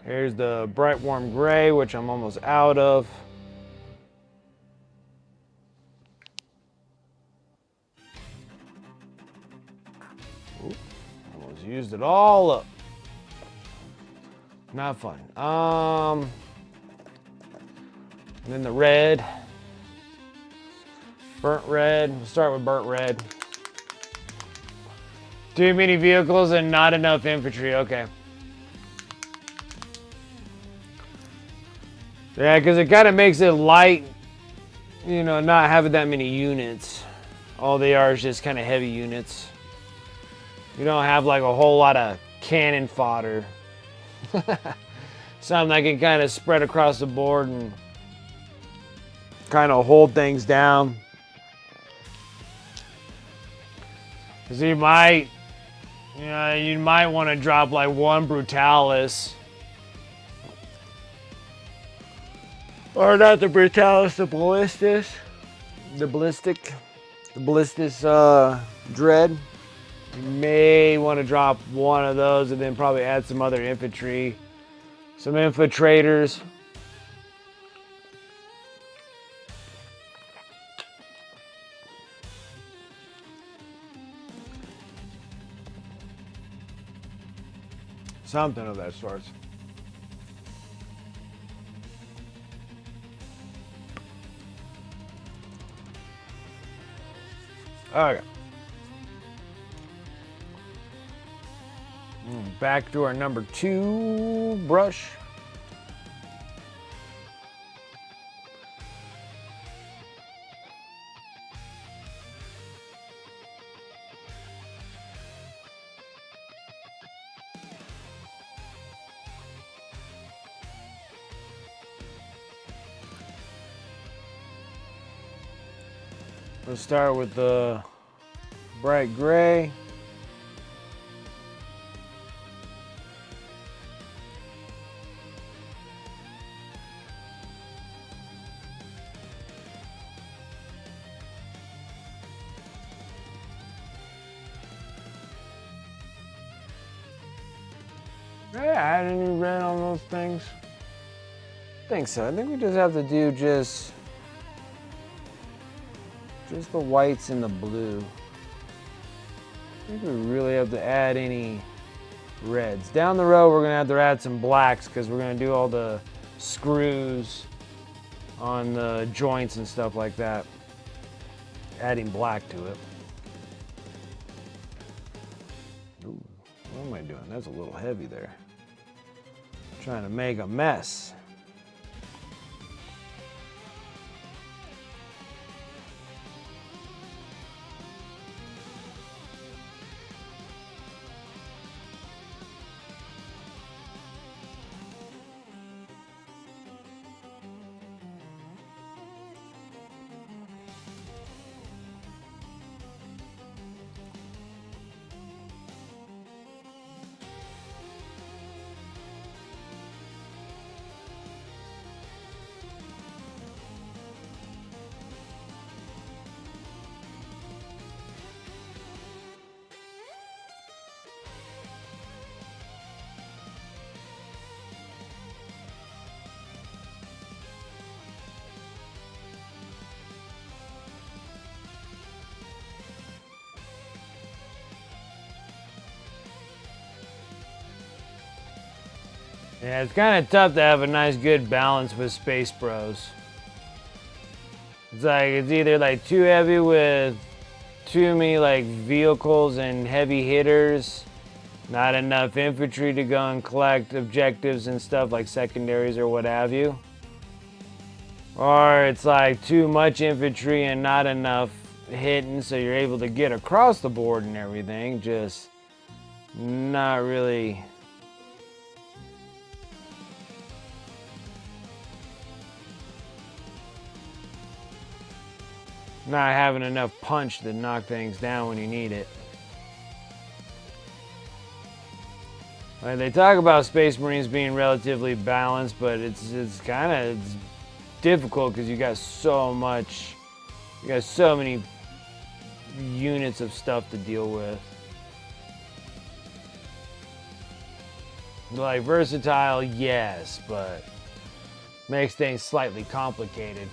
Here's the bright warm gray, which I'm almost out of. Ooh, almost used it all up. Not fun. And then the red. Burnt red. We'll start with burnt red. Too many vehicles and not enough infantry. Okay. Yeah, because it kind of makes it light, you know, not having that many units. All they are is just kind of heavy units. You don't have like a whole lot of cannon fodder. Something that can kind of spread across the board and kind of hold things down. Because you might want to drop like one Brutalis. Or not the Brutalis, the Ballistis. The Ballistic. The Ballistis Dread. You may want to drop one of those and then probably add some other infantry. Some infiltrators. Something of that sort. Okay. Back to our number 2 brush. Let's start with the bright gray. Did I add any red on those things? I think so. I think we just have to do just the whites and the blue. I think we really have to add any reds. Down the road, we're gonna have to add some blacks because we're gonna do all the screws on the joints and stuff like that. Adding black to it. Ooh, what am I doing? That's a little heavy there. Trying to make a mess. Yeah, it's kind of tough to have a nice good balance with Space Bros. It's like it's either like too heavy with too many like vehicles and heavy hitters, not enough infantry to go and collect objectives and stuff like secondaries or what have you. Or it's like too much infantry and not enough hitting so you're able to get across the board and everything, just not really. Not having enough punch to knock things down when you need it. Like they talk about Space Marines being relatively balanced, but it's difficult because you got so many units of stuff to deal with. Like versatile, yes, but makes things slightly complicated.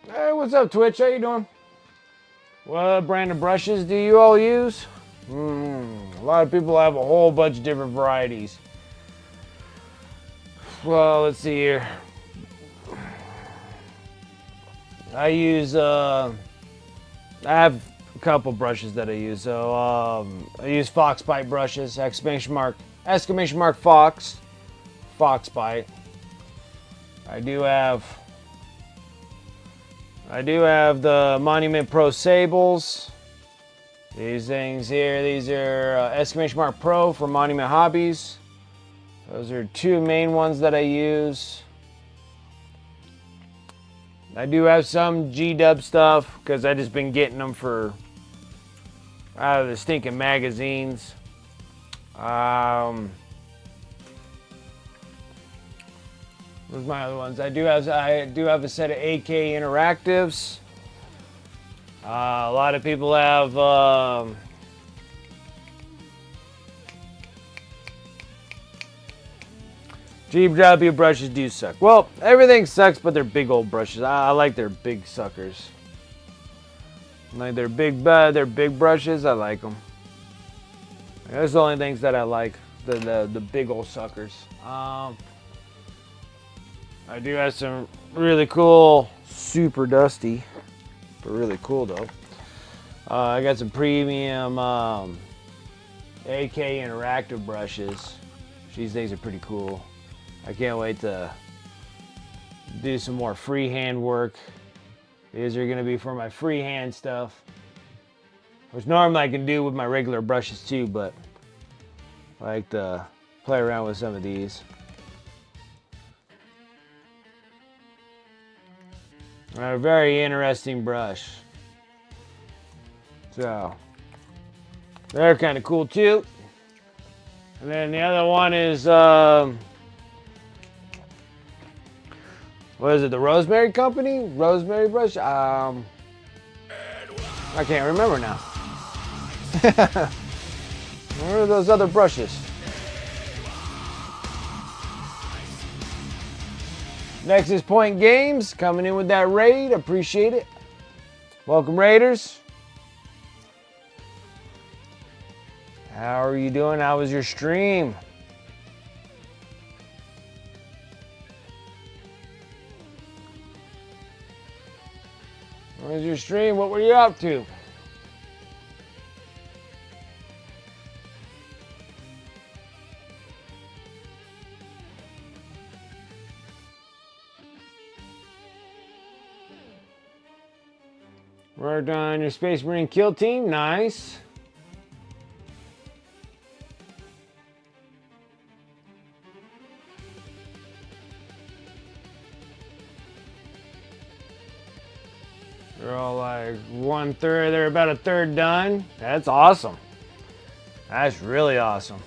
Hey, what's up, Twitch? How you doing? What brand of brushes do you all use? A lot of people have a whole bunch of different varieties. Well, let's see here. I have a couple brushes that I use. So I use Fox Bite brushes, exclamation mark Fox, Fox Bite. I do have the Monument Pro Sables. These things here, these are exclamation mark Pro for Monument Hobbies. Those are two main ones that I use. I do have some G-Dub stuff because I just been getting them for out of the stinking magazines. Where's my other ones? I do have a set of AK Interactives. A lot of people have GW brushes do suck. Well, everything sucks, but they're big old brushes. I like their big suckers. Like their big brushes. I like them. Those are the only things that I like. The big old suckers. I do have some really cool, super dusty, but really cool though. I got some premium AK Interactive brushes. These things are pretty cool. I can't wait to do some more freehand work. These are going to be for my freehand stuff, which normally I can do with my regular brushes too, but I like to play around with some of these. A very interesting brush. So, they're kind of cool too. And then the other one is, what is it, the Rosemary Company? Rosemary brush? I can't remember now. Where are those other brushes? Nexus Point Games coming in with that raid. Appreciate it. Welcome, Raiders. How are you doing? How was your stream? How was your stream? What were you up to? Worked on your Space Marine kill team. Nice. They're all like 1/3. They're about a third done. That's awesome. That's really awesome.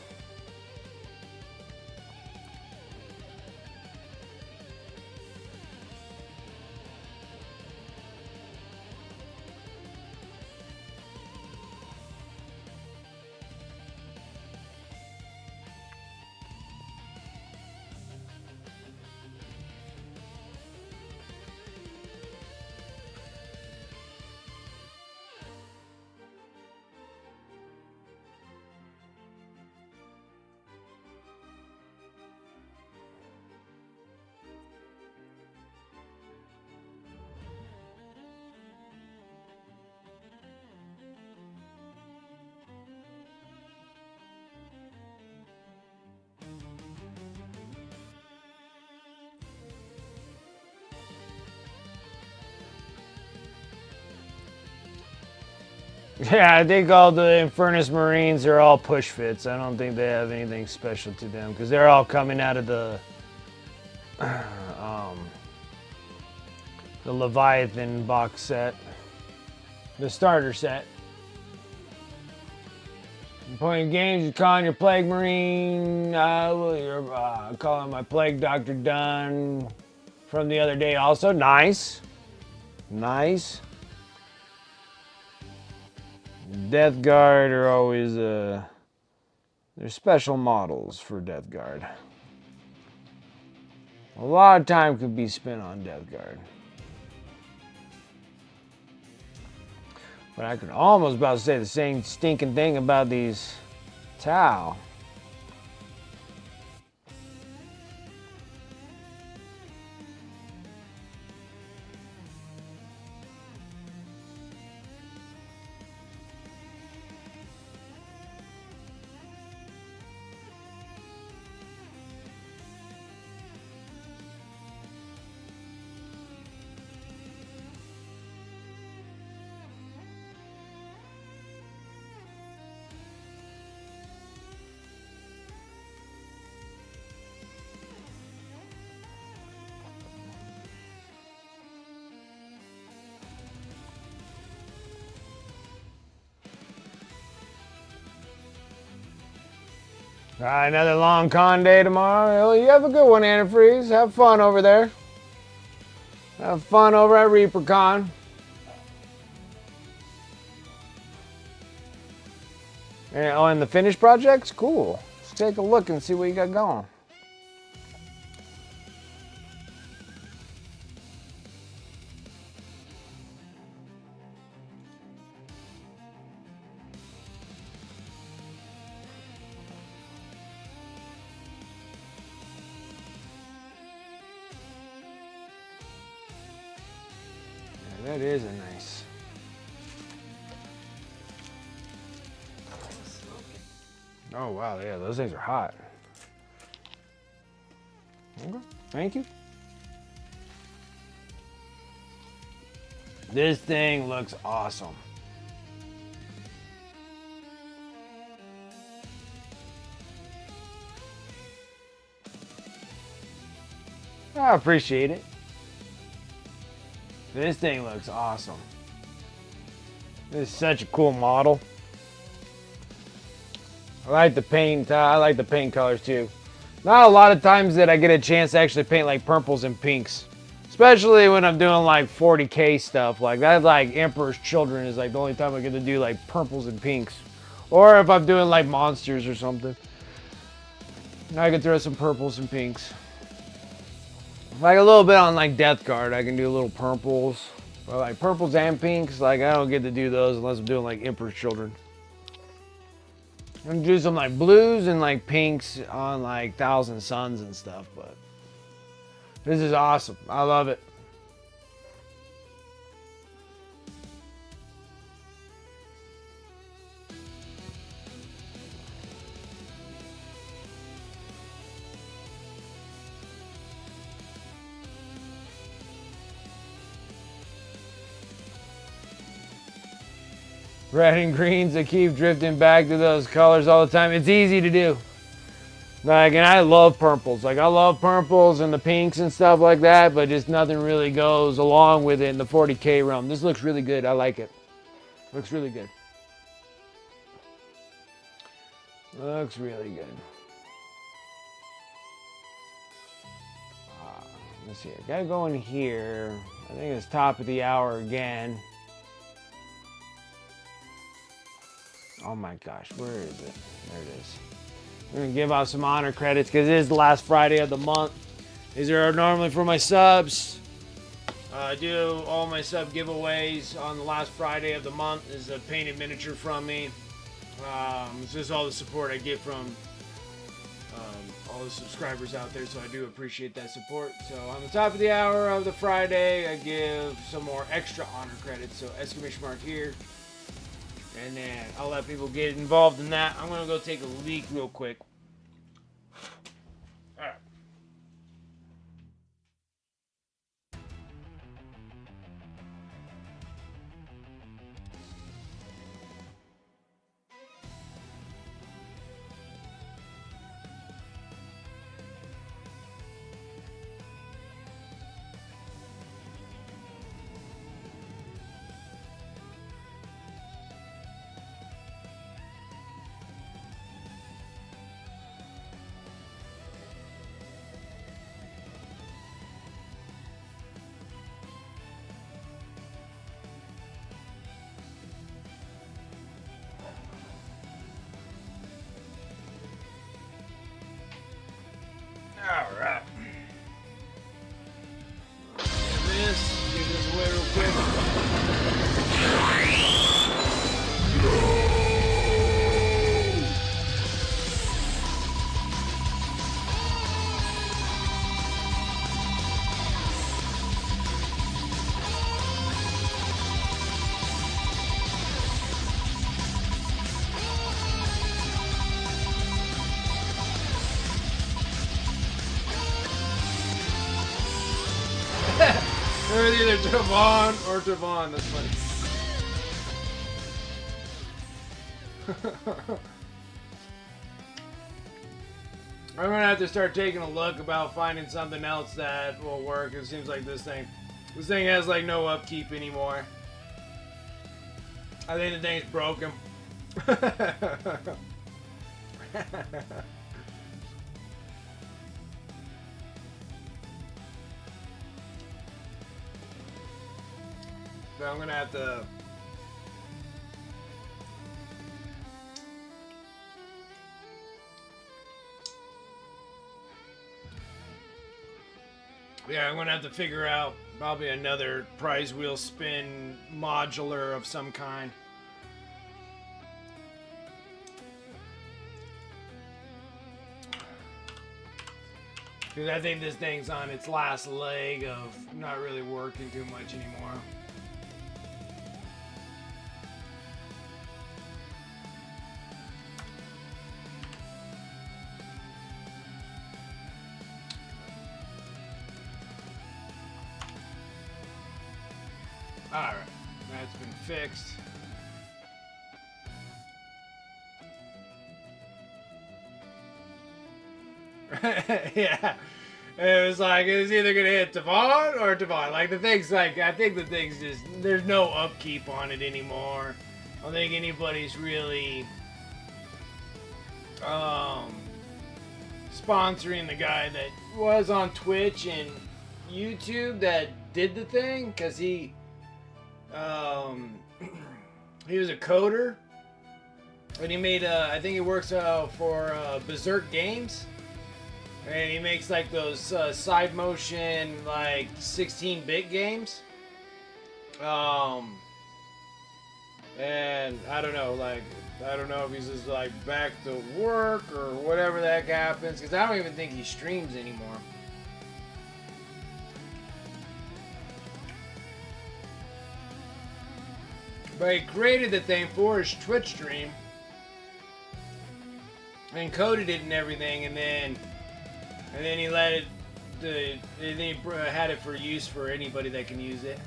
Yeah, I think all the Infernus Marines are all push fits. I don't think they have anything special to them because they're all coming out of the Leviathan box set, the starter set. You're playing games, you're calling your Plague Marine, you're calling my Plague Doctor Dunn from the other day also. Nice. Nice. Death Guard are always, they're special models for Death Guard. A lot of time could be spent on Death Guard. But I could almost about to say the same stinking thing about these Tau. All right, another long con day tomorrow. Well, you have a good one, Antifreeze. Have fun over there. Have fun over at ReaperCon. And the finished projects? Cool. Let's take a look and see what you got going. Yeah, that is a nice. Oh wow, yeah, those things are hot. Okay, thank you. This thing looks awesome. I appreciate it. This thing looks awesome. This is such a cool model. I like the paint. I like the paint colors too. Not a lot of times that I get a chance to actually paint like purples and pinks, especially when I'm doing like 40K stuff. Like that's like Emperor's Children is like the only time I get to do like purples and pinks, or if I'm doing like monsters or something, I can throw some purples and pinks. Like a little bit on like Death Guard, I can do little purples, or like purples and pinks. Like I don't get to do those unless I'm doing like Emperor's Children. I'm gonna do some like blues and like pinks on like Thousand Suns and stuff, but this is awesome. I love it. Red and greens that keep drifting back to those colors all the time. It's easy to do. Like, and I love purples. Like, I love purples and the pinks and stuff like that, but just nothing really goes along with it in the 40K realm. This looks really good. I like it. Looks really good. Looks really good. Let's see. I gotta go in here. I think it's top of the hour again. Oh my gosh, where is it? There it is. We're gonna give out some honor credits because it is the last Friday of the month. These are normally for my subs. I do all my sub giveaways on the last Friday of the month. This is a painted miniature from me. This is all the support I get from all the subscribers out there, so I do appreciate that support. So on the top of the hour of the Friday, I give some more extra honor credits. So exclamation mark here. And then I'll let people get involved in that. I'm going to go take a leak real quick. All right. All right. Give this away real quick. It's either Devon or Devon. That's funny. I'm gonna have to start taking a look about finding something else that will work. It seems like this thing has like no upkeep anymore. I think the thing's broken. But I'm gonna have to. Yeah, I'm gonna have to figure out probably another prize wheel spin modular of some kind. Because I think this thing's on its last leg of not really working too much anymore. Alright, that's been fixed. Yeah. It was like, it was either going to hit Tavon or Tavon. Like, the thing's like, I think the thing's just, there's no upkeep on it anymore. I don't think anybody's really sponsoring the guy that was on Twitch and YouTube that did the thing, because he was a coder, and he made I think he works for Berserk Games, and he makes like those side motion like 16-bit games, and I don't know, like, I don't know if he's just like back to work or whatever the heck happens, because I don't even think he streams anymore. But he created the thing for his Twitch stream and coded it and everything, and then he let it, and then he had it for use for anybody that can use it.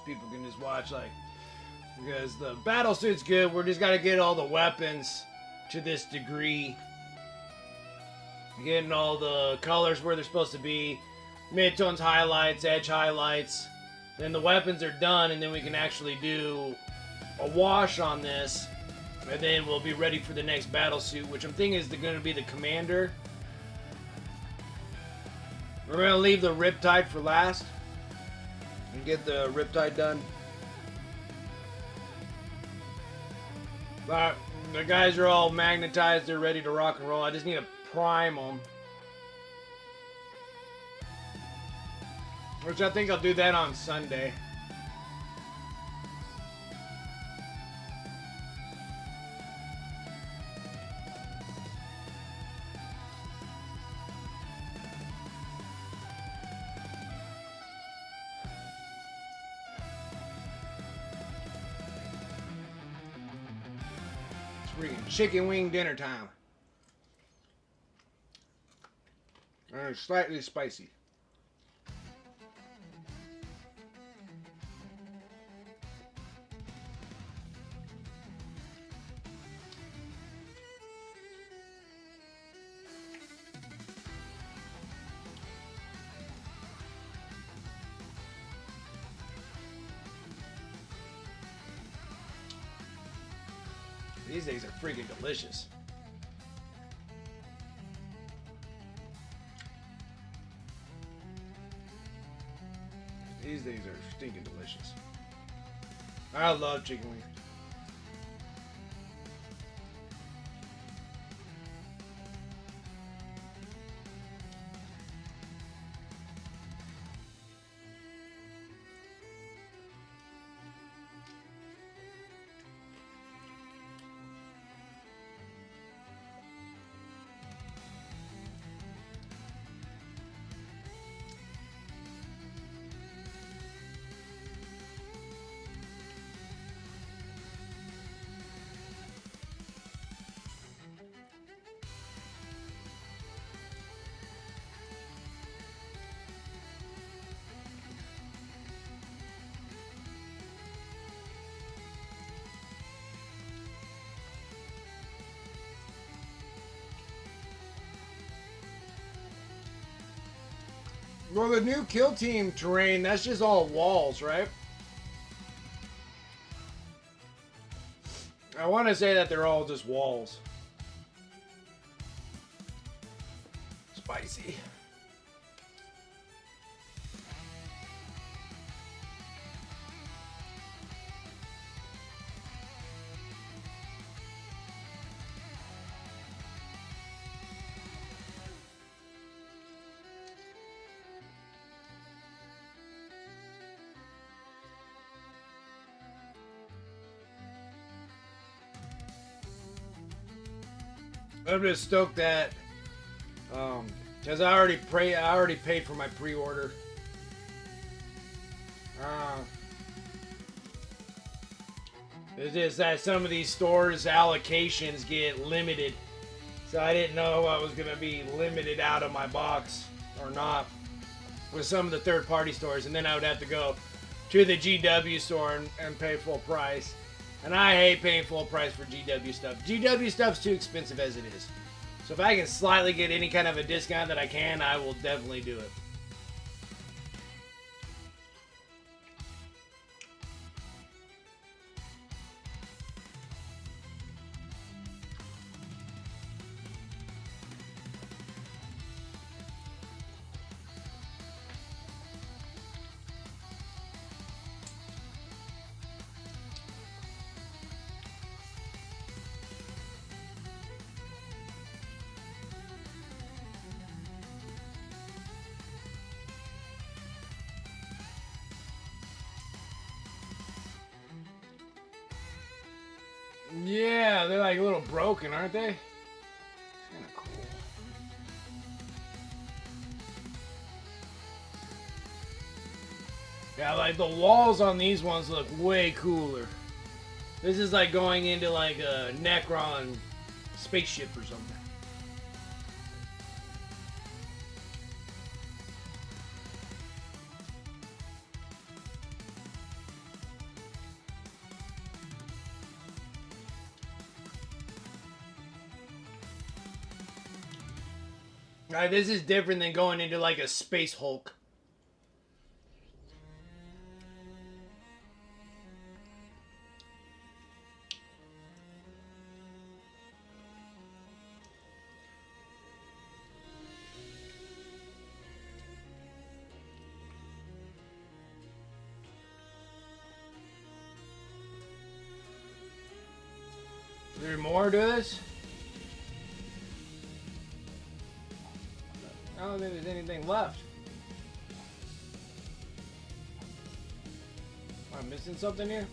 People can just watch, like, because the battle suit's good. We're just gotta get all the weapons to this degree, getting all the colors where they're supposed to be, mid-tones highlights, edge highlights. Then the weapons are done, and then we can actually do a wash on this, and then we'll be ready for the next battle suit, which I'm thinking is going to be the commander. We're gonna leave the Riptide for last and get the Riptide done. But the guys are all magnetized. They're ready to rock and roll. I just need to prime them. Which I think I'll do that on Sunday. Freaking chicken wing dinner time. And it's slightly spicy. These things are freaking delicious. These things are stinking delicious. I love chicken wings. Well, the new Kill Team terrain, that's just all walls, right? I want to say that they're all just walls. Spicy. I'm just stoked that, because I already paid for my pre-order. It's just that some of these stores' allocations get limited, so I didn't know I was gonna be limited out of my box or not with some of the third-party stores, and then I would have to go to the GW store and pay full price. And I hate paying full price for GW stuff. GW stuff's too expensive as it is. So if I can slightly get any kind of a discount that I can, I will definitely do it. Yeah, they're like a little broken, aren't they? Kind of cool. Yeah, like the walls on these ones look way cooler. This is like going into like a Necron spaceship or something. Alright, this is different than going into like a Space Hulk. Is there more to this? I don't think there's anything left. Am I missing something here?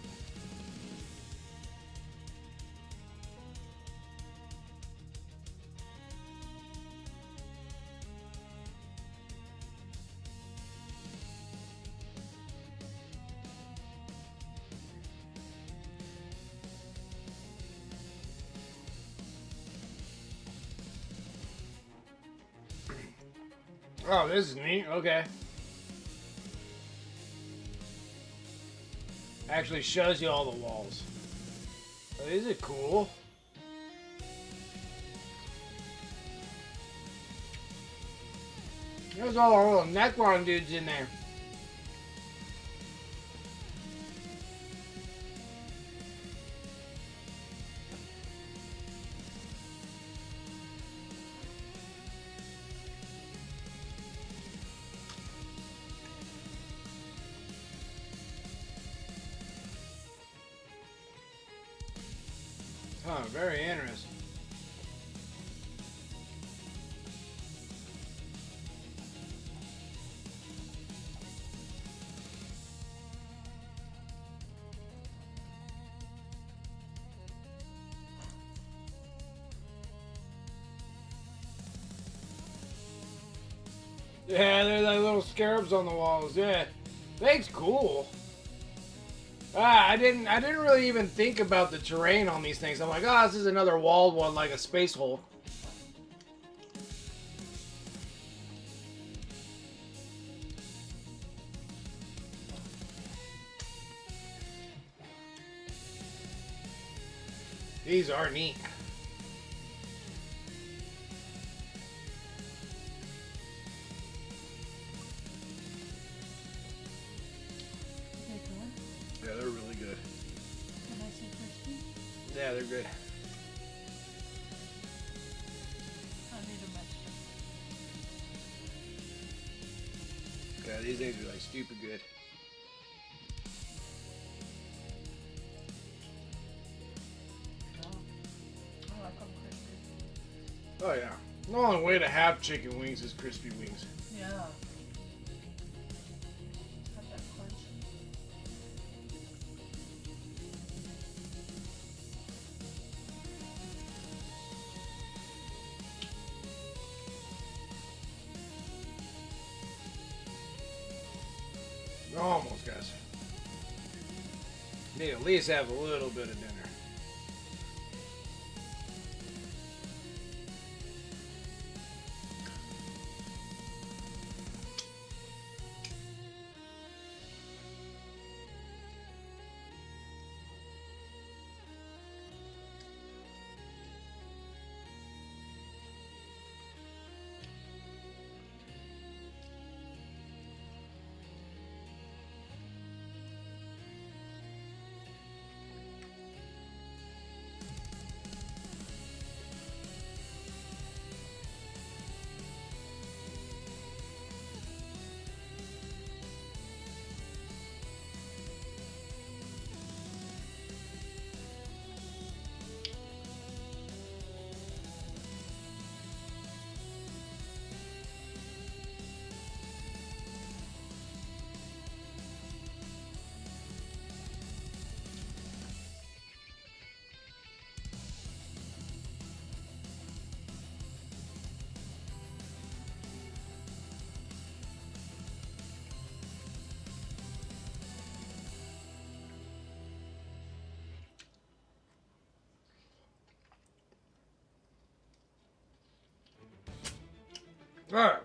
Oh, this is neat. Okay. Actually shows you all the walls. Oh, is it cool? There's all our little Necron dudes in there. Huh, very interesting. Yeah, there's like little scarabs on the walls. Yeah, that's cool. I didn't really even think about the terrain on these things. I'm like, oh, this is another walled one like a Space Hulk. These are neat. Yeah, they're good. I need a mesh. Yeah, these eggs are like stupid good. Oh, I like them crispy. Oh yeah. The only way to have chicken wings is crispy wings. Yeah. Have that crunch. Almost, guys. Need to at least have a little bit of dinner. Alright.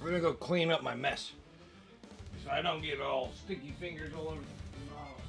We're gonna go clean up my mess. So I don't get all sticky fingers all over the mouth.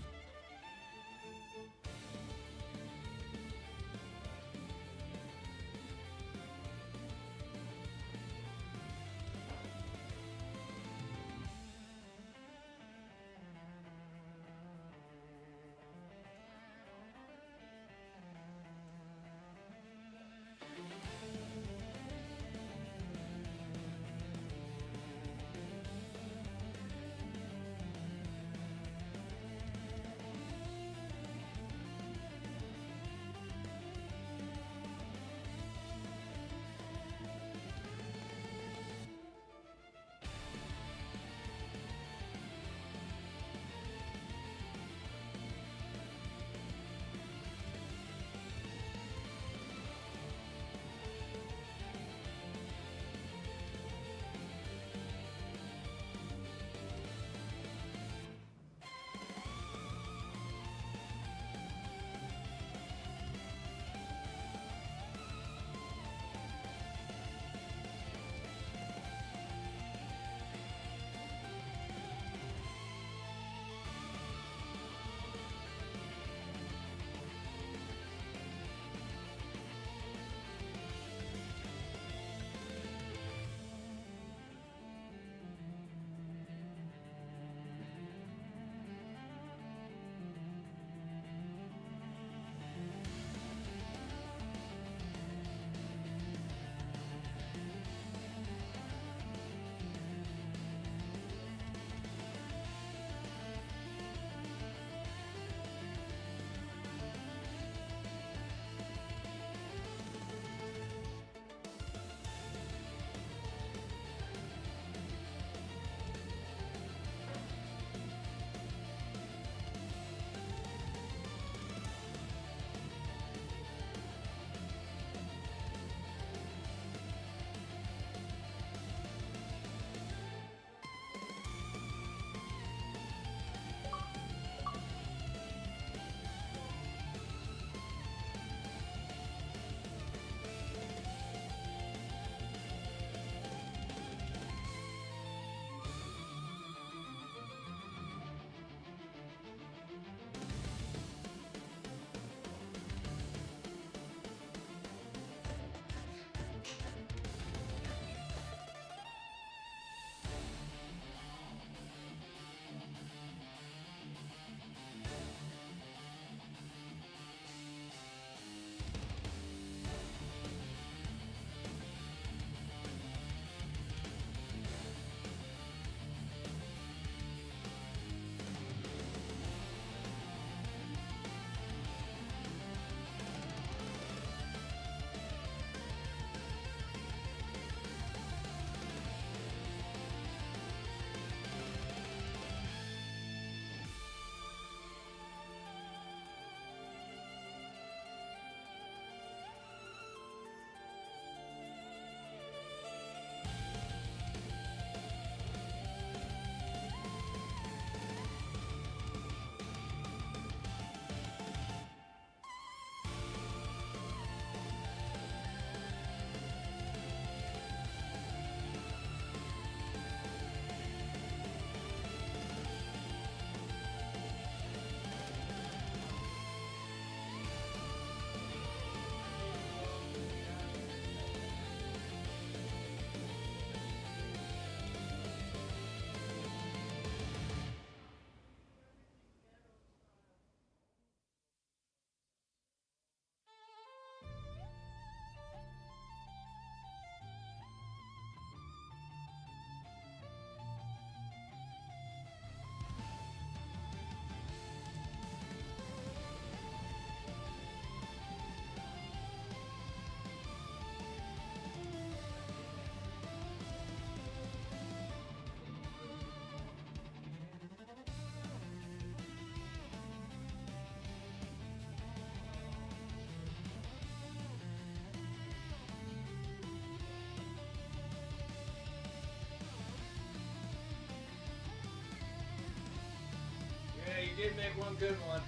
did make one good one.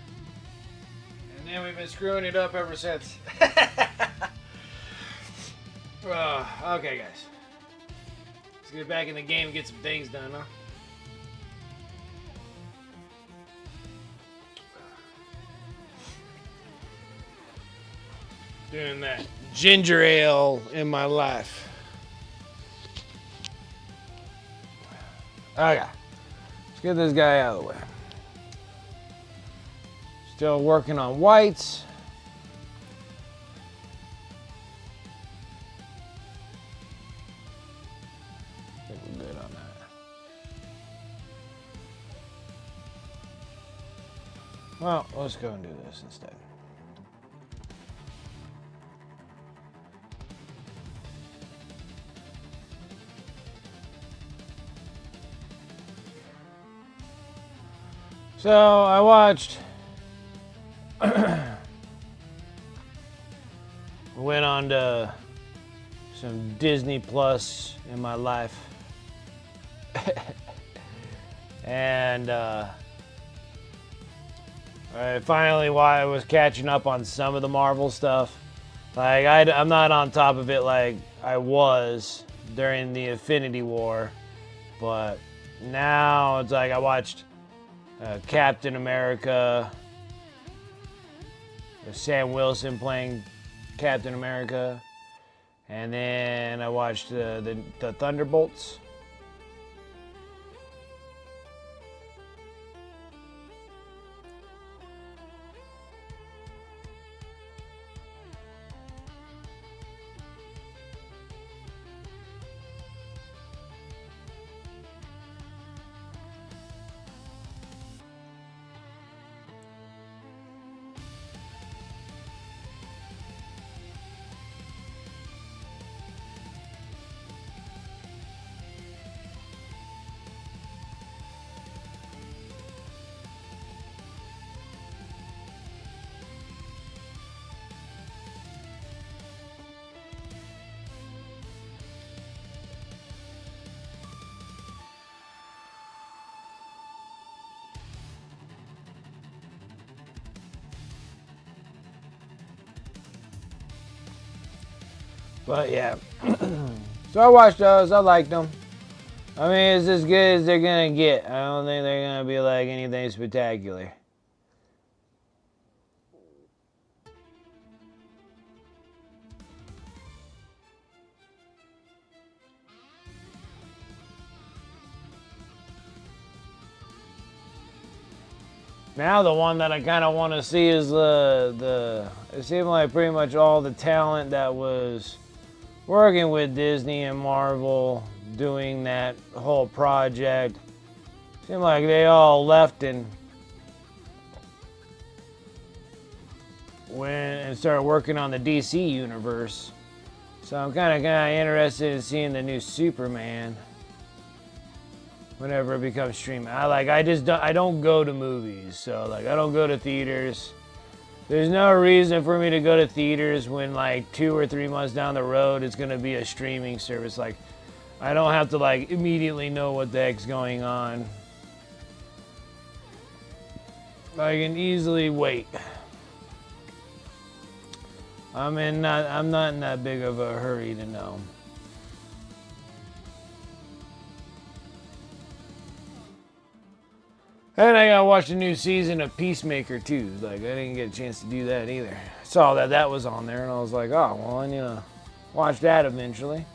And then we've been screwing it up ever since. Okay, guys. Let's get back in the game and get some things done, huh? Doing that ginger ale in my life. Okay. Let's get this guy out of the way. Still working on whites. I think we're good on that. Well, let's go and do this instead. So I watched, went on to some Disney Plus in my life, and I finally I was catching up on some of the Marvel stuff. Like I'm not on top of it like I was during the Infinity War, but now it's like I watched Captain America, Sam Wilson playing Captain America, and then I watched the Thunderbolts. But yeah, so I watched those. I liked them. I mean, it's as good as they're gonna get. I don't think they're gonna be like anything spectacular. Now the one that I kind of want to see is it seemed like pretty much all the talent that was working with Disney and Marvel doing that whole project, seemed like they all left and went and started working on the DC universe. So I'm kind of interested in seeing the new Superman whenever it becomes streaming. I don't go to movies, so like I don't go to theaters. There's no reason for me to go to theaters when like 2 or 3 months down the road it's gonna be a streaming service. Like I don't have to like immediately know what the heck's going on. I can easily wait. I'm not in that big of a hurry to know. And I gotta watch the new season of Peacemaker too. Like I didn't get a chance to do that either. I saw that was on there, and I was like, oh well, I need to watch that eventually.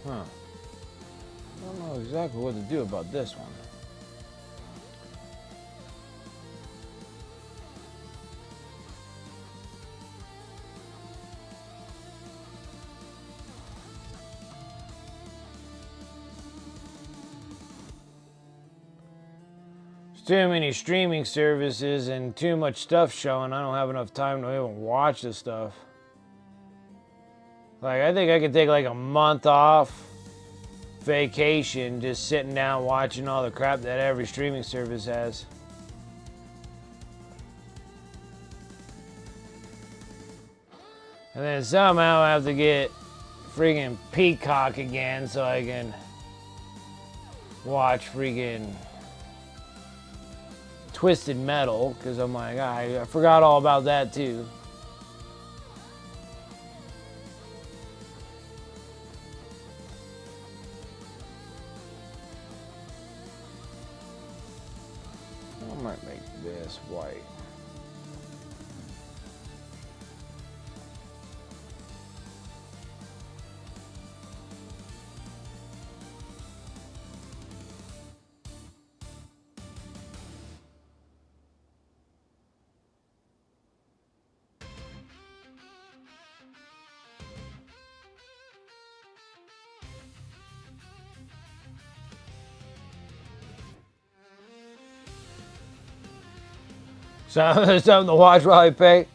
Huh. I don't know exactly what to do about this one. There's too many streaming services and too much stuff showing. I don't have enough time to even watch this stuff. Like, I think I could take like a month off vacation just sitting down watching all the crap that every streaming service has. And then somehow I have to get freaking Peacock again so I can watch freaking Twisted Metal, because I'm like, I forgot all about that too. I might make this white. So there's something to watch while I pay.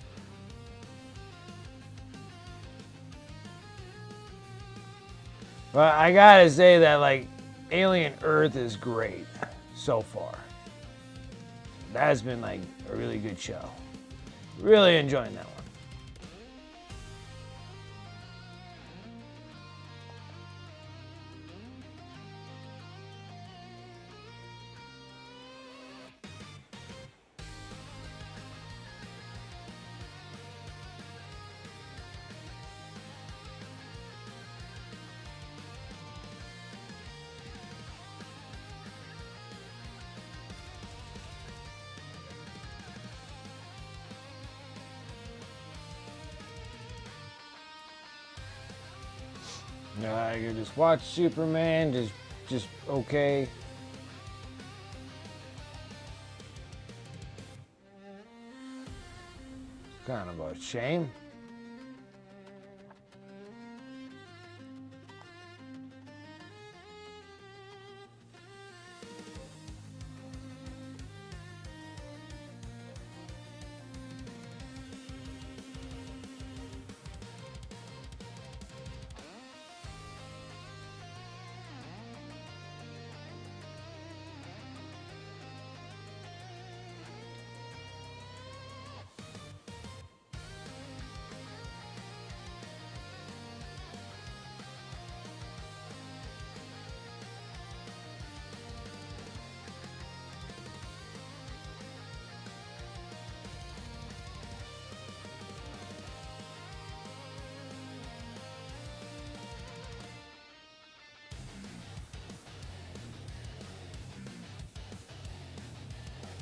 But I gotta say that, like, Alien Earth is great so far. That's been like a really good show. Really enjoying that one. I could just watch Superman, just okay. It's kind of a shame.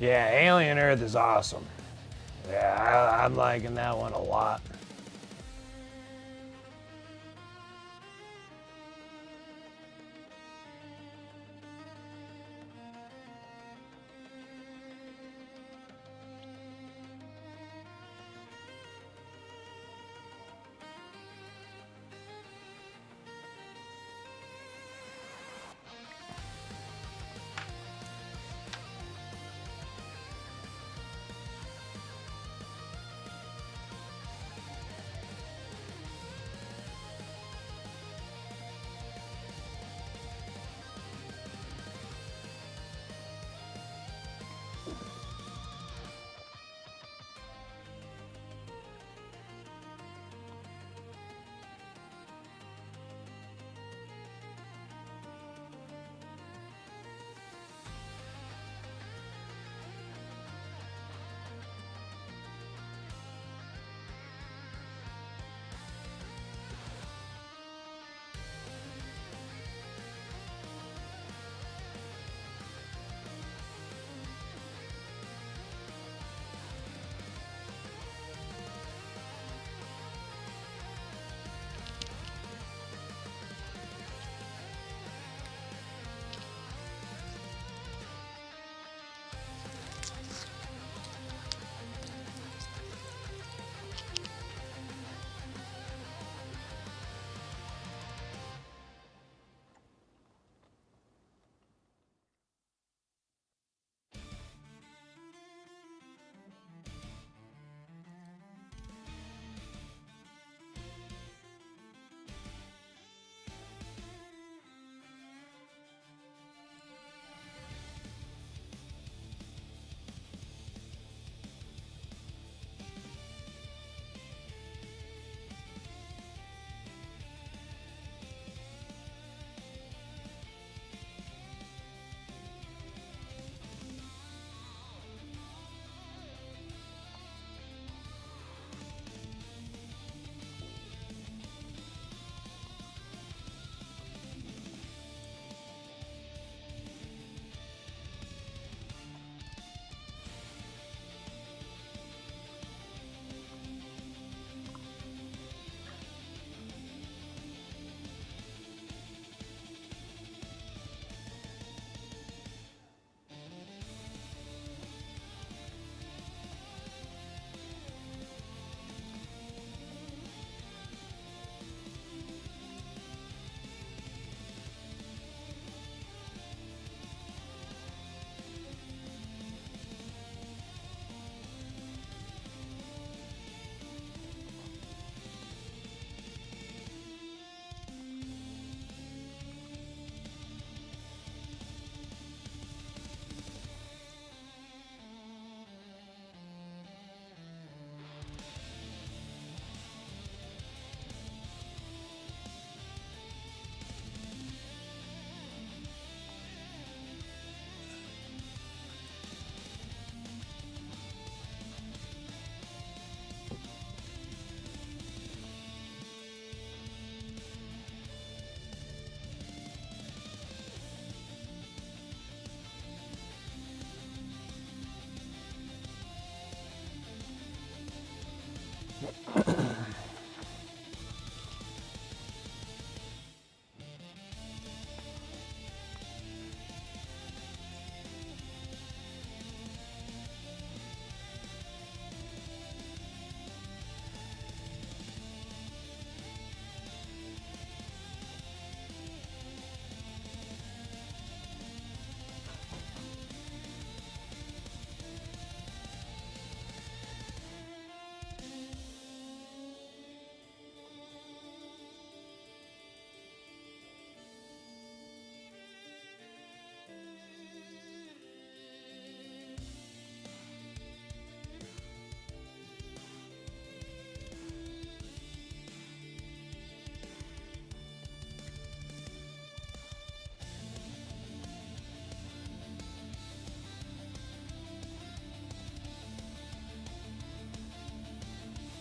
Yeah, Alien Earth is awesome. Yeah, I'm liking that one a lot.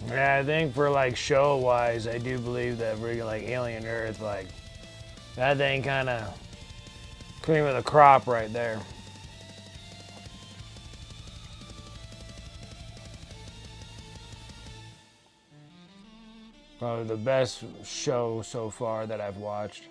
Yeah, I think for like show-wise, I do believe that we're like Alien Earth, like that thing kind of cream of the crop right there. Probably the best show so far that I've watched.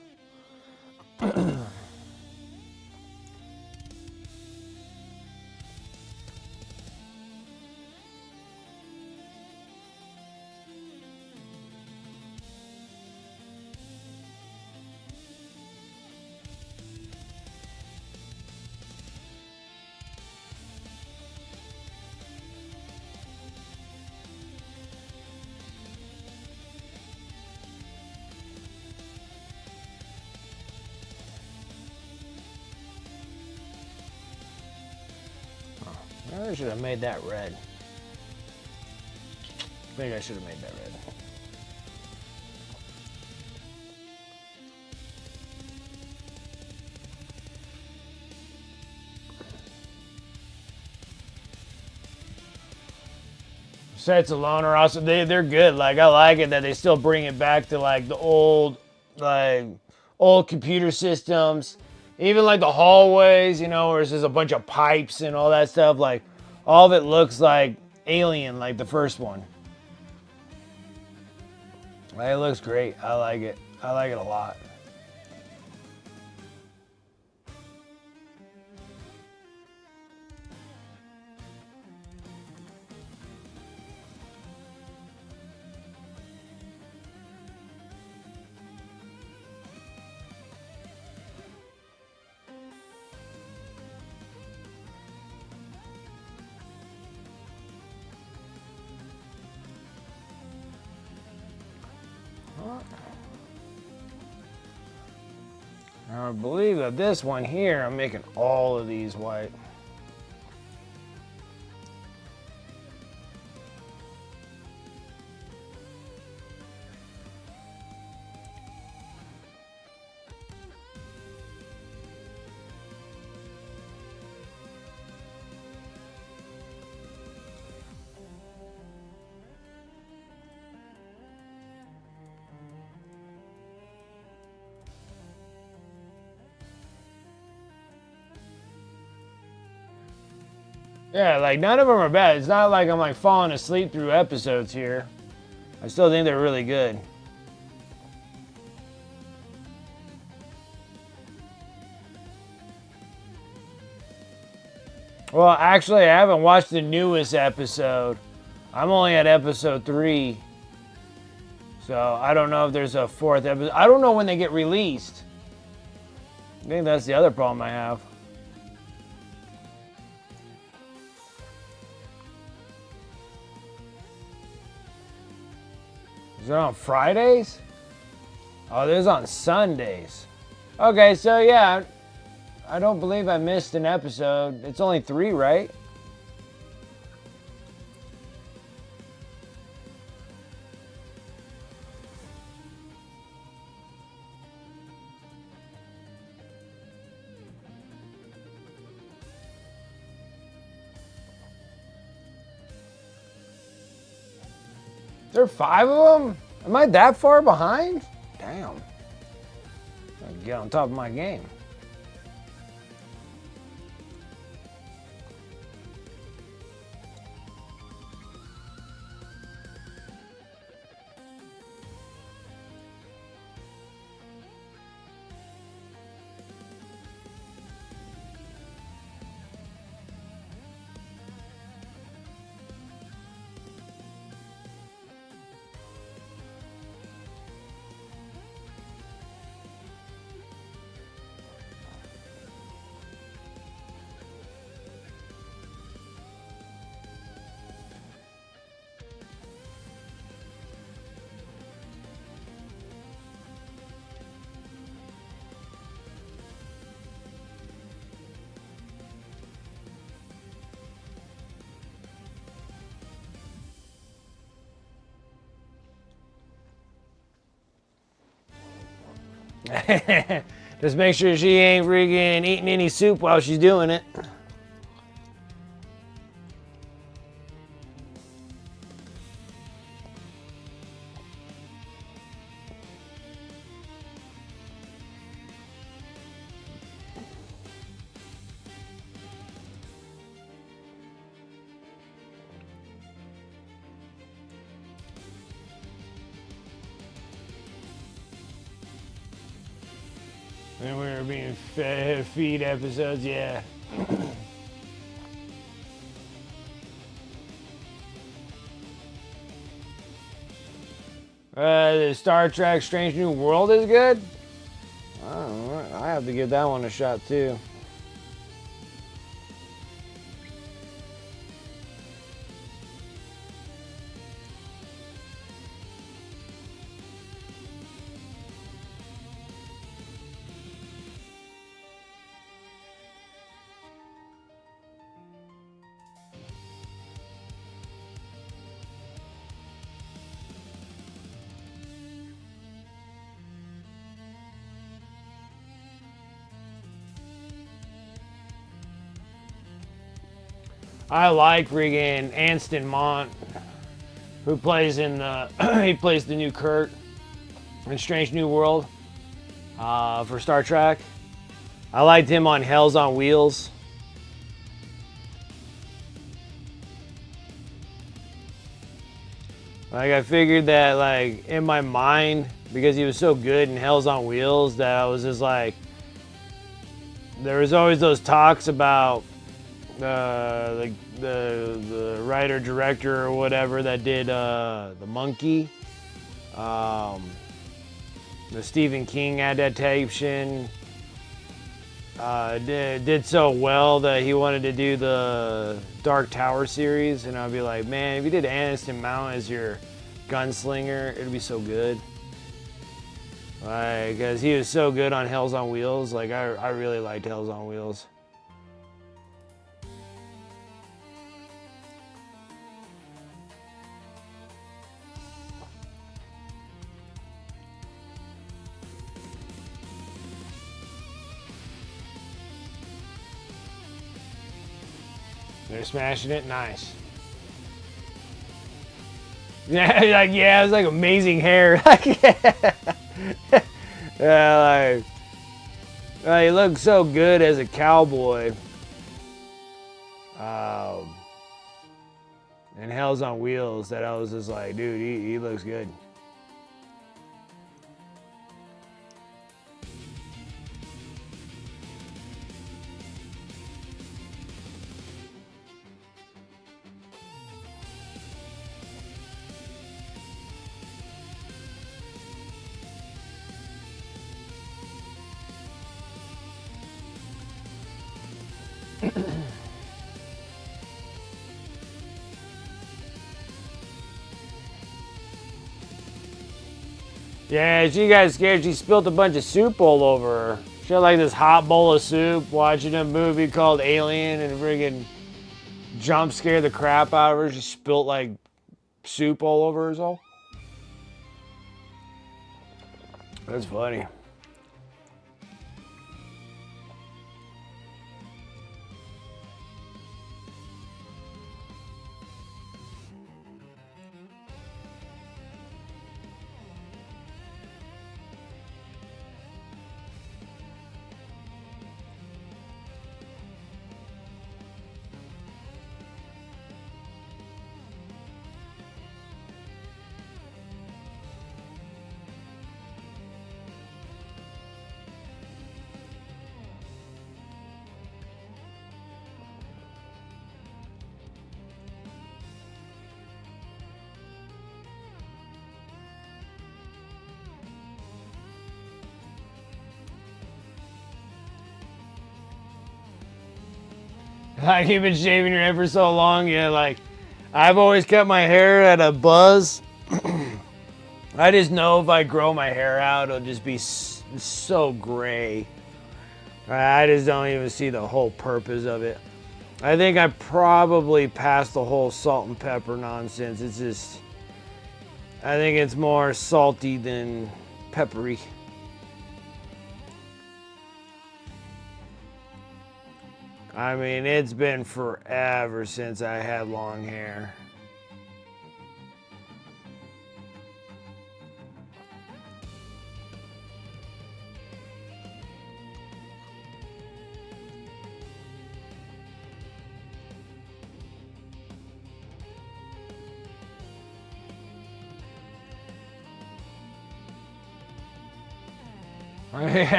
I should have made that red. I think I should have made that red. Sets alone are also they're good. Like I like it that they still bring it back to like the old computer systems. Even like the hallways, you know, where it's just a bunch of pipes and all that stuff. Like all of it looks like Alien, like the first one. Like, it looks great. I like it. I like it a lot. I believe that this one here, I'm making all of these white. Yeah, like none of them are bad. It's not like I'm like falling asleep through episodes here. I still think they're really good. Well, actually, I haven't watched the newest episode. I'm only at episode 3. So I don't know if there's a 4th episode. I don't know when they get released. I think that's the other problem I have. Is it on Fridays? Oh, there's on Sundays. Okay, so yeah, I don't believe I missed an episode. It's only 3, right? There are 5 of them? Am I that far behind? Damn. Gotta get on top of my game. Just make sure she ain't freaking eating any soup while she's doing it. And we were being feed episodes, yeah. The Star Trek Strange New World is good? I don't know. I have to give that one a shot too. I like friggin' Anston Mont, who plays in the he plays the new Kurt in Strange New World for Star Trek. I liked him on Hell's on Wheels. Like I figured that like in my mind, because he was so good in Hell's on Wheels, that I was just like, there was always those talks about the writer director or whatever that did the Monkey, the Stephen King adaptation, did so well that he wanted to do the Dark Tower series, and I'd be like, man, if you did Aniston Mount as your gunslinger, it'd be so good. Like, cause he was so good on Hell's on Wheels. Like I really liked Hell's on Wheels. They're smashing it, nice. Yeah, like yeah, it's like amazing hair. Yeah, like he looks so good as a cowboy. And Hell's on Wheels that I was just like, dude, he looks good. Yeah, she got scared. She spilled a bunch of soup all over her. She had like this hot bowl of soup watching a movie called Alien and friggin' jump scare the crap out of her. She spilled like soup all over herself. That's funny. Like you've been shaving your head for so long, yeah. Like I've always kept my hair at a buzz. I just know if I grow my hair out, it'll just be so gray. I just don't even see the whole purpose of it. I think I probably passed the whole salt and pepper nonsense. It's just, I think it's more salty than peppery. I mean, it's been forever since I had long hair.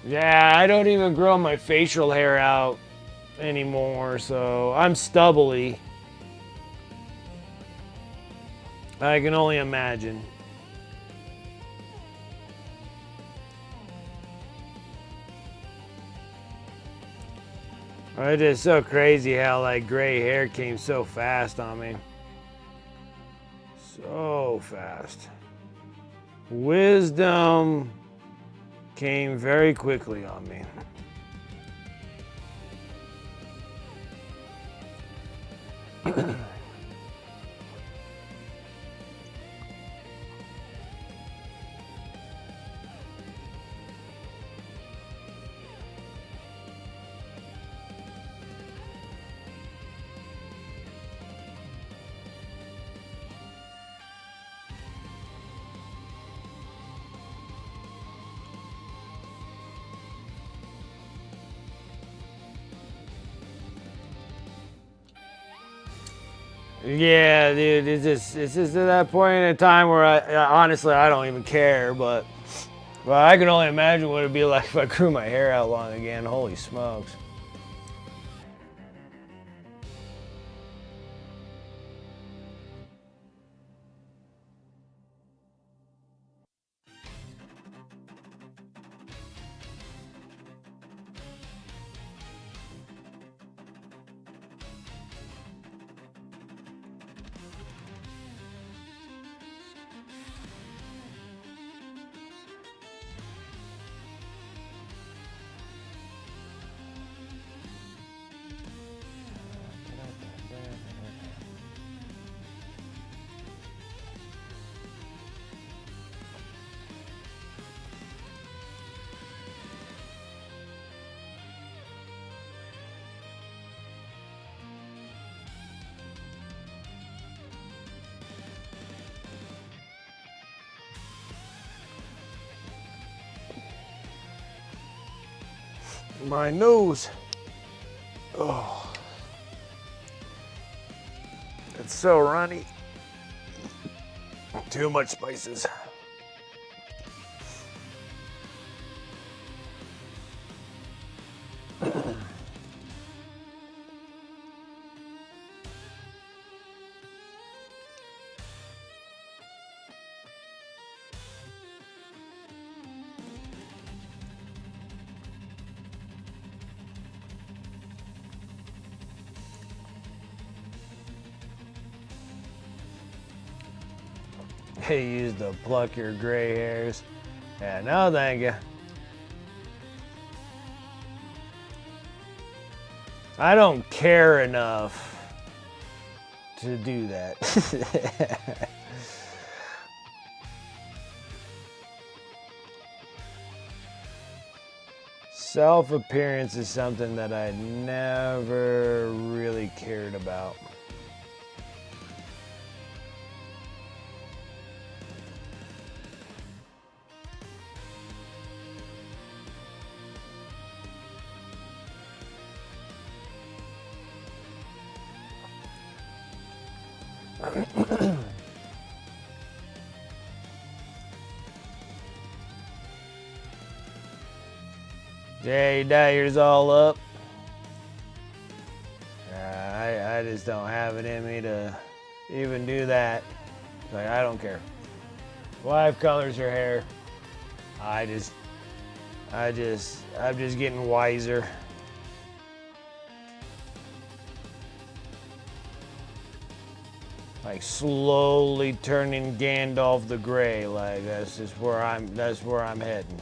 Yeah, I don't even grow my facial hair out anymore, so I'm stubbly. I can only imagine. It is so crazy how like gray hair came so fast on me. So fast. Wisdom came very quickly on me. Yeah, dude, it's just at that point in time where honestly I don't even care, but well, I can only imagine what it'd be like if I grew my hair out long again. Holy smokes. My nose. Oh. It's so runny. Too much spices. They used to pluck your gray hairs. Yeah, no thank you. I don't care enough to do that. Self-appearance is something that I never really cared about. Yeah, you dye yours all up. I just don't have it in me to even do that. Like, I don't care. Wife colors her hair. I'm just getting wiser. Like slowly turning Gandalf the Grey. Like that's where I'm heading.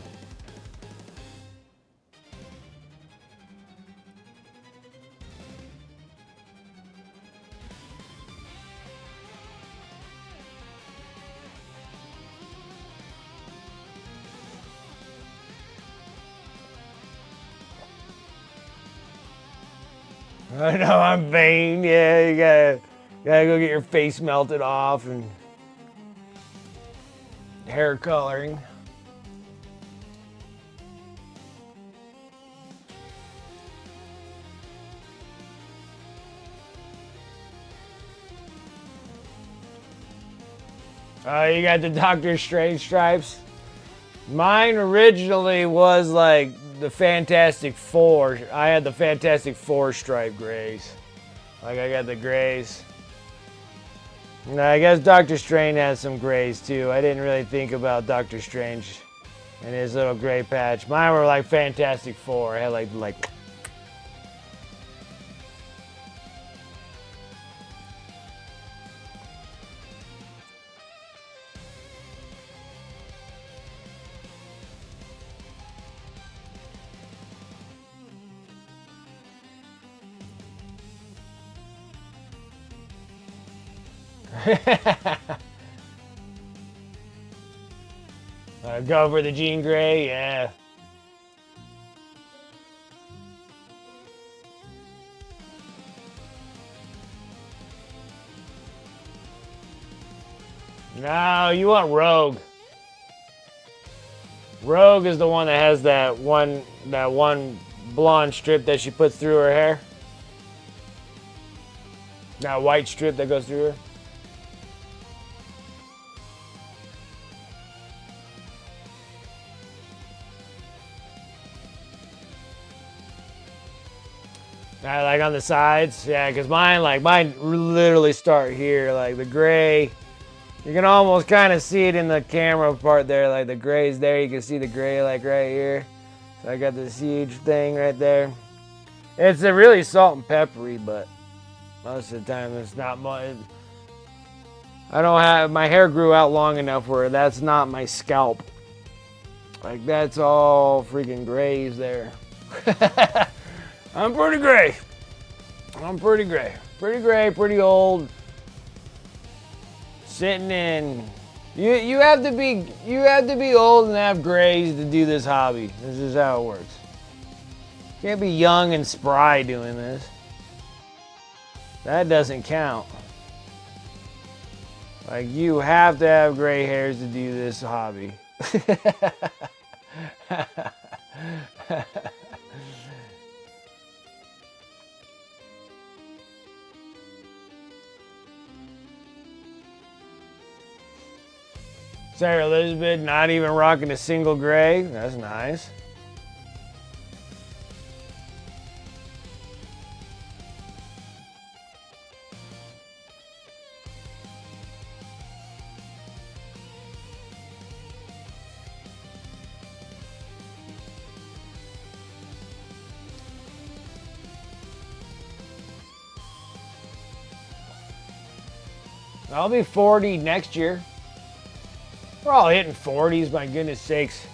I know I'm vain. Yeah, you gotta go get your face melted off and hair coloring. You got the Doctor Strange stripes. Mine originally was like the Fantastic Four. I had the Fantastic Four stripe grays. Like I got the grays. Now, I guess Doctor Strange has some grays too. I didn't really think about Doctor Strange and his little gray patch. Mine were like Fantastic Four. I had like go for the Jean Grey, yeah. No, you want Rogue. Rogue is the one that has that one blonde strip that she puts through her hair. That white strip that goes through her. Like on the sides, yeah, because mine literally start here, like the gray. You can almost kind of see it in the camera part there, like the gray's there. You can see the gray like right here. So I got this huge thing right there. It's a really salt and peppery, but most of the time it's not much. I don't have, my hair grew out long enough where that's not my scalp. Like that's all freaking grays there. I'm pretty gray. I'm pretty gray. Pretty gray, pretty old. Sitting in. You have to be old and have grays to do this hobby. This is how it works. You can't be young and spry doing this. That doesn't count. Like you have to have gray hairs to do this hobby. Sarah Elizabeth not even rocking a single gray. That's nice. I'll be 40 next year. We're all hitting 40s, my goodness sakes.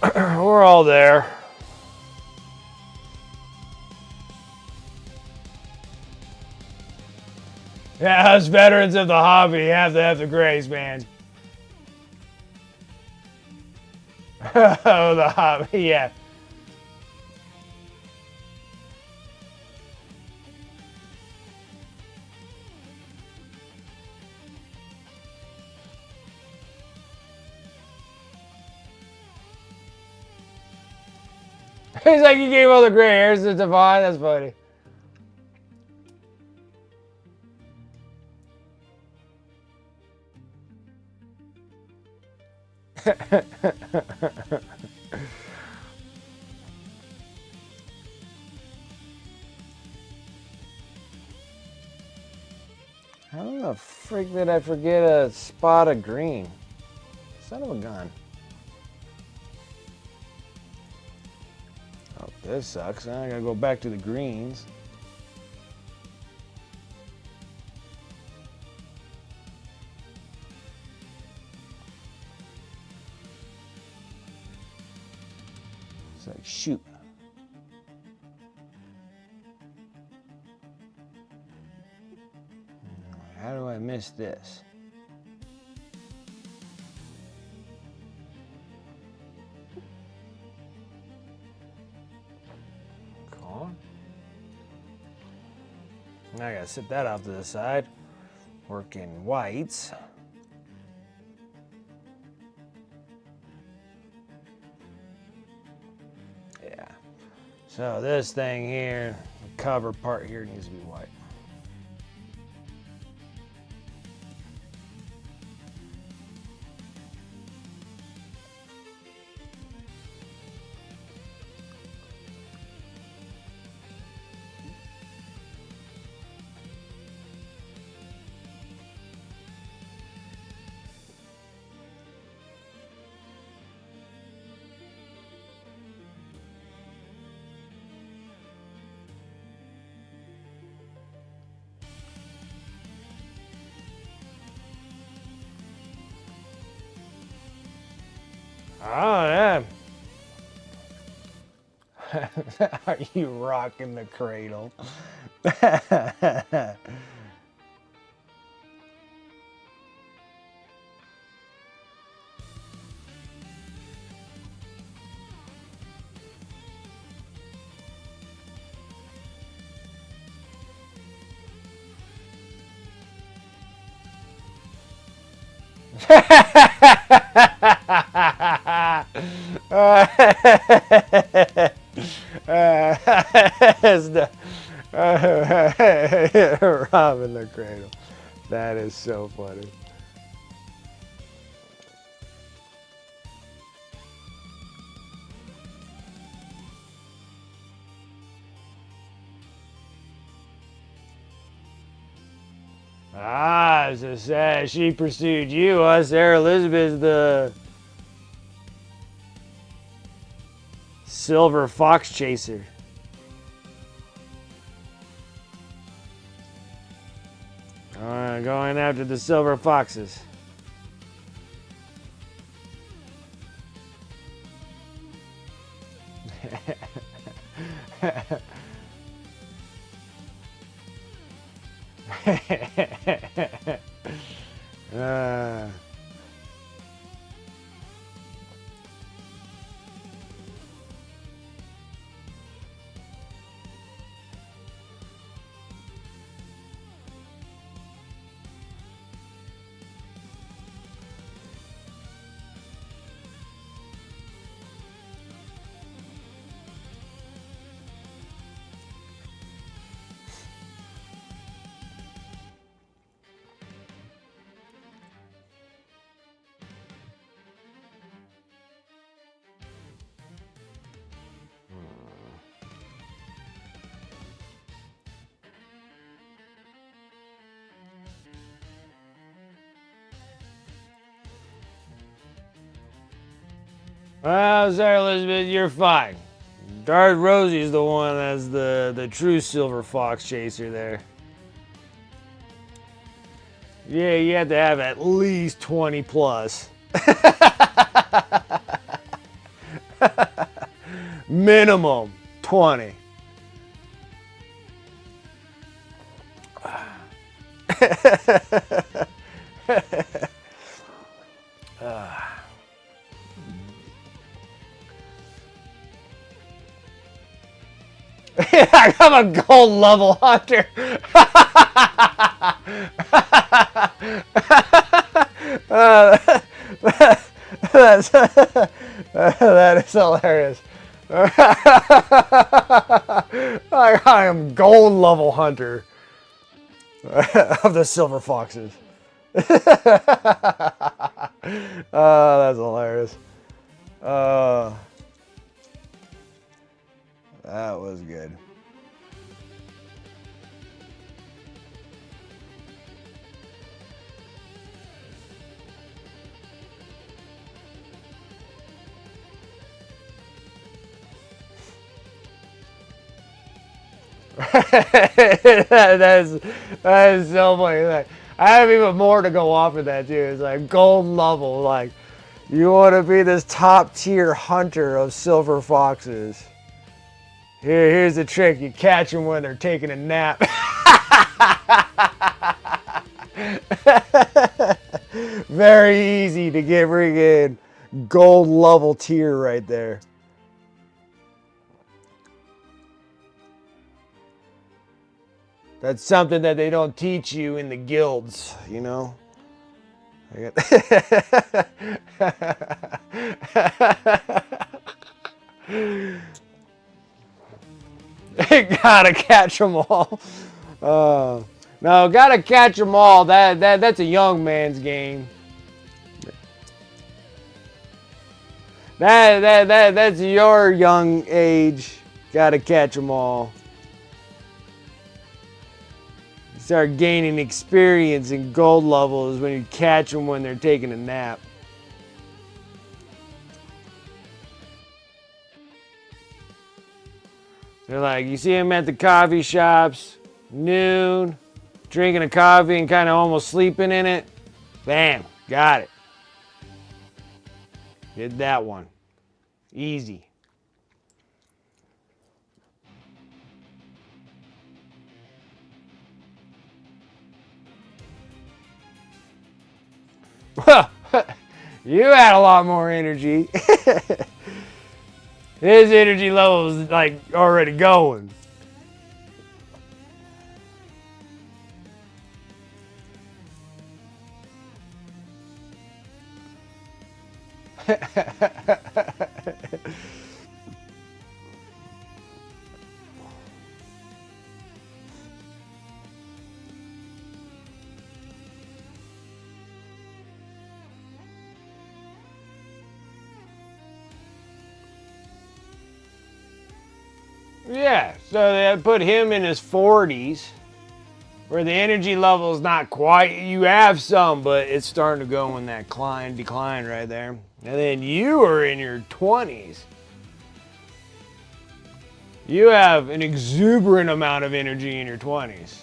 We're all there. Yeah, us veterans of the hobby have to have the grays, man. Oh, the hobby, yeah. He's like, you gave all the gray hairs to Devon. That's funny. How the freak did I forget a spot of green? Son of a gun. Oh, this sucks. Now I gotta go back to the greens. It's like, shoot. How do I miss this? Now I gotta sit that off to the side. Working whites. Yeah. So this thing here, the cover part here needs to be white. Oh, yeah. Are you rocking the cradle? Robbing the cradle. That is so funny. Ah, so sad. She pursued you. Sarah Elizabeth's the silver fox chaser. Going after the silver foxes. Well, Sarah Elizabeth, you're fine. Darth Rosie's the one that's the true silver fox chaser there. Yeah, you have to have at least 20 plus. Minimum 20. I'm a gold level hunter. That is hilarious. I am gold level hunter of the silver foxes. That's hilarious. That was good. that is so funny. Like, I have even more to go off of that too. It's like gold level. Like, you want to be this top tier hunter of silver foxes. Here's the trick. You catch them when they're taking a nap. Very easy to get friggin' gold level tier right there. That's something that they don't teach you in the guilds, you know? Gotta catch them all. No, gotta catch them all. That's a young man's game. That's your young age. Gotta catch them all. Start gaining experience in gold levels when you catch them when they're taking a nap. They're like, you see them at the coffee shops, noon, drinking a coffee and kind of almost sleeping in it. Bam, got it. Get that one. Easy. You had a lot more energy. His energy level is like already going. Yeah, so they put him in his 40s, where the energy level is not quite, you have some, but it's starting to go in that decline right there. And then you are in your 20s. You have an exuberant amount of energy in your 20s.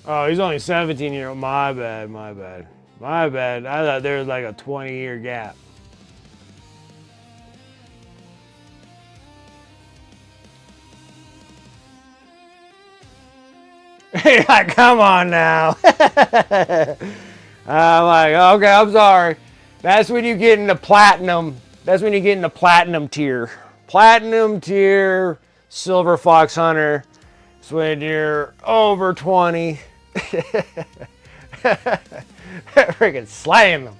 Oh, he's only 17-year-old. My bad. I thought there was like a 20-year gap. Like, come on now. I'm like, okay, I'm sorry. That's when you get into platinum. That's when you get into platinum tier. Platinum tier, silver fox hunter. It's when you're over 20. Freaking slaying them.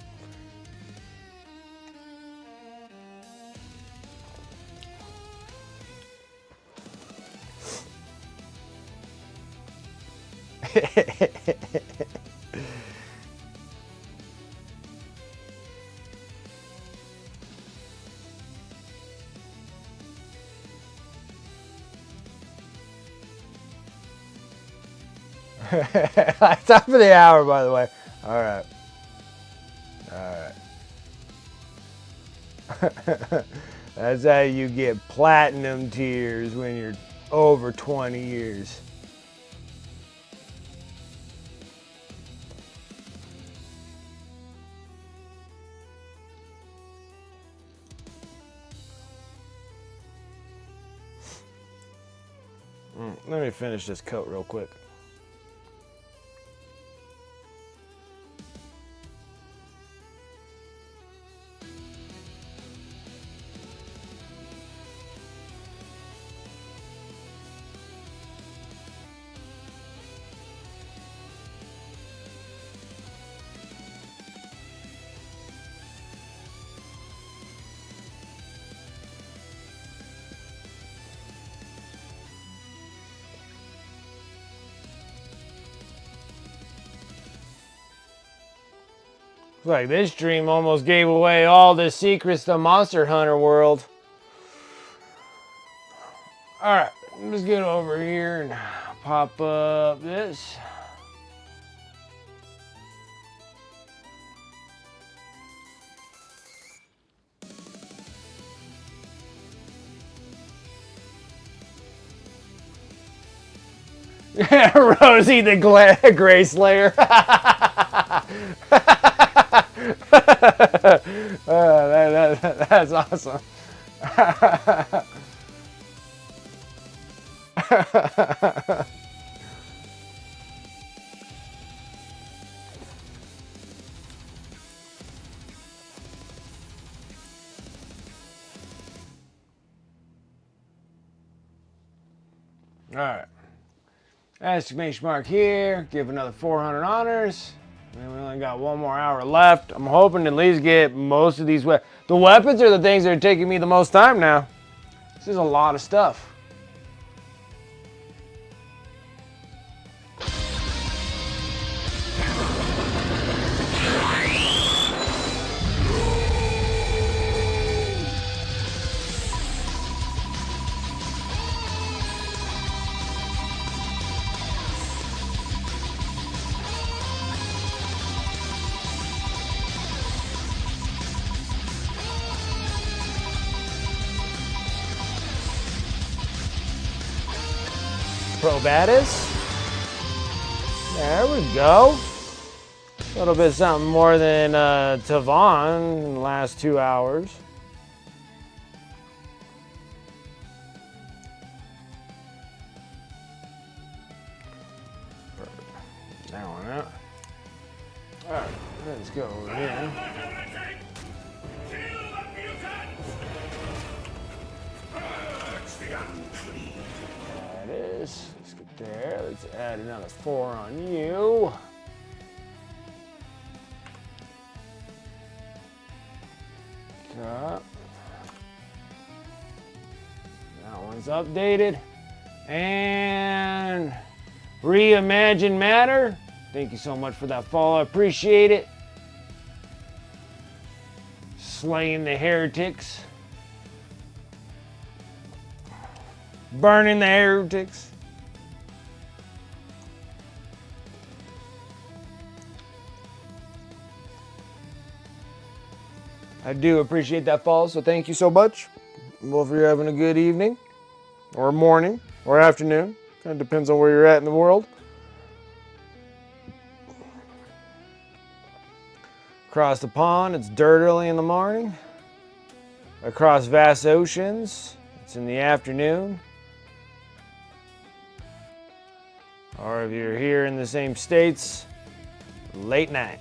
Top of the hour, by the way. All right. That's how you get platinum tiers when you're over 20 years. Let me finish this coat real quick. It's like this stream almost gave away all the secrets to Monster Hunter World. Alright, let's get over here and pop up this. Rosie the Gray Slayer. That's awesome. All right. Exclamation mark here. Give another 400 honors. And we only got one more hour left. I'm hoping to at least get most of these weapons. The weapons are the things that are taking me the most time now. This is a lot of stuff. Probatus. There we go. A little bit something more than Tavon in the last 2 hours. That one out. All right, let's go over here. That is. Let's get there. Let's add another 4 on you. That one's updated. And Reimagine Matter. Thank you so much for that follow. I appreciate it. Slaying the heretics. Burning the heretics. I do appreciate that follow, so thank you so much. Well, if you're having a good evening, or morning, or afternoon, kind of depends on where you're at in the world. Across the pond, it's dirt early in the morning. Across vast oceans, it's in the afternoon. Or if you're here in the same states, late night.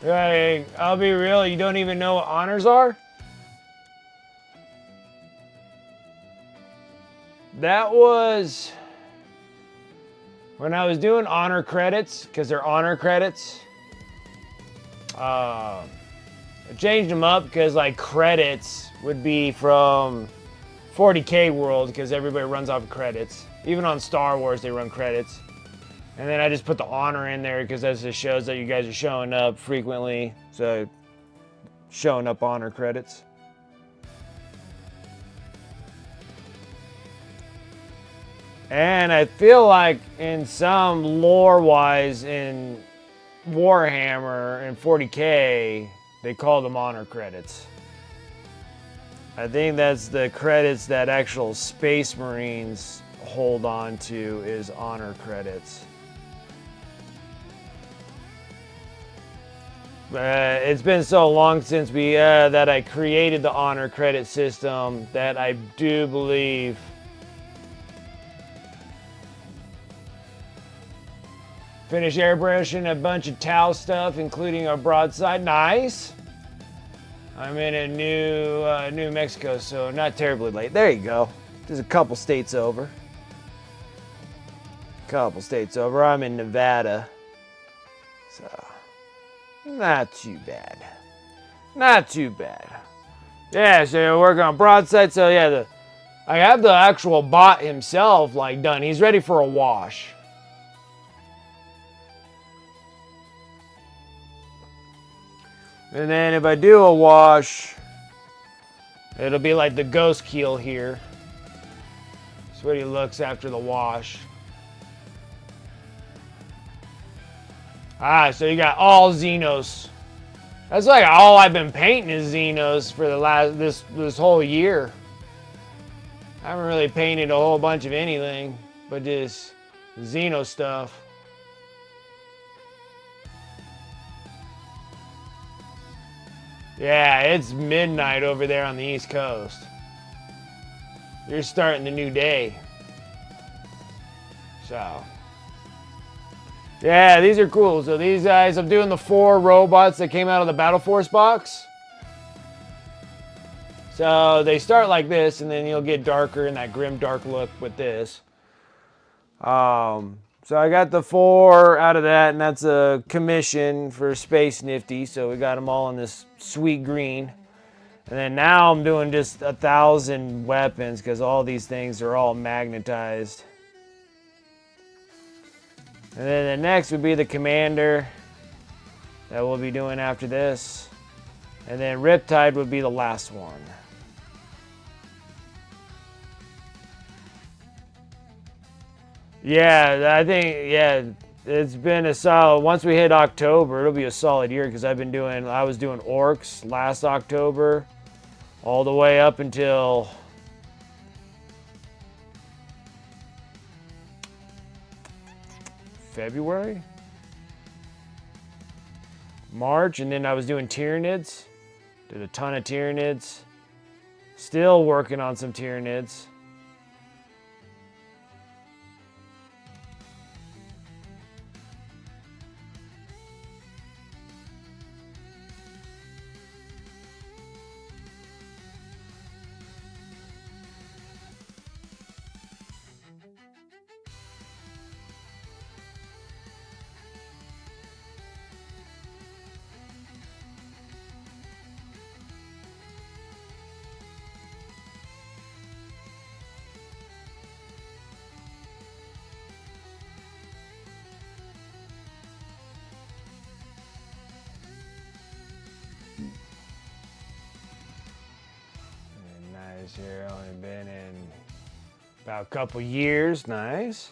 Right, I'll be real, you don't even know what honors are? That was when I was doing honor credits, because they're honor credits. I changed them up because like credits would be from 40K world because everybody runs off of credits. Even on Star Wars they run credits. And then I just put the honor in there because that just shows that you guys are showing up frequently. So, showing up honor credits. And I feel like in some lore-wise in Warhammer and 40K, they call them honor credits. I think that's the credits that actual Space Marines hold on to is honor credits. It's been so long since that I created the honor credit system that I do believe finished airbrushing a bunch of Tau stuff, including our broadside. Nice. I'm in a New Mexico, so not terribly late. There you go. Just a couple states over. I'm in Nevada, so. Not too bad. Yeah, so you're working on broadside. So yeah, I have the actual bot himself like done. He's ready for a wash. And then if I do a wash, it'll be like the ghost keel here. That's what he looks after the wash. Ah, so you got all Xenos. That's like all I've been painting is Xenos for the last this whole year. I haven't really painted a whole bunch of anything, but just Xeno stuff. Yeah, it's midnight over there on the East Coast. You're starting the new day. So. Yeah, these are cool. So these guys, I'm doing the 4 robots that came out of the Battle Force box. So they start like this, and then you'll get darker in that grim dark look with this. So I got the 4 out of that, and that's a commission for Space Nifty. So we got them all in this sweet green. And then now I'm doing just 1,000 weapons because all these things are all magnetized. And then the next would be the Commander that we'll be doing after this. And then Riptide would be the last one. Yeah, I think, yeah, it's been a solid, once we hit October, it'll be a solid year because I was doing orcs last October all the way up until February? March, and then I was doing Tyranids. Did a ton of Tyranids. Still working on some Tyranids. Nice here, only been in about a couple years. Nice.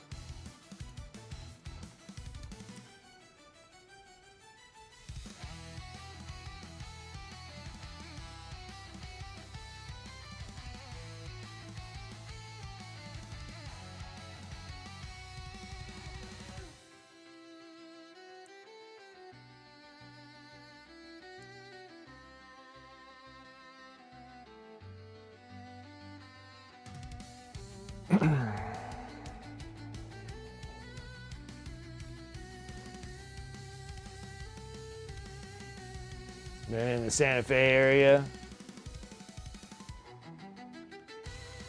Been in the Santa Fe area.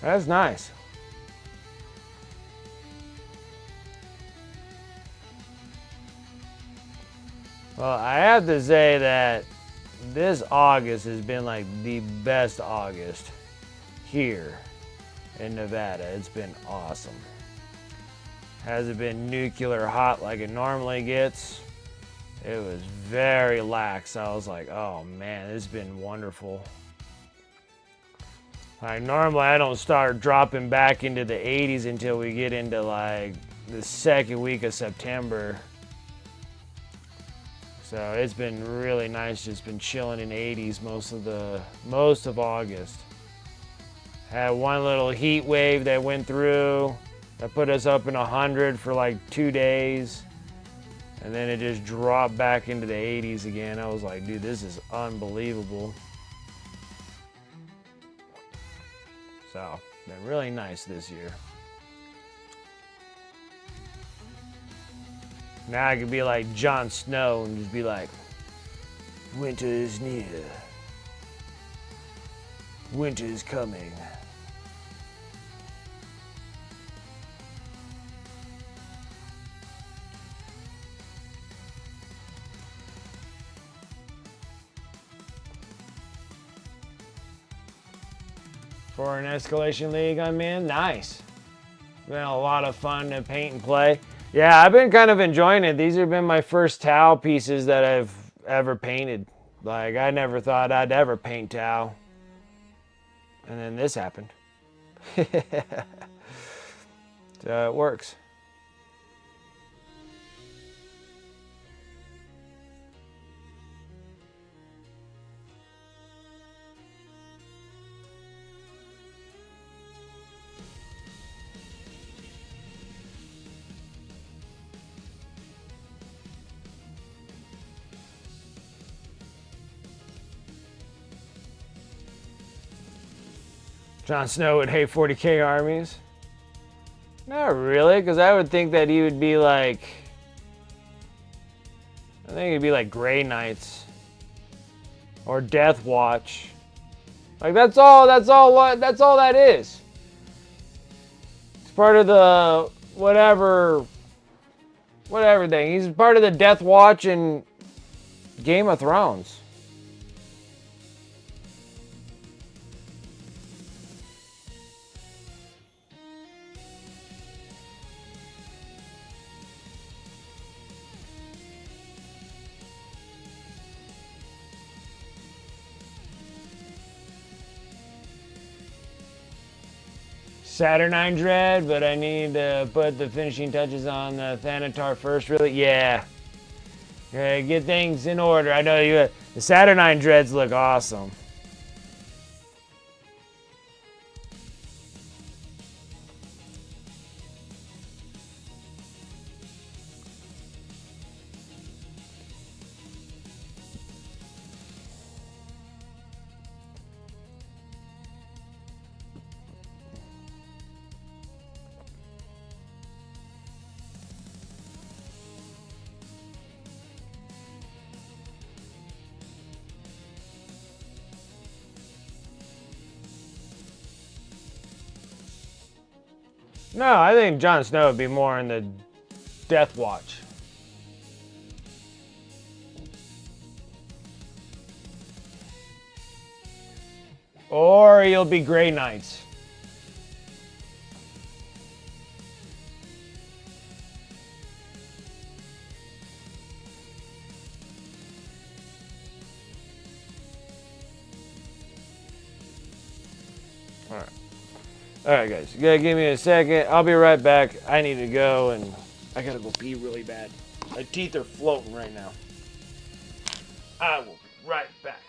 That's nice. Well, I have to say that this August has been like the best August here in Nevada. It's been awesome. Hasn't been nuclear hot like it normally gets. It was very lax. I was like, oh man, this has been wonderful. Like normally I don't start dropping back into the 80s until we get into like the second week of September. So it's been really nice, just been chilling in 80s most of August. Had one little heat wave that went through that put us up in 100 for like 2 days. And then it just dropped back into the 80s again. I was like, dude, this is unbelievable. So, been really nice this year. Now I could be like Jon Snow and just be like, winter is near. Winter is coming. For an Escalation League I'm in, nice. Been a lot of fun to paint and play. Yeah, I've been kind of enjoying it. These have been my first Tau pieces that I've ever painted. Like, I never thought I'd ever paint Tau. And then this happened. So it works. Jon Snow would hate 40k armies. Not really, because I would think that he would be like, I think he'd be like Grey Knights or Death Watch. Like that's all that is. It's part of the whatever thing. He's part of the Death Watch in Game of Thrones. Saturnine Dread, but I need to put the finishing touches on the Thanatar first, really? Yeah. Okay, get things in order. I know you. The Saturnine Dreads look awesome. No, I think Jon Snow would be more in the Death Watch. Or he'll be Grey Knights. Alright. Alright guys, you gotta give me a second. I'll be right back. I need to go and I gotta go pee really bad. My teeth are floating right now. I will be right back.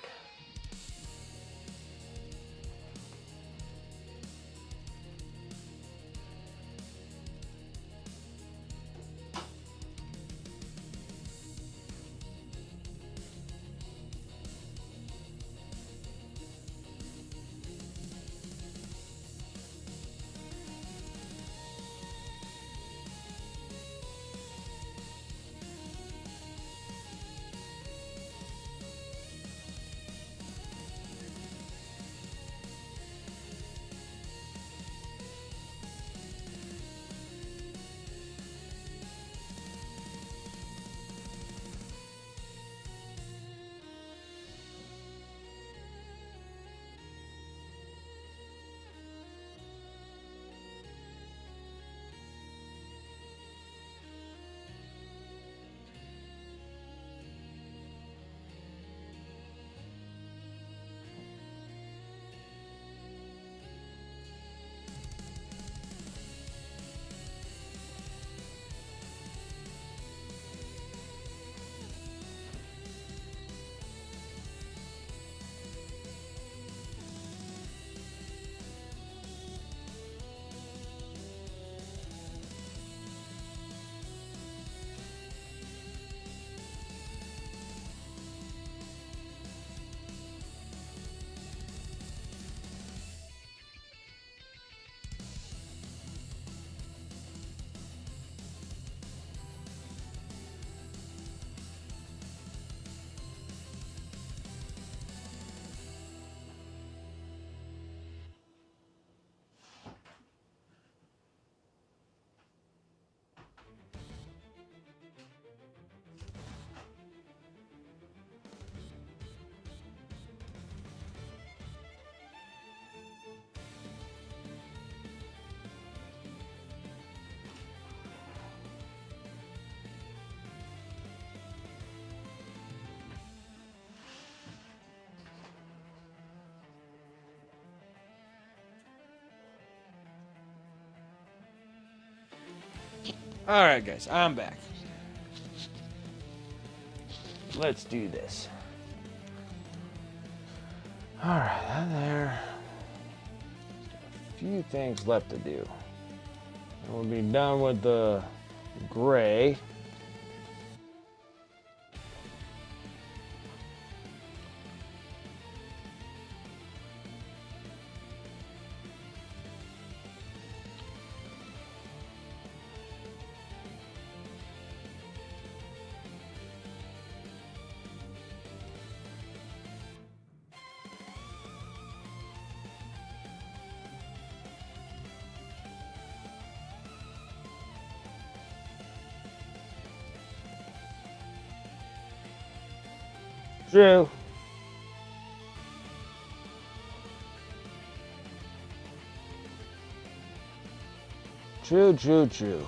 Alright guys, I'm back. Let's do this. Alright, there. A few things left to do. And we'll be done with the gray. True. True.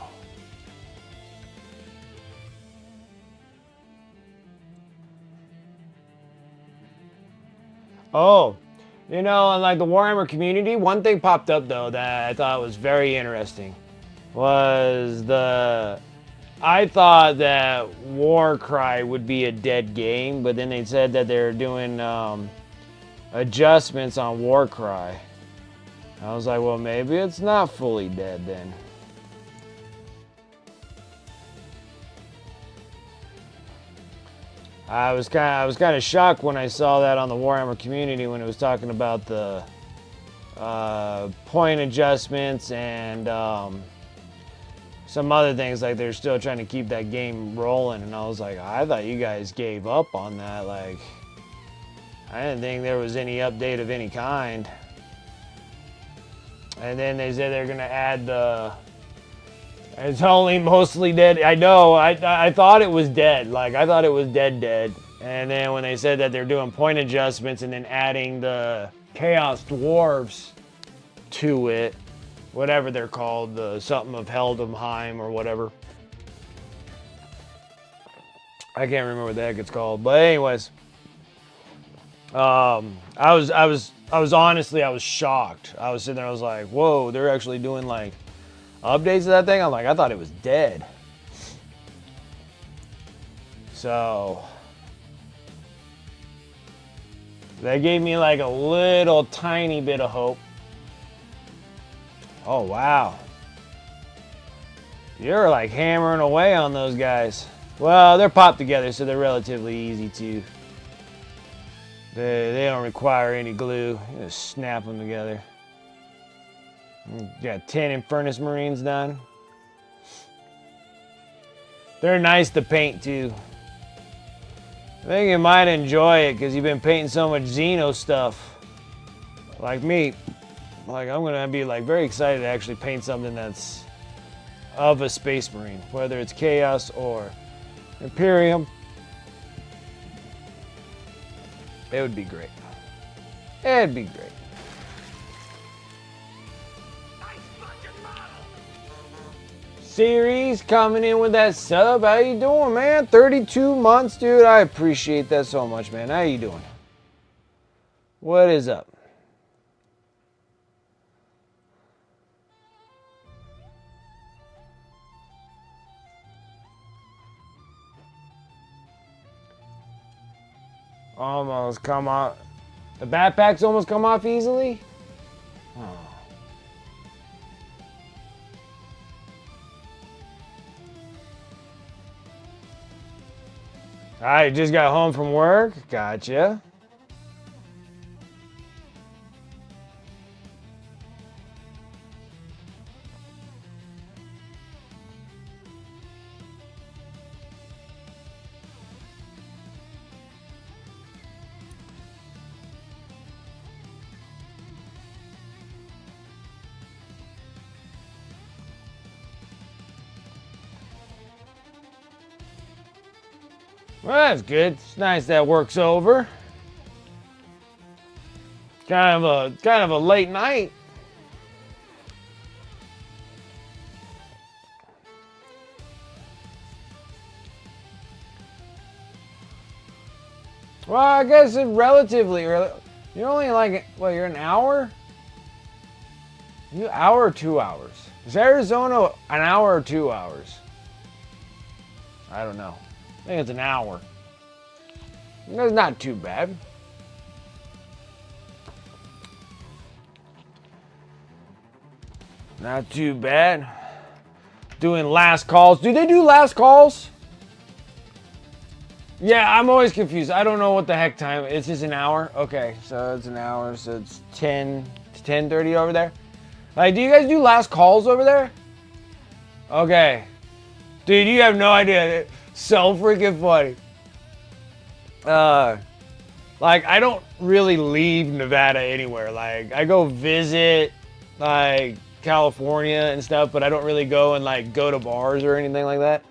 Oh, You know, and like the Warhammer community, one thing popped up though that I thought was very interesting was I thought that Warcry would be a dead game, but then they said that they're doing adjustments on Warcry. I was like, well, maybe it's not fully dead then. I was kind of shocked when I saw that on the Warhammer community when it was talking about the point adjustments and some other things, like they're still trying to keep that game rolling, and I was like, I thought you guys gave up on that. Like, I didn't think there was any update of any kind. And then they said they're gonna add it's only mostly dead. I know, I thought it was dead. Like, I thought it was dead. And then when they said that they're doing point adjustments and then adding the Chaos Dwarves to it, whatever they're called, the something of Heldenheim or whatever. I can't remember what the heck it's called. But anyways, I was shocked. I was sitting there, I was like, whoa, they're actually doing like updates to that thing? I'm like, I thought it was dead. So that gave me like a little tiny bit of hope. Oh, wow. You're like hammering away on those guys. Well, they're popped together, so they're relatively easy to. They don't require any glue. You just snap them together. Got 10 Infernus Marines done. They're nice to paint too. I think you might enjoy it because you've been painting so much Zeno stuff. Like me. Like, I'm gonna be like very excited to actually paint something that's of a Space Marine, whether it's Chaos or Imperium. It would be great. It'd be great. Series coming in with that sub. How you doing, man? 32 months, dude. I appreciate that so much, man. How you doing? What is up? Almost come off. The backpacks almost come off easily? Oh. I just got home from work. Gotcha. Well, that's good. It's nice that work's over. Kind of a late night. Well, I guess it relatively early. You're only like, what, you're an hour? You hour or 2 hours? Is Arizona an hour or 2 hours? I don't know. I think it's an hour. That's not too bad. Not too bad. Doing last calls. Do they do last calls? Yeah, I'm always confused. I don't know what the heck time. It's just an hour? Okay, so it's an hour. So it's 10 to 10:30 over there. Like, do you guys do last calls over there? Okay. Dude, you have no idea. So freaking funny. Like, I don't really leave Nevada anywhere. Like, I go visit, like, California and stuff, but I don't really go and, like, go to bars or anything like that.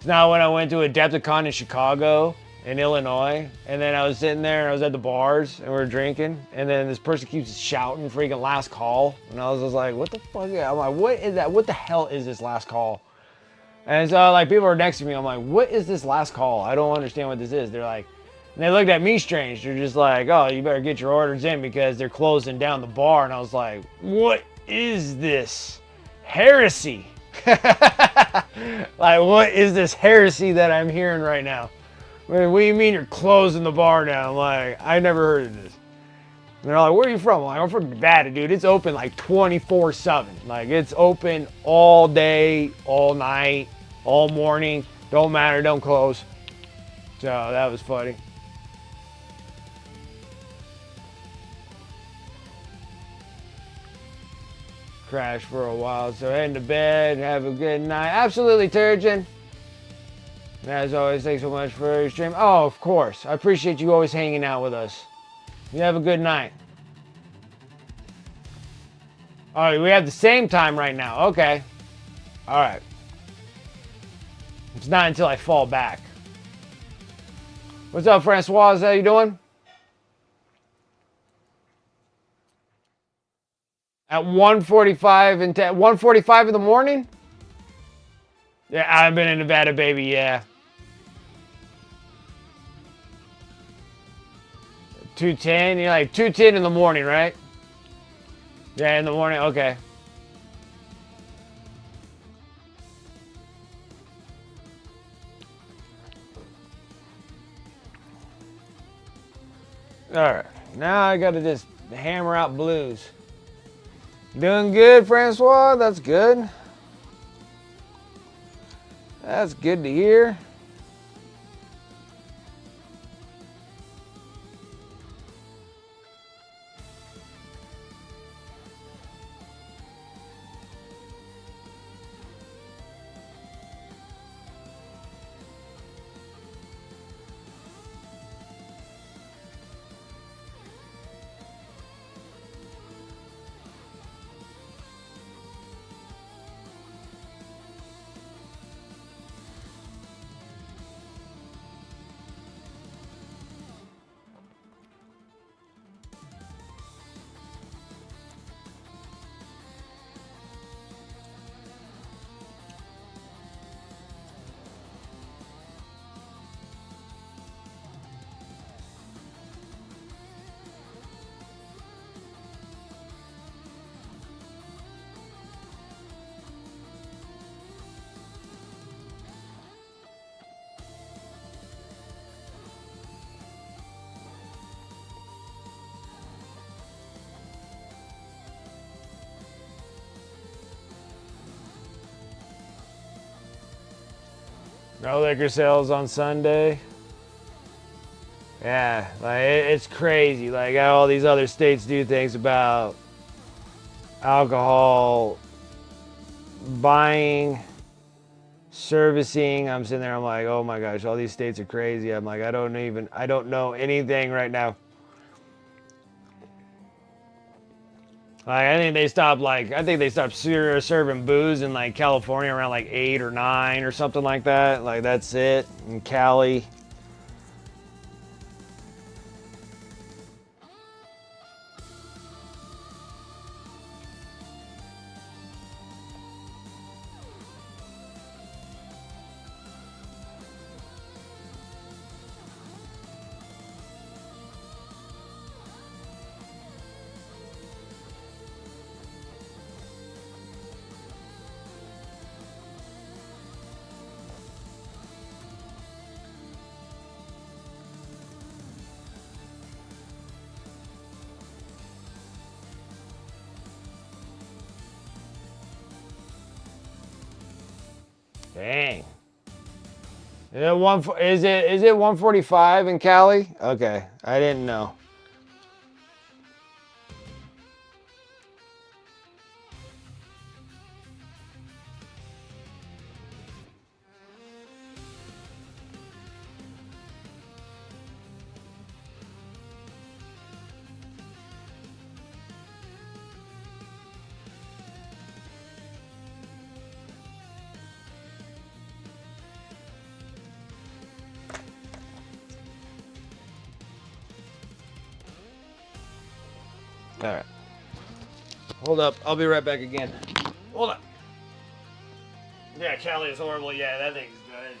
So now when I went to Adepticon in Chicago, in Illinois, and then I was sitting there and I was at the bars and we were drinking, and then this person keeps shouting freaking last call, and I was just like, what the fuck? I'm like, what is that? What the hell is this last call? And so, like, people are next to me. I'm like, what is this last call? I don't understand what this is. They're like, And they looked at me strange. They're just like, oh, you better get your orders in because they're closing down the bar. And I was like, what is this heresy? Like, what is this heresy that I'm hearing right now? What do you mean you're closing the bar down? I'm like, I never heard of this. And they're like, where are you from? I'm like, I'm from Nevada, dude. It's open like 24/7. Like, it's open all day, all night, all morning. Don't matter, don't close. So that was funny. Crash for a while, so heading to bed. Have a good night. Absolutely, Turgeon. As always, thanks so much for your stream. Oh, of course. I appreciate you always hanging out with us. You have a good night. Oh, we have the same time right now. Okay. All right. It's not until I fall back. What's up, Francois? How you doing? At 1:45 and 1:45 in the morning? Yeah, I've been in Nevada, baby. Yeah. 2:10. You're like 2:10 in the morning, right? Yeah, in the morning. Okay. All right. Now I gotta just hammer out blues. Doing good, Francois? That's good. That's good to hear. No liquor sales on Sunday. Yeah, like it's crazy. Like how all these other states do things about alcohol buying, servicing. I'm sitting there, I'm like, oh my gosh, all these states are crazy. I'm like, I don't know anything right now. Like, I think they stopped serving booze in like California around like 8 or 9 or something like that. Like, that's it. In Cali. Dang. Is it 145 in Cali? Okay, I didn't know. All right. Hold up. I'll be right back again. Hold up. Yeah, Cali is horrible. Yeah, that thing's good.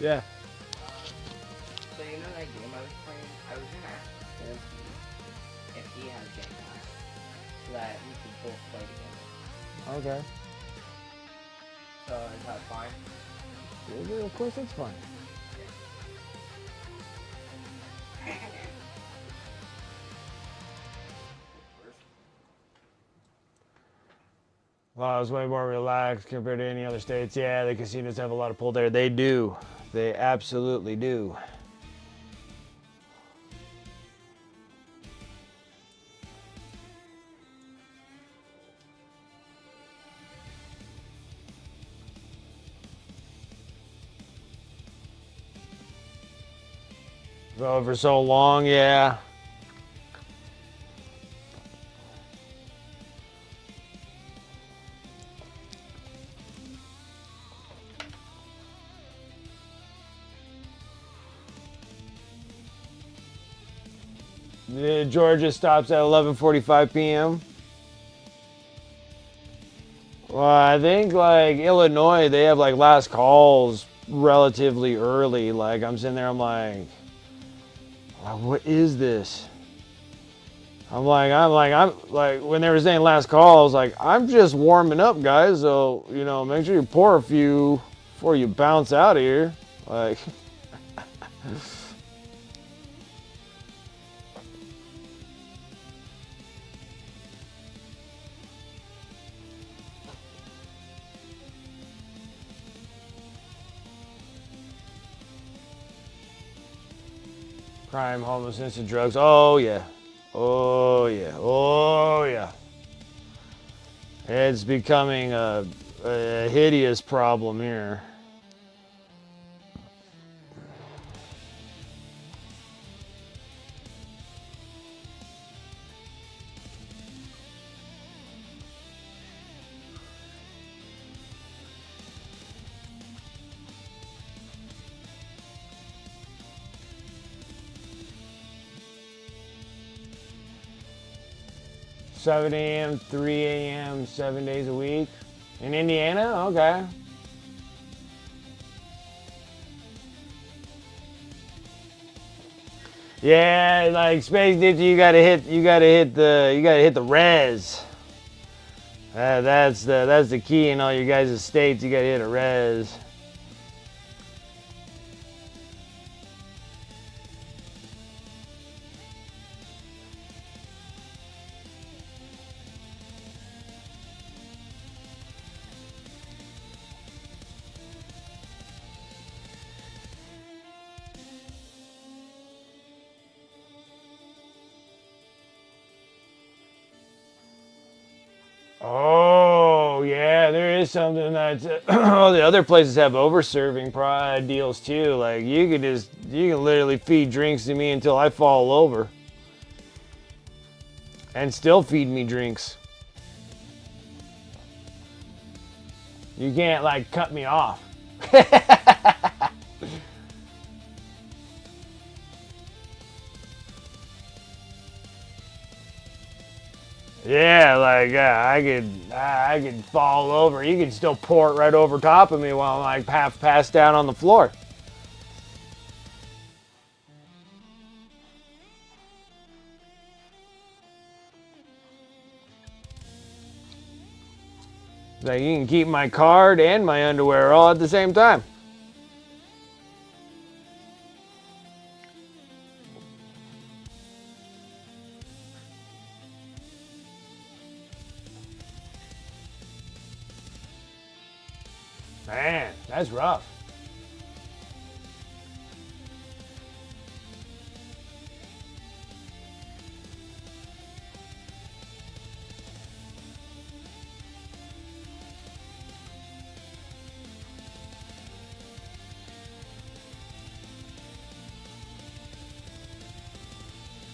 Yeah. So you know that game I was playing? I was gonna ask him if he has Game Pass, so that we could both play together. Okay. So is that fine? Yeah, of course it's fine. Well, it's way more relaxed compared to any other states. Yeah, the casinos have a lot of pull there. They do. They absolutely do. So for so long, yeah. Georgia stops at 11:45 p.m. Well, I think like Illinois, they have like last calls relatively early. Like I'm sitting there, I'm like, what is this? I'm like when they were saying last call, I was like, I'm just warming up, guys. So make sure you pour a few before you bounce out of here. Like. Crime, homelessness, and drugs. Oh, yeah. Oh, yeah. Oh, yeah. It's becoming a hideous problem here. $7 a.m., 3 a.m., 7 days a week. In Indiana? Okay. Yeah, like Space Ninja, you gotta hit the res. That's the key in all your guys' states. You gotta hit a res. Oh yeah, there is something that all the other places have over-serving deals too. Like you can literally feed drinks to me until I fall over, and still feed me drinks. You can't like cut me off. Yeah, like I could fall over. You could still pour it right over top of me while I'm like half passed down on the floor. Like you can keep my card and my underwear all at the same time. Man, that's rough.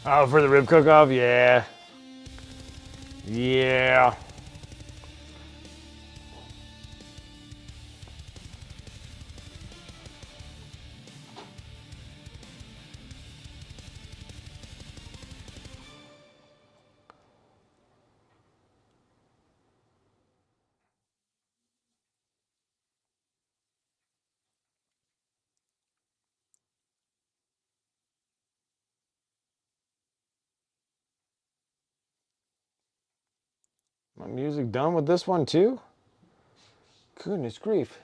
Oh, for the rib cook-off? Yeah. Yeah. My music done with this one too? Goodness grief.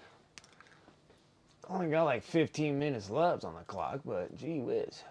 Only got like 15 minutes left on the clock, but gee whiz.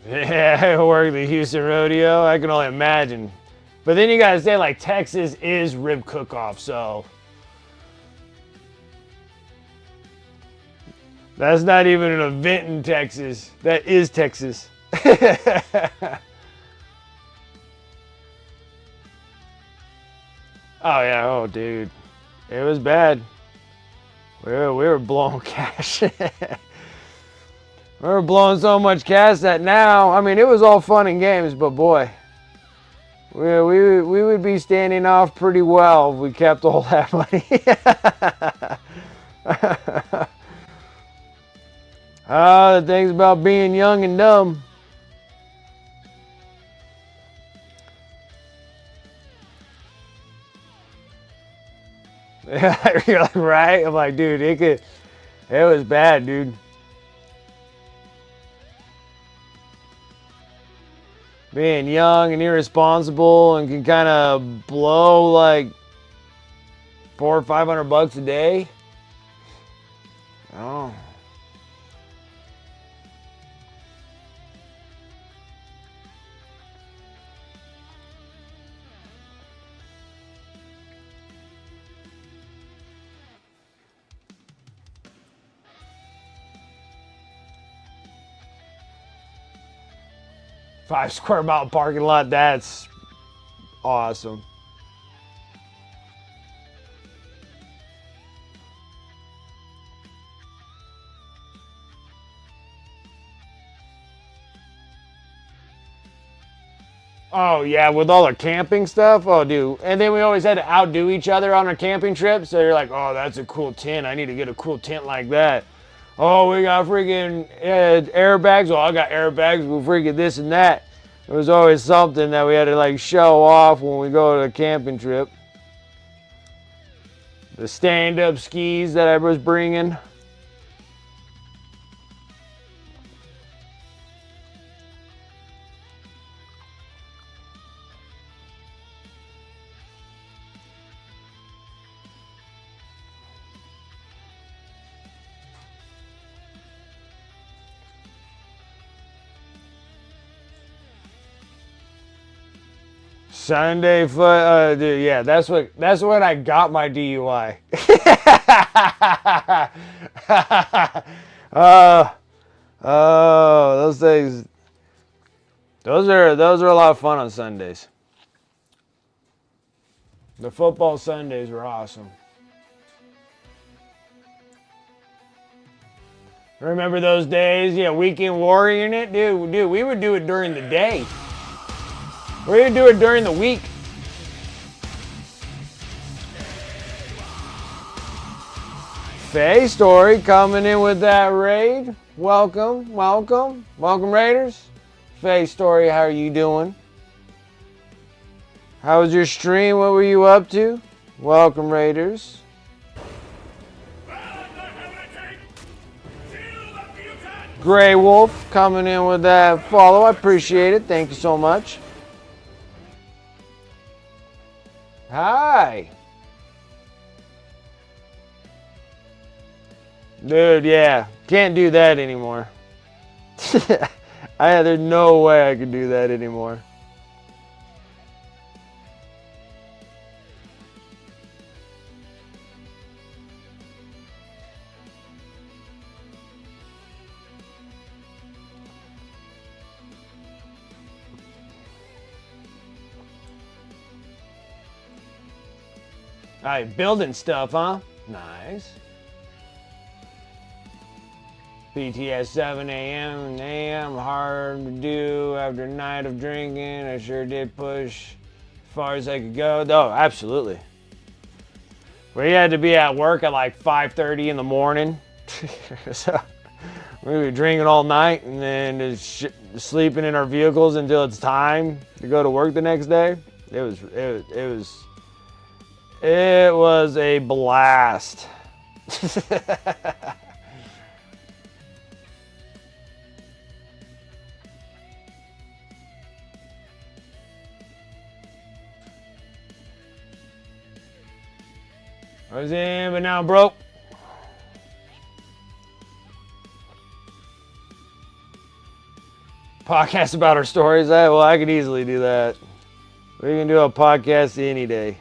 Yeah, I work the Houston rodeo. I can only imagine. But then you gotta say, like, Texas is rib cook-off, so that's not even an event in Texas. That is Texas. Oh yeah, oh dude, it was bad. We were blowing cash. We were blowing so much cash that now, I mean, it was all fun and games, but boy, we would be standing off pretty well if we kept all that money. The things about being young and dumb. You're like, right? I'm like, dude, it was bad, dude. Being young and irresponsible and can kind of blow like $400 or $500 a day. Oh. Five square mile parking lot, that's awesome. Oh yeah, with all the camping stuff, oh dude. And then we always had to outdo each other on our camping trips. So you're like, oh, that's a cool tent. I need to get a cool tent like that. Oh, we got freaking airbags. Oh, I got airbags. We'll freaking this and that. It was always something that we had to like show off when we go to a camping trip. The stand-up skis that I was bringing. Sunday foot, dude, yeah, that's when I got my DUI. Those things, those are a lot of fun on Sundays. The football Sundays were awesome. Remember those days? Yeah, weekend warrioring it, dude. We would do it during the day. We're gonna do it during the week. Faye Story coming in with that raid. Welcome, welcome, welcome Raiders. Faye Story, how are you doing? How was your stream? What were you up to? Welcome Raiders. Grey Wolf coming in with that follow. I appreciate it. Thank you so much. Hi. Dude, yeah. Can't do that anymore. There's no way I could do that anymore. Alright, building stuff, huh? Nice. PTS 7 a.m. Hard to do after a night of drinking. I sure did push as far as I could go. Oh, absolutely. We had to be at work at like 5:30 in the morning. So we were drinking all night and then just sleeping in our vehicles until it's time to go to work the next day. It was a blast. I was in, but now I'm broke. Podcast about our stories. Well, I could easily do that. We can do a podcast any day.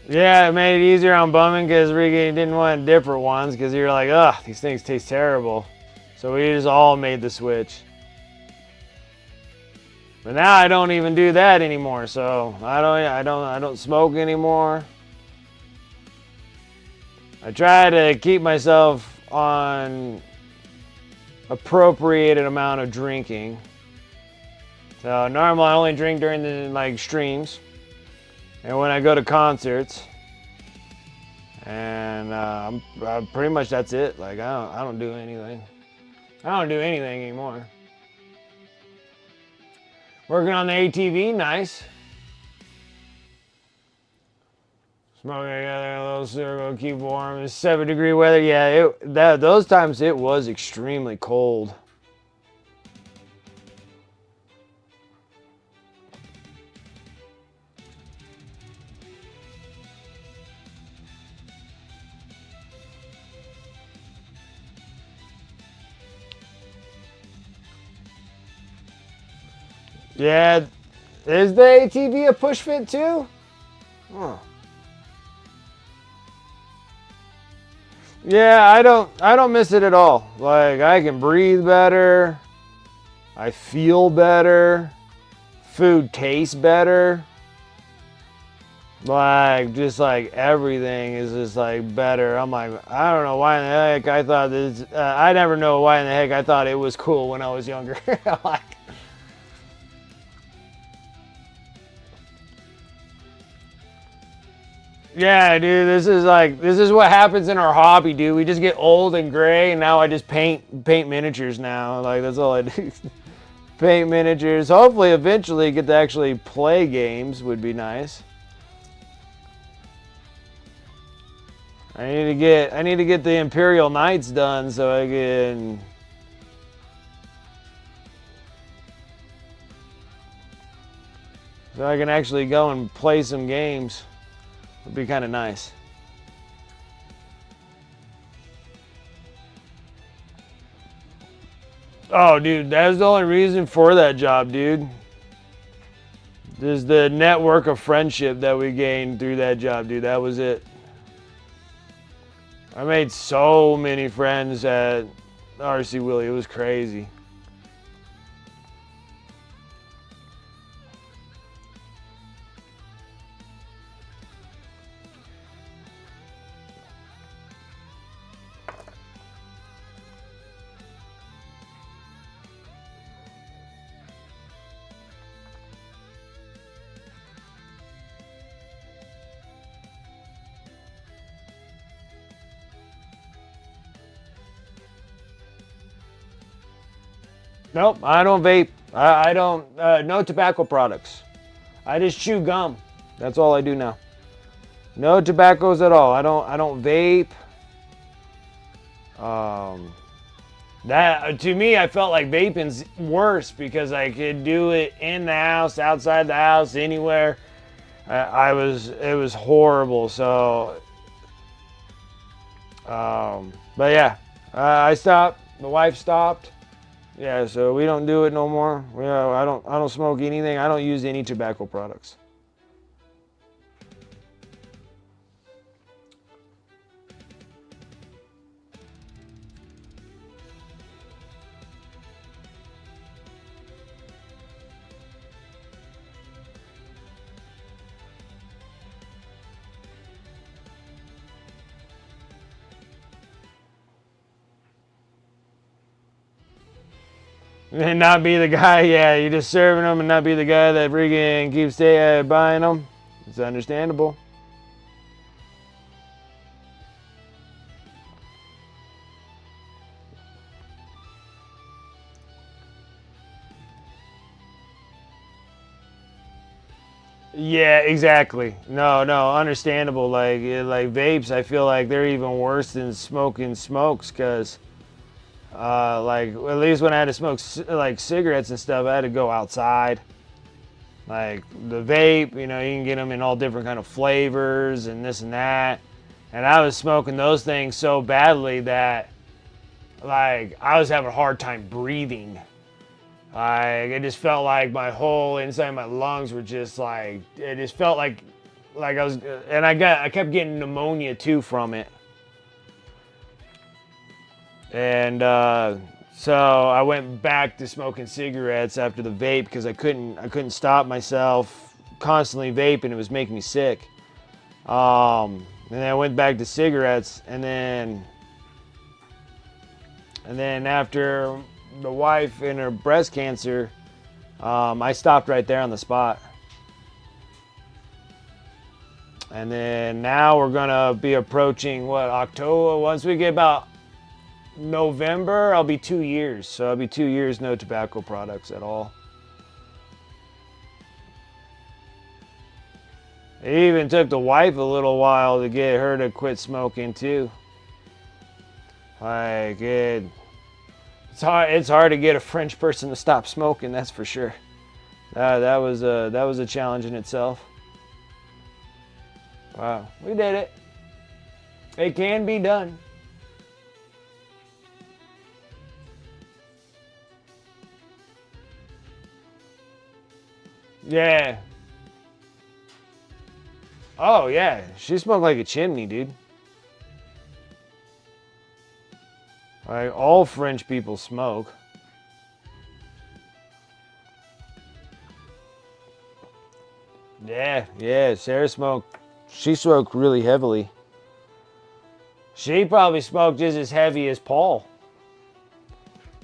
Yeah, it made it easier on bumming because we didn't want different ones because you're like, ugh, these things taste terrible. So we just all made the switch. But now I don't even do that anymore. So I don't smoke anymore. I try to keep myself on appropriated amount of drinking. So normally I only drink during the like streams. And when I go to concerts, and pretty much that's it. Like I don't do anything. I don't do anything anymore. Working on the ATV, nice. Smoking together in a little circle, keep warm. It's 7-degree weather. Yeah, those times it was extremely cold. Yeah, is the ATV a push fit too? Huh. Yeah, I don't miss it at all. Like I can breathe better. I feel better. Food tastes better. Like just like everything is just like better. I'm like, I don't know why in the heck I thought this. I never know why in the heck I thought it was cool when I was younger. Like. Yeah, dude, this is what happens in our hobby, dude. We just get old and gray, and now I just paint miniatures now. Like that's all I do. Paint miniatures. Hopefully, eventually, get to actually play games would be nice. I need to get the Imperial Knights done so I can. So I can actually go and play some games. Would be kind of nice. Oh, dude, that's the only reason for that job, dude. There's the network of friendship that we gained through that job, dude. That was it. I made so many friends at RC Willie. It was crazy. Nope, I don't vape. I don't, no tobacco products. I just chew gum. That's all I do now. No tobaccos at all. I don't vape. That to me, I felt like vaping's worse because I could do it in the house, outside the house, anywhere. It was horrible. So, but yeah, I stopped. The wife stopped. Yeah, so we don't do it no more. I don't smoke anything. I don't use any tobacco products. And not be the guy, yeah, you're just serving them and not be the guy that freaking keeps buying them. It's understandable. Yeah, exactly. No, understandable. Like vapes, I feel like they're even worse than smoking smokes, cause like at least when I had to smoke like cigarettes and stuff, I had to go outside. Like the vape, you know, you can get them in all different kind of flavors and this and that. And I was smoking those things so badly that like I was having a hard time breathing. Like it just felt like my whole inside my lungs were just like, it just felt like I was, and I kept getting pneumonia too from it. And so I went back to smoking cigarettes after the vape because I couldn't stop myself constantly vaping. It was making me sick. And then I went back to cigarettes, and then after the wife and her breast cancer, I stopped right there on the spot. And then now we're gonna be approaching what, October? Once we get about November, I'll be 2 years. So I'll be 2 years no tobacco products at all. It even took the wife a little while to get her to quit smoking too. Like it's hard to get a French person to stop smoking, that's for sure. That was a challenge in itself. Wow, we did it. It can be done. Yeah. Oh yeah, she smoked like a chimney, dude. Like all French people smoke. Yeah, Sarah smoked. She smoked really heavily. She probably smoked just as heavy as Paul,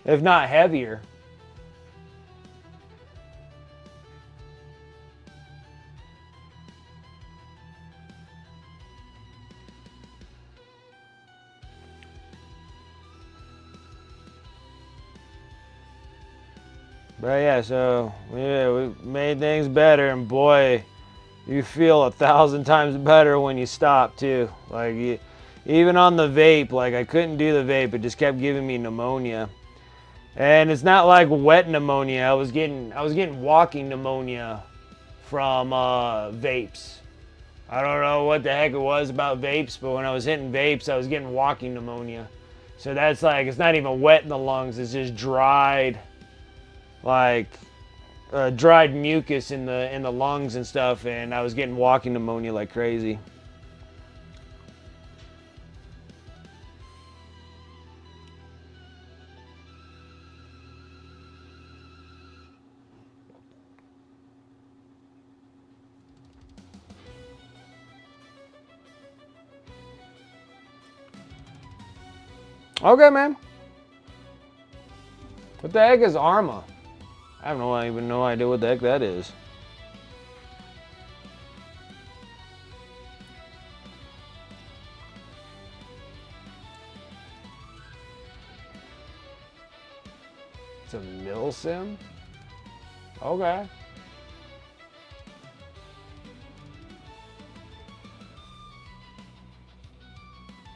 if not heavier. But yeah, so yeah, we made things better, and boy, you feel 1,000 times better when you stop too. Like even on the vape, like I couldn't do the vape; it just kept giving me pneumonia. And it's not like wet pneumonia. I was getting walking pneumonia from vapes. I don't know what the heck it was about vapes, but when I was hitting vapes, I was getting walking pneumonia. So that's like, it's not even wet in the lungs; it's just dried. Like dried mucus in the lungs and stuff, and I was getting walking pneumonia like crazy. Okay, man. What the heck is Arma? I have no idea what the heck that is. It's a milsim? Okay.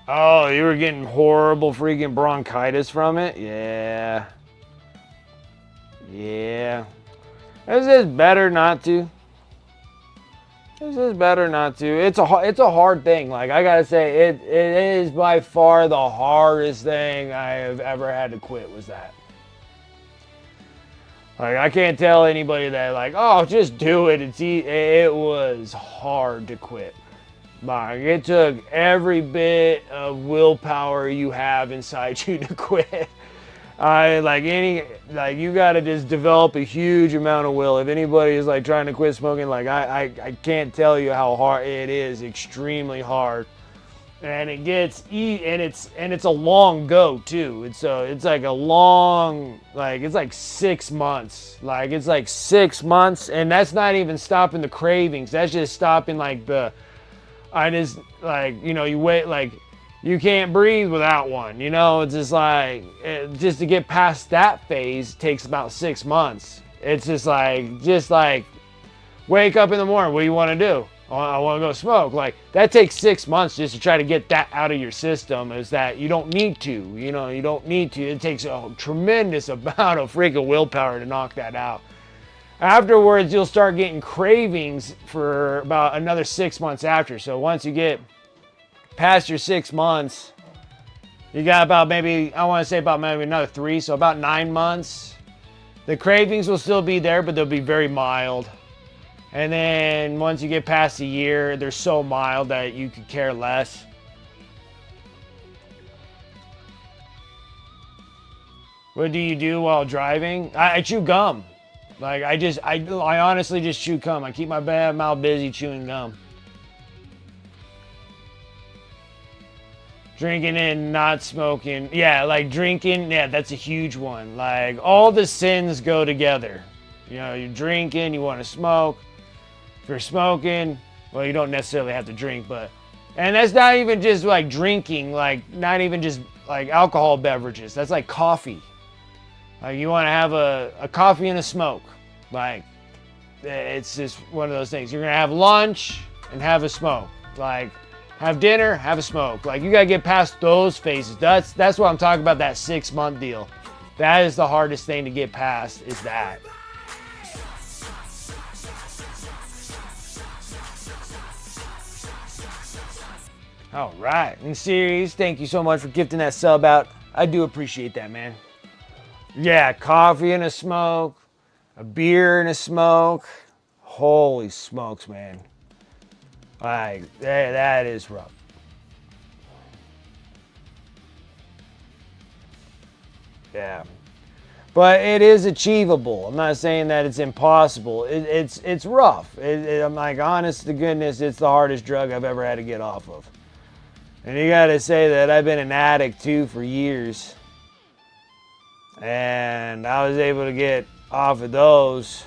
Oh, you were getting horrible freaking bronchitis from it? Yeah. Yeah. This is better not to. This is better not to. It's a hard thing. Like I gotta say, it is by far the hardest thing I have ever had to quit was that. Like I can't tell anybody that like, oh, just do it. It was hard to quit. Like it took every bit of willpower you have inside you to quit. You gotta just develop a huge amount of will. If anybody is like trying to quit smoking, like I can't tell you how hard it is, extremely hard. and it gets and it's a long go too. It's like a long, like it's like 6 months. Like it's like 6 months, and that's not even stopping the cravings. That's just stopping like I just like, you know, you wait, like you can't breathe without one. You know, it's just like just to get past that phase takes about 6 months. It's just like wake up in the morning. What do you want to do? Oh, I want to go smoke. Like that takes 6 months just to try to get that out of your system. Is that you don't need to. You know, you don't need to. It takes a tremendous amount of freaking willpower to knock that out. Afterwards, you'll start getting cravings for about another 6 months after. So once you get past your 6 months, you got about maybe, I want to say about maybe another 3, so about 9 months. The cravings will still be there, but they'll be very mild. And then once you get past a year, they're so mild that you could care less. What do you do while driving? I chew gum. Like I honestly just chew gum. I keep my mouth busy chewing gum. Drinking and not smoking. Yeah, like drinking, yeah, that's a huge one. Like all the sins go together. You know, you're drinking, you want to smoke. If you're smoking, well, you don't necessarily have to drink, but, and that's not even just like drinking, like not even just like alcohol beverages. That's like coffee. Like you want to have a coffee and a smoke. Like it's just one of those things. You're going to have lunch and have a smoke. Like have dinner, have a smoke. Like you got to get past those phases. That's what I'm talking about, that 6 month deal. That is the hardest thing to get past, is that. All right, in series, thank you so much for gifting that sub out. I do appreciate that, man. Yeah, coffee and a smoke, a beer and a smoke. Holy smokes, man. Like, that is rough. Yeah. But it is achievable. I'm not saying that it's impossible. It's rough. I'm like, honest to goodness, it's the hardest drug I've ever had to get off of. And you gotta say that I've been an addict too for years. And I was able to get off of those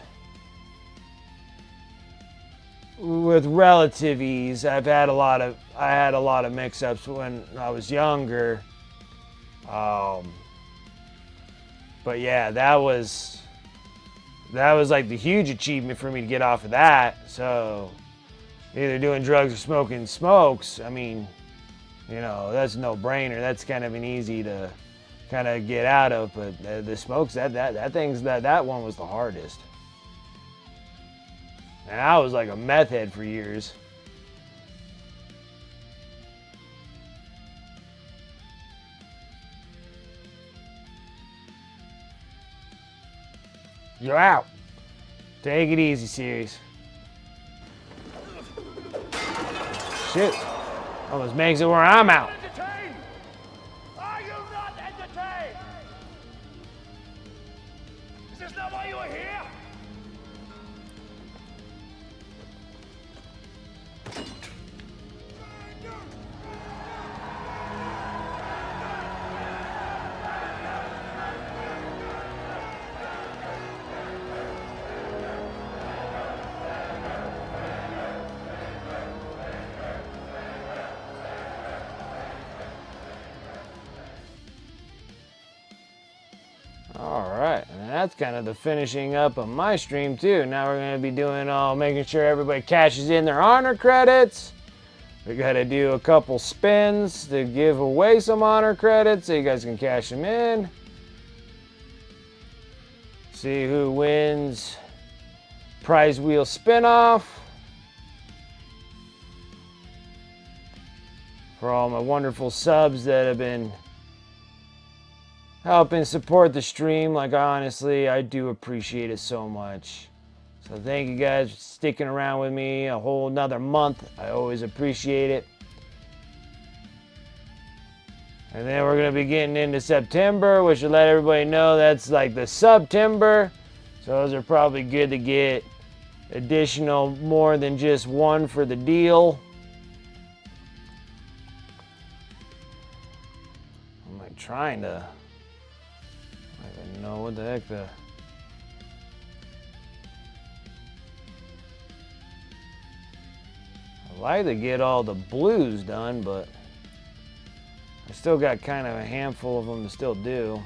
with relative ease. I had a lot of mix-ups when I was younger. But yeah, that was like the huge achievement for me to get off of that. So either doing drugs or smoking smokes, I mean, you know, that's a no-brainer. That's kind of an easy to kind of get out of. But the smokes, that one was the hardest. And I was like a meth head for years. You're out. Take it easy, series. Shit. Almost makes it where I'm out. Entertained? Are you not entertained? Is this not why you are here? Alright, and that's kind of the finishing up of my stream too. Now we're going to be doing making sure everybody cashes in their honor credits. We got to do a couple spins to give away some honor credits so you guys can cash them in. See who wins prize wheel spinoff. For all my wonderful subs that have been helping support the stream. Like, honestly, I do appreciate it so much. So thank you guys for sticking around with me a whole another month. I always appreciate it. And then we're going to be getting into September, which will let everybody know that's like the September. So those are probably good to get additional, more than just one for the deal. trying to. I don't even know what the heck the. I like to get all the blues done, but I still got kind of a handful of them to still do.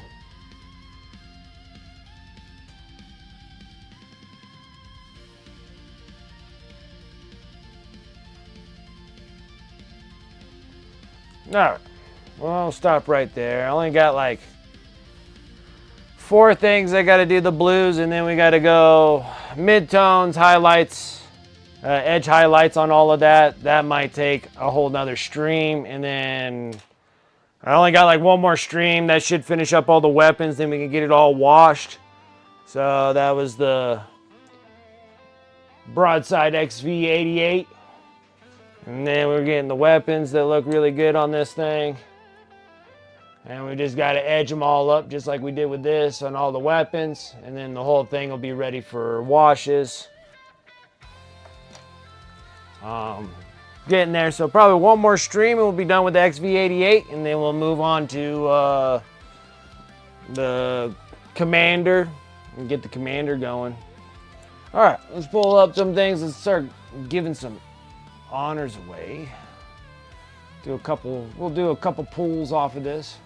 Alright, well, I'll stop right there. I only got like 4 things I got to do the blues, and then we got to go midtones, highlights, edge highlights on all of that. That might take a whole nother stream, and then I only got like 1 more stream. That should finish up all the weapons, then we can get it all washed. So that was the broadside XV-88. And then we're getting the weapons that look really good on this thing. And we just got to edge them all up just like we did with this on all the weapons. And then the whole thing will be ready for washes. Getting there. So probably 1 more stream and we'll be done with the XV-88. And then we'll move on to the commander and get the commander going. Alright, let's pull up some things and start giving some honors away. We'll do a couple pulls off of this.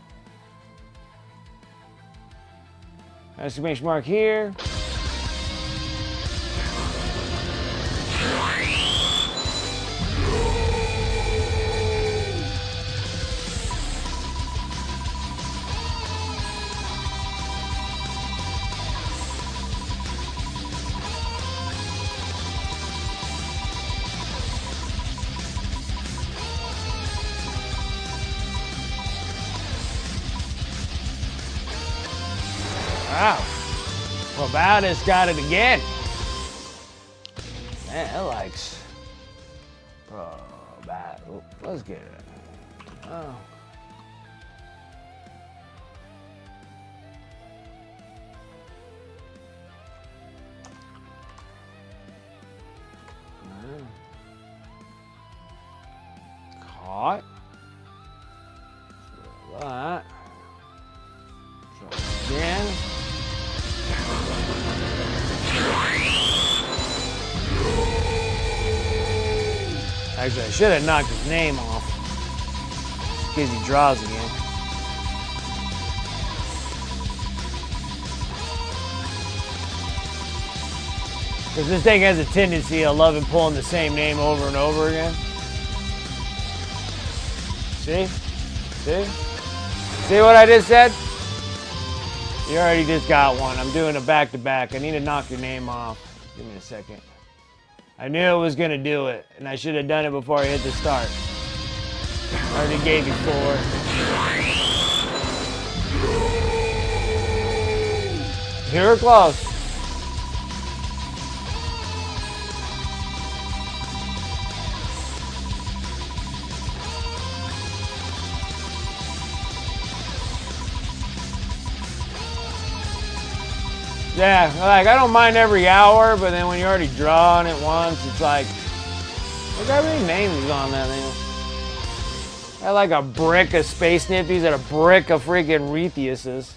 Exclamation mark here. Wow. Well, Bowdis got it again. Man, that likes. Oh, bad. Let's get it. Oh. Caught. That. Try again. Actually, I should have knocked his name off. In case he draws again. Because this thing has a tendency of loving pulling the same name over and over again. See? See? See what I just said? You already just got one. I'm doing a back-to-back. I need to knock your name off. Give me a second. I knew it was going to do it, and I should have done it before I hit the start. I already gave you 4. You're close. Yeah, like I don't mind every hour, but then when you're already drawing it once, it's like, look how many names is on that thing. I had like a brick of Space Nifties and a brick of freaking Retheuses.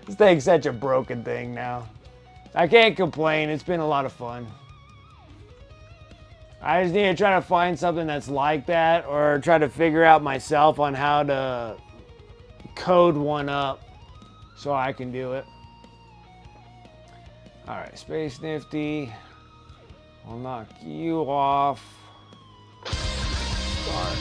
This thing's such a broken thing now. I can't complain. It's been a lot of fun. I just need to try to find something that's like that, or try to figure out myself on how to code one up so I can do it. All right, Space Nifty. I'll knock you off. Start.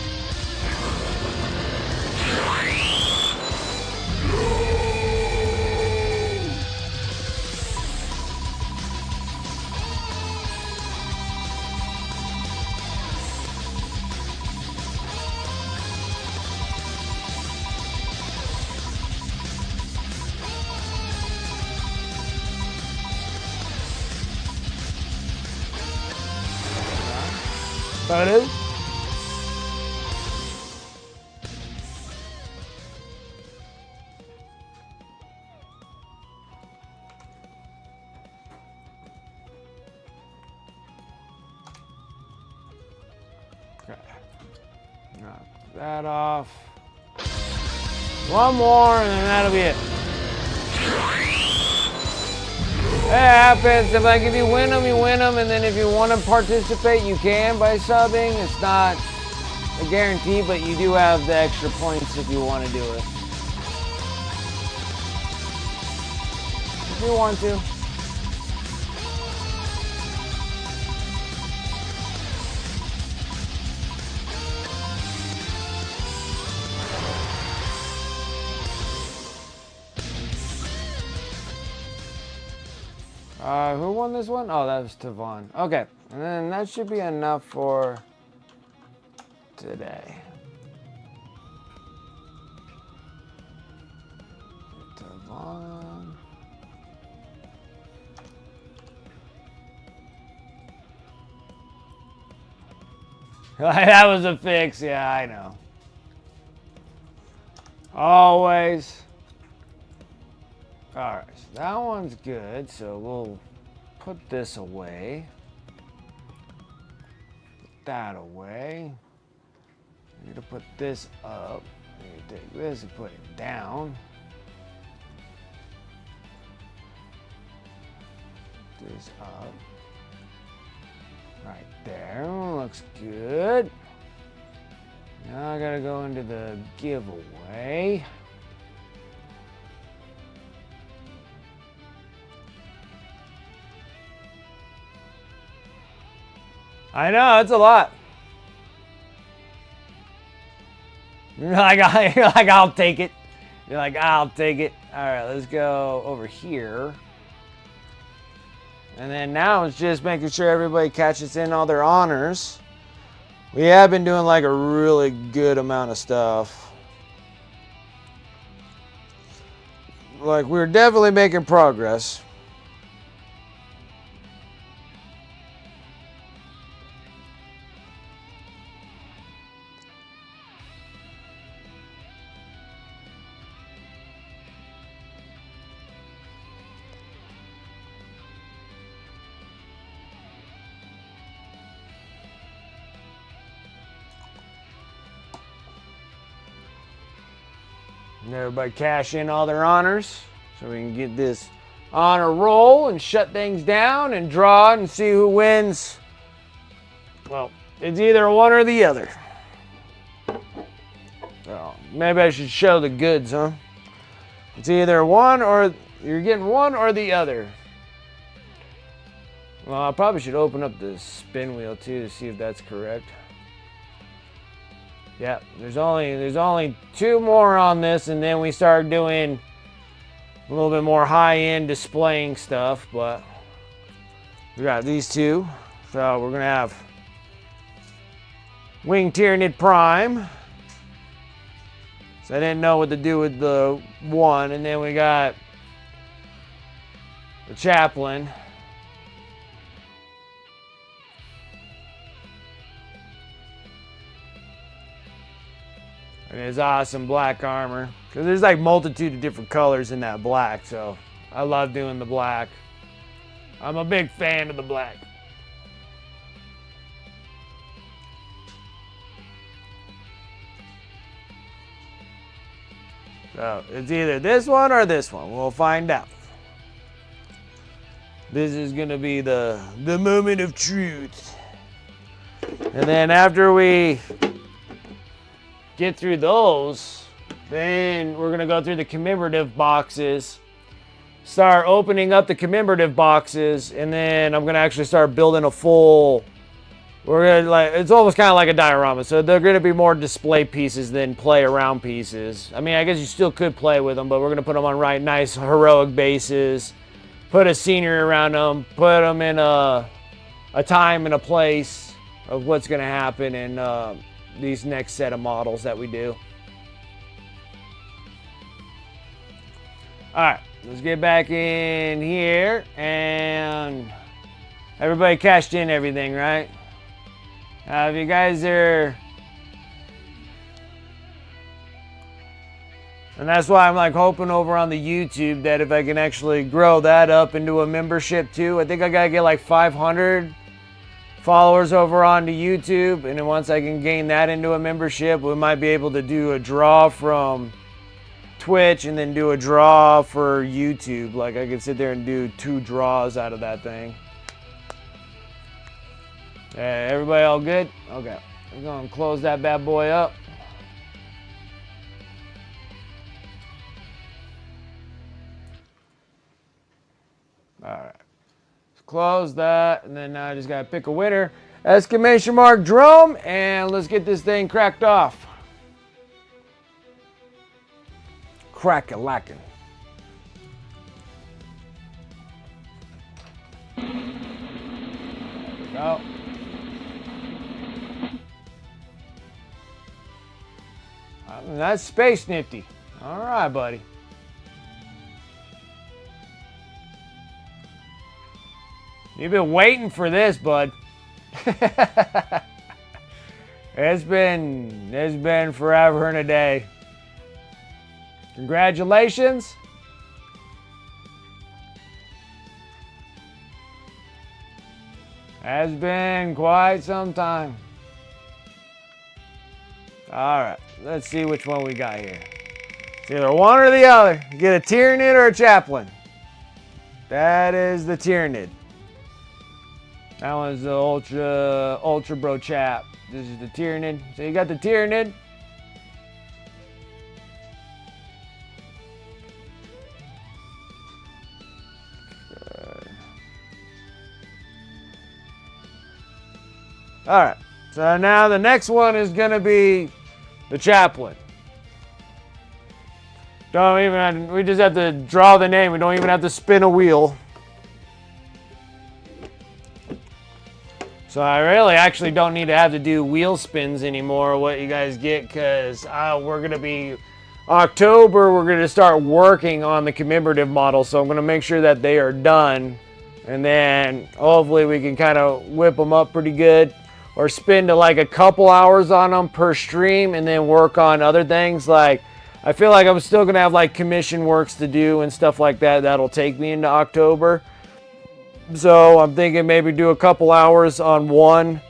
That is. Okay. Knock that off. One more, and then that'll be it. It happens. If you win them, you win them, and then if you want to participate, you can by subbing. It's not a guarantee, but you do have the extra points if you want to do it. If you want to. Who won this one? Oh, that was Tavon. Okay, and then that should be enough for today. Tavon. That was a fix, yeah, I know. Always. Alright, so that one's good, so we'll put this away. Put that away. I need to put this up. I need to take this and put it down. Put this up. Right there, looks good. Now I gotta go into the giveaway. I know, it's a lot. You're like, I'll take it. You're like, I'll take it. All right, let's go over here. And then now it's just making sure everybody catches in all their honors. We have been doing like a really good amount of stuff. Like, we're definitely making progress. And everybody cash in all their honors so we can get this on a roll and shut things down and draw and see who wins. Well, it's either one or the other. So maybe I should show the goods, huh? It's either one or you're getting one or the other. Well, I probably should open up the spin wheel too to see if that's correct. Yeah, there's only two more on this, and then we start doing a little bit more high-end displaying stuff, but we got these two. So we're gonna have Wing Tyranid Prime. So I didn't know what to do with the one, and then we got the Chaplain. And his awesome black armor. Because there's like multitude of different colors in that black, so I love doing the black. I'm a big fan of the black. So it's either this one or this one. We'll find out. This is gonna be the moment of truth. And then after we get through those, then we're gonna go through the commemorative boxes, start opening up the commemorative boxes, and then I'm gonna actually start building a full, we're gonna like, it's almost kind of like a diorama, so they're gonna be more display pieces than play around pieces. I mean, I guess you still could play with them, but we're gonna put them on right nice heroic bases, put a scenery around them, put them in a time and a place of what's gonna happen in these next set of models that we do. All right, let's get back in here, and everybody cashed in everything, right? If you guys are, and that's why I'm like hoping over on the YouTube that if I can actually grow that up into a membership too. I think I gotta get like 500 followers over onto YouTube, and then once I can gain that into a membership, we might be able to do a draw from Twitch and then do a draw for YouTube. Like I could sit there and do 2 draws out of that thing. Hey, everybody all good? Okay. We're going to close that bad boy up. All right. Let's close that. And then now I just got to pick a winner. Exclamation mark drum. And let's get this thing cracked off. Crack-a-lackin'. There we go. That's space nifty. All right, buddy. You've been waiting for this, bud. It's been forever and a day. Congratulations. Has been quite some time. All right, let's see which one we got here. It's either one or the other. You get a Tyranid or a Chaplain. That is the Tyranid. That one's the Ultra Bro Chap. This is the Tyranid. So you got the Tyranid. All right, so now the next one is gonna be the Chaplain. We just have to draw the name. We don't even have to spin a wheel. So I really actually don't need to have to do wheel spins anymore, what you guys get, because we're gonna be, October, we're gonna start working on the commemorative model, so I'm gonna make sure that they are done. And then hopefully we can kind of whip them up pretty good. Or spend like a couple hours on them per stream and then work on other things. Like, I feel like I'm still gonna have like commission works to do and stuff like that. That'll take me into October. So I'm thinking maybe do a couple hours on one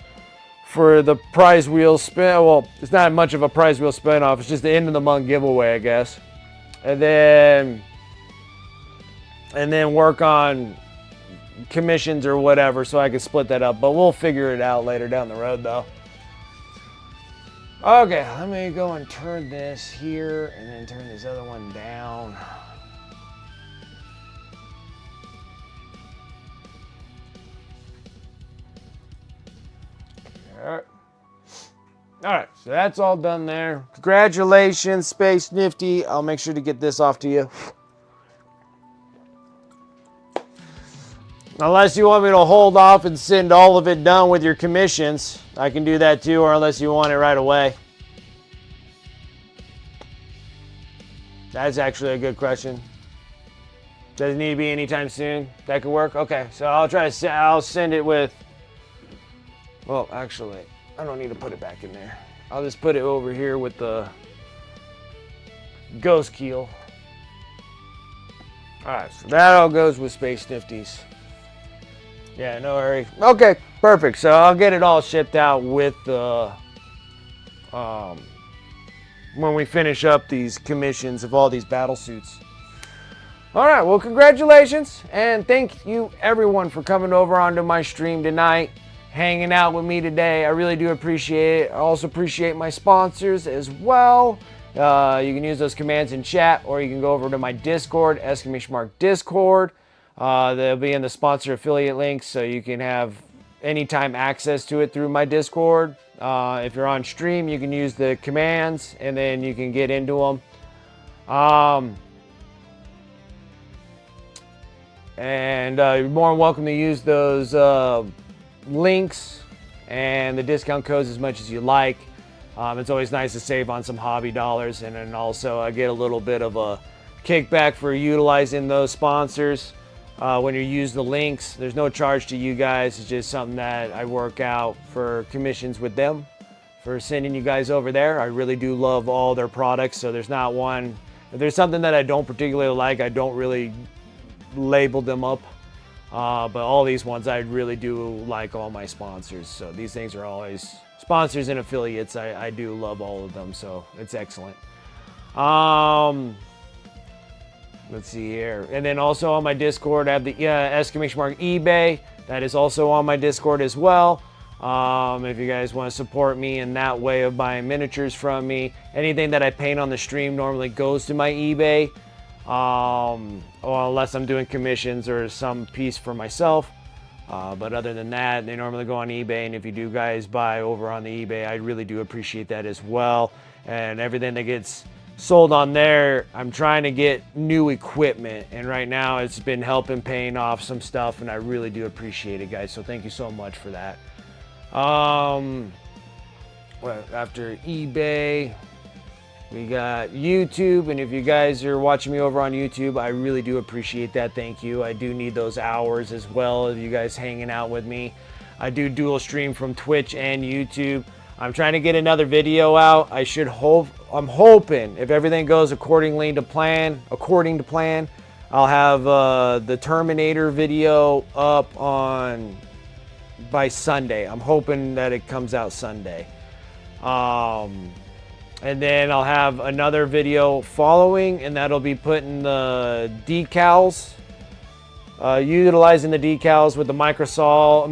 for the prize wheel spin. Well, it's not much of a prize wheel spin off. It's just the end of the month giveaway, I guess. And then work on commissions or whatever, so I can split that up, but we'll figure it out later down the road though. Okay, let me go and turn this here and then turn this other one down. Alright, so that's all done there. Congratulations, Space Nifty. I'll make sure to get this off to you. Unless you want me to hold off and send all of it done with your commissions, I can do that too, or unless you want it right away. That's actually a good question. Does it need to be anytime soon? That could work? Okay, so I'll send it with, well, actually, I don't need to put it back in there. I'll just put it over here with the ghost keel. All right, so that all goes with Space Nifties. Yeah, no hurry. Okay, perfect. So I'll get it all shipped out with the, when we finish up these commissions of all these battle suits. All right, well, congratulations. And thank you, everyone, for coming over onto my stream tonight, hanging out with me today. I really do appreciate it. I also appreciate my sponsors as well. You can use those commands in chat, or you can go over to my Discord, !Discord. They'll be in the sponsor affiliate links, so you can have anytime access to it through my Discord. If you're on stream, you can use the commands, and then you can get into them. You're more than welcome to use those links and the discount codes as much as you like. It's always nice to save on some hobby dollars, and then also I get a little bit of a kickback for utilizing those sponsors. When you use the links, there's no charge to you guys. It's just something that I work out for commissions with them for sending you guys over there. I really do love all their products, so there's not one. If there's something that I don't particularly like, I don't really label them up. But all these ones, I really do like all my sponsors. So these things are always sponsors and affiliates. I do love all of them, so it's excellent. let's see here. And then also on my Discord, I have the exclamation mark eBay. That is also on my Discord as well. If you guys want to support me in that way of buying miniatures from me, anything that I paint on the stream normally goes to my eBay, or unless I'm doing commissions or some piece for myself. But other than that, they normally go on eBay, and if you do guys buy over on the eBay, I really do appreciate that as well. And everything that gets sold on there, I'm trying to get new equipment, and right now it's been helping paying off some stuff, and I really do appreciate it, guys. So thank you so much for that. Well, after eBay, we got YouTube, and if you guys are watching me over on YouTube, I really do appreciate that. Thank you. I do need those hours as well of you guys hanging out with me. I do dual stream from Twitch and YouTube. I'm trying to get another video out. I'm hoping if everything goes according to plan, I'll have the Terminator video up by Sunday. I'm hoping that it comes out Sunday. And then I'll have another video following, and that'll be putting the decals, utilizing the decals with the microset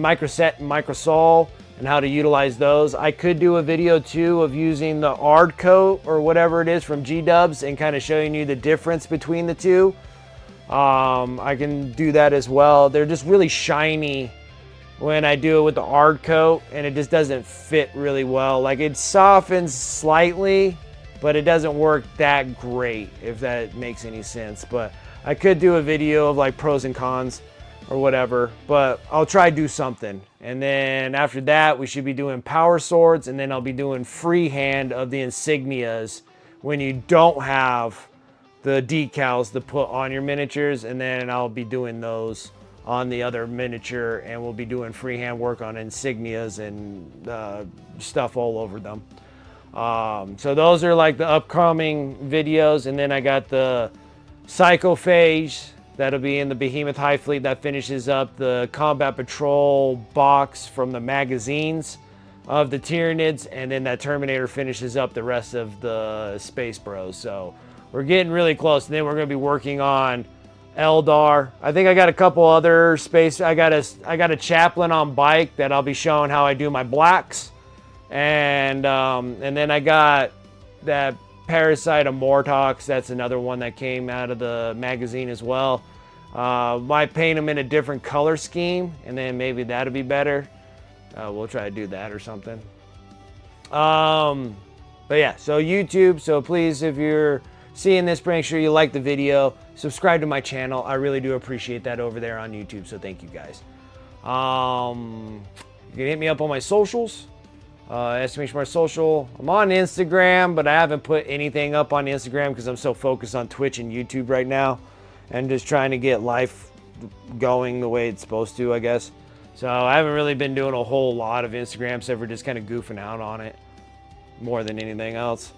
and microsol, and how to utilize those. I could do a video too of using the Ard coat or whatever it is from G-Dubs and kind of showing you the difference between the two. I can do that as well. They're just really shiny when I do it with the Ard coat, and it just doesn't fit really well. Like, it softens slightly, but it doesn't work that great, if that makes any sense. But I could do a video of like pros and cons or whatever, but I'll try to do something. And then after that, we should be doing power swords, and then I'll be doing freehand of the insignias when you don't have the decals to put on your miniatures, and then I'll be doing those on the other miniature, and we'll be doing freehand work on insignias and stuff all over them. So those are like the upcoming videos, and then I got the Psychophage that'll be in the Behemoth High Fleet that finishes up the Combat Patrol box from the magazines of the Tyranids, and then that Terminator finishes up the rest of the Space Bros. So we're getting really close, and then we're going to be working on Eldar. I think I got a couple other space. I got a chaplain on bike that I'll be showing how I do my blacks, and then I got that Parasite of Mortox. That's another one that came out of the magazine as well. Might paint them in a different color scheme, and then maybe that'll be better. We'll try to do that or something. But yeah, so YouTube. So please, if you're seeing this, make sure you like the video, subscribe to my channel. I really do appreciate that over there on YouTube, so thank you guys. You can hit me up on my socials, exclamation mark social. I'm on Instagram, but I haven't put anything up on Instagram because I'm so focused on Twitch and YouTube right now, and just trying to get life going the way it's supposed to, I guess. So I haven't really been doing a whole lot of Instagram, except for just kind of goofing out on it more than anything else.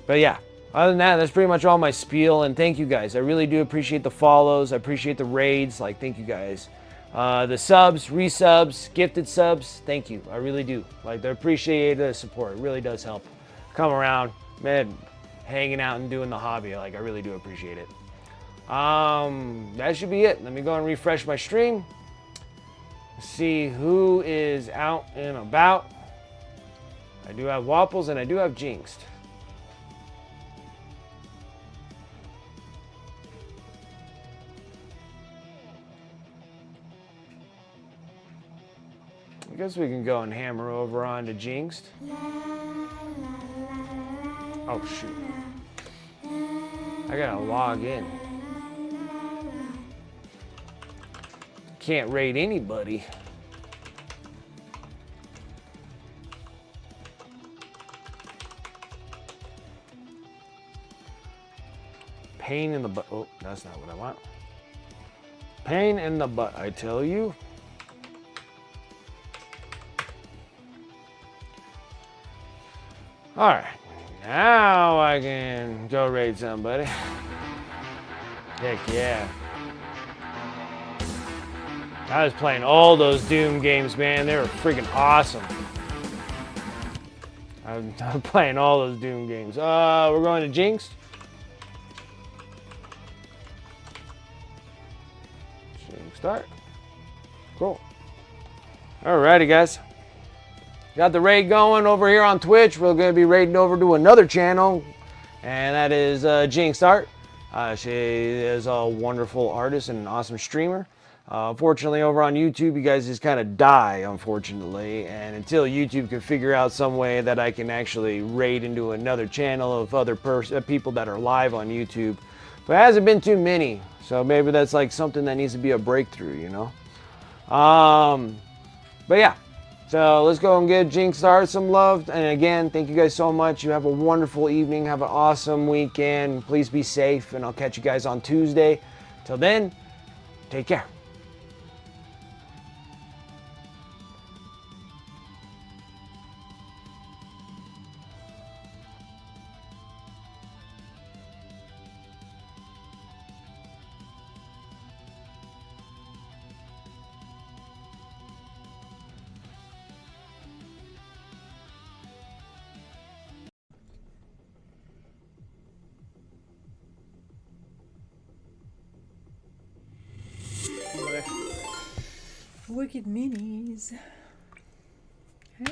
But yeah, other than that, that's pretty much all my spiel, and thank you guys. I really do appreciate the follows. I appreciate the raids. Like, thank you guys. The subs, resubs, gifted subs, thank you. I really do. Like, I appreciate the support. It really does help. Come around, man, hanging out and doing the hobby. Like, I really do appreciate it. That should be it. Let me go and refresh my stream. See who is out and about. I do have Wapples and I do have Jinxed. I guess we can go and hammer over onto Jinxed. Oh shoot. I gotta log in. Can't raid anybody. Pain in the butt. Oh, that's not what I want. Pain in the butt, I tell you. All right, now I can go raid somebody. Heck yeah. I was playing all those Doom games, man. They were freaking awesome. I'm playing all those Doom games. We're going to Jinx. Start. Cool. Alrighty, guys. Got the raid going over here on Twitch. We're going to be raiding over to another channel, and that is Jinx Art. She is a wonderful artist and an awesome streamer. Unfortunately, over on YouTube, you guys just kind of die, unfortunately. And until YouTube can figure out some way that I can actually raid into another channel of other people that are live on YouTube. But it hasn't been too many. So maybe that's like something that needs to be a breakthrough, you know? But yeah. So let's go and give Jinx Art some love. And again, thank you guys so much. You have a wonderful evening. Have an awesome weekend. Please be safe. And I'll catch you guys on Tuesday. Till then, take care. Wicked minis.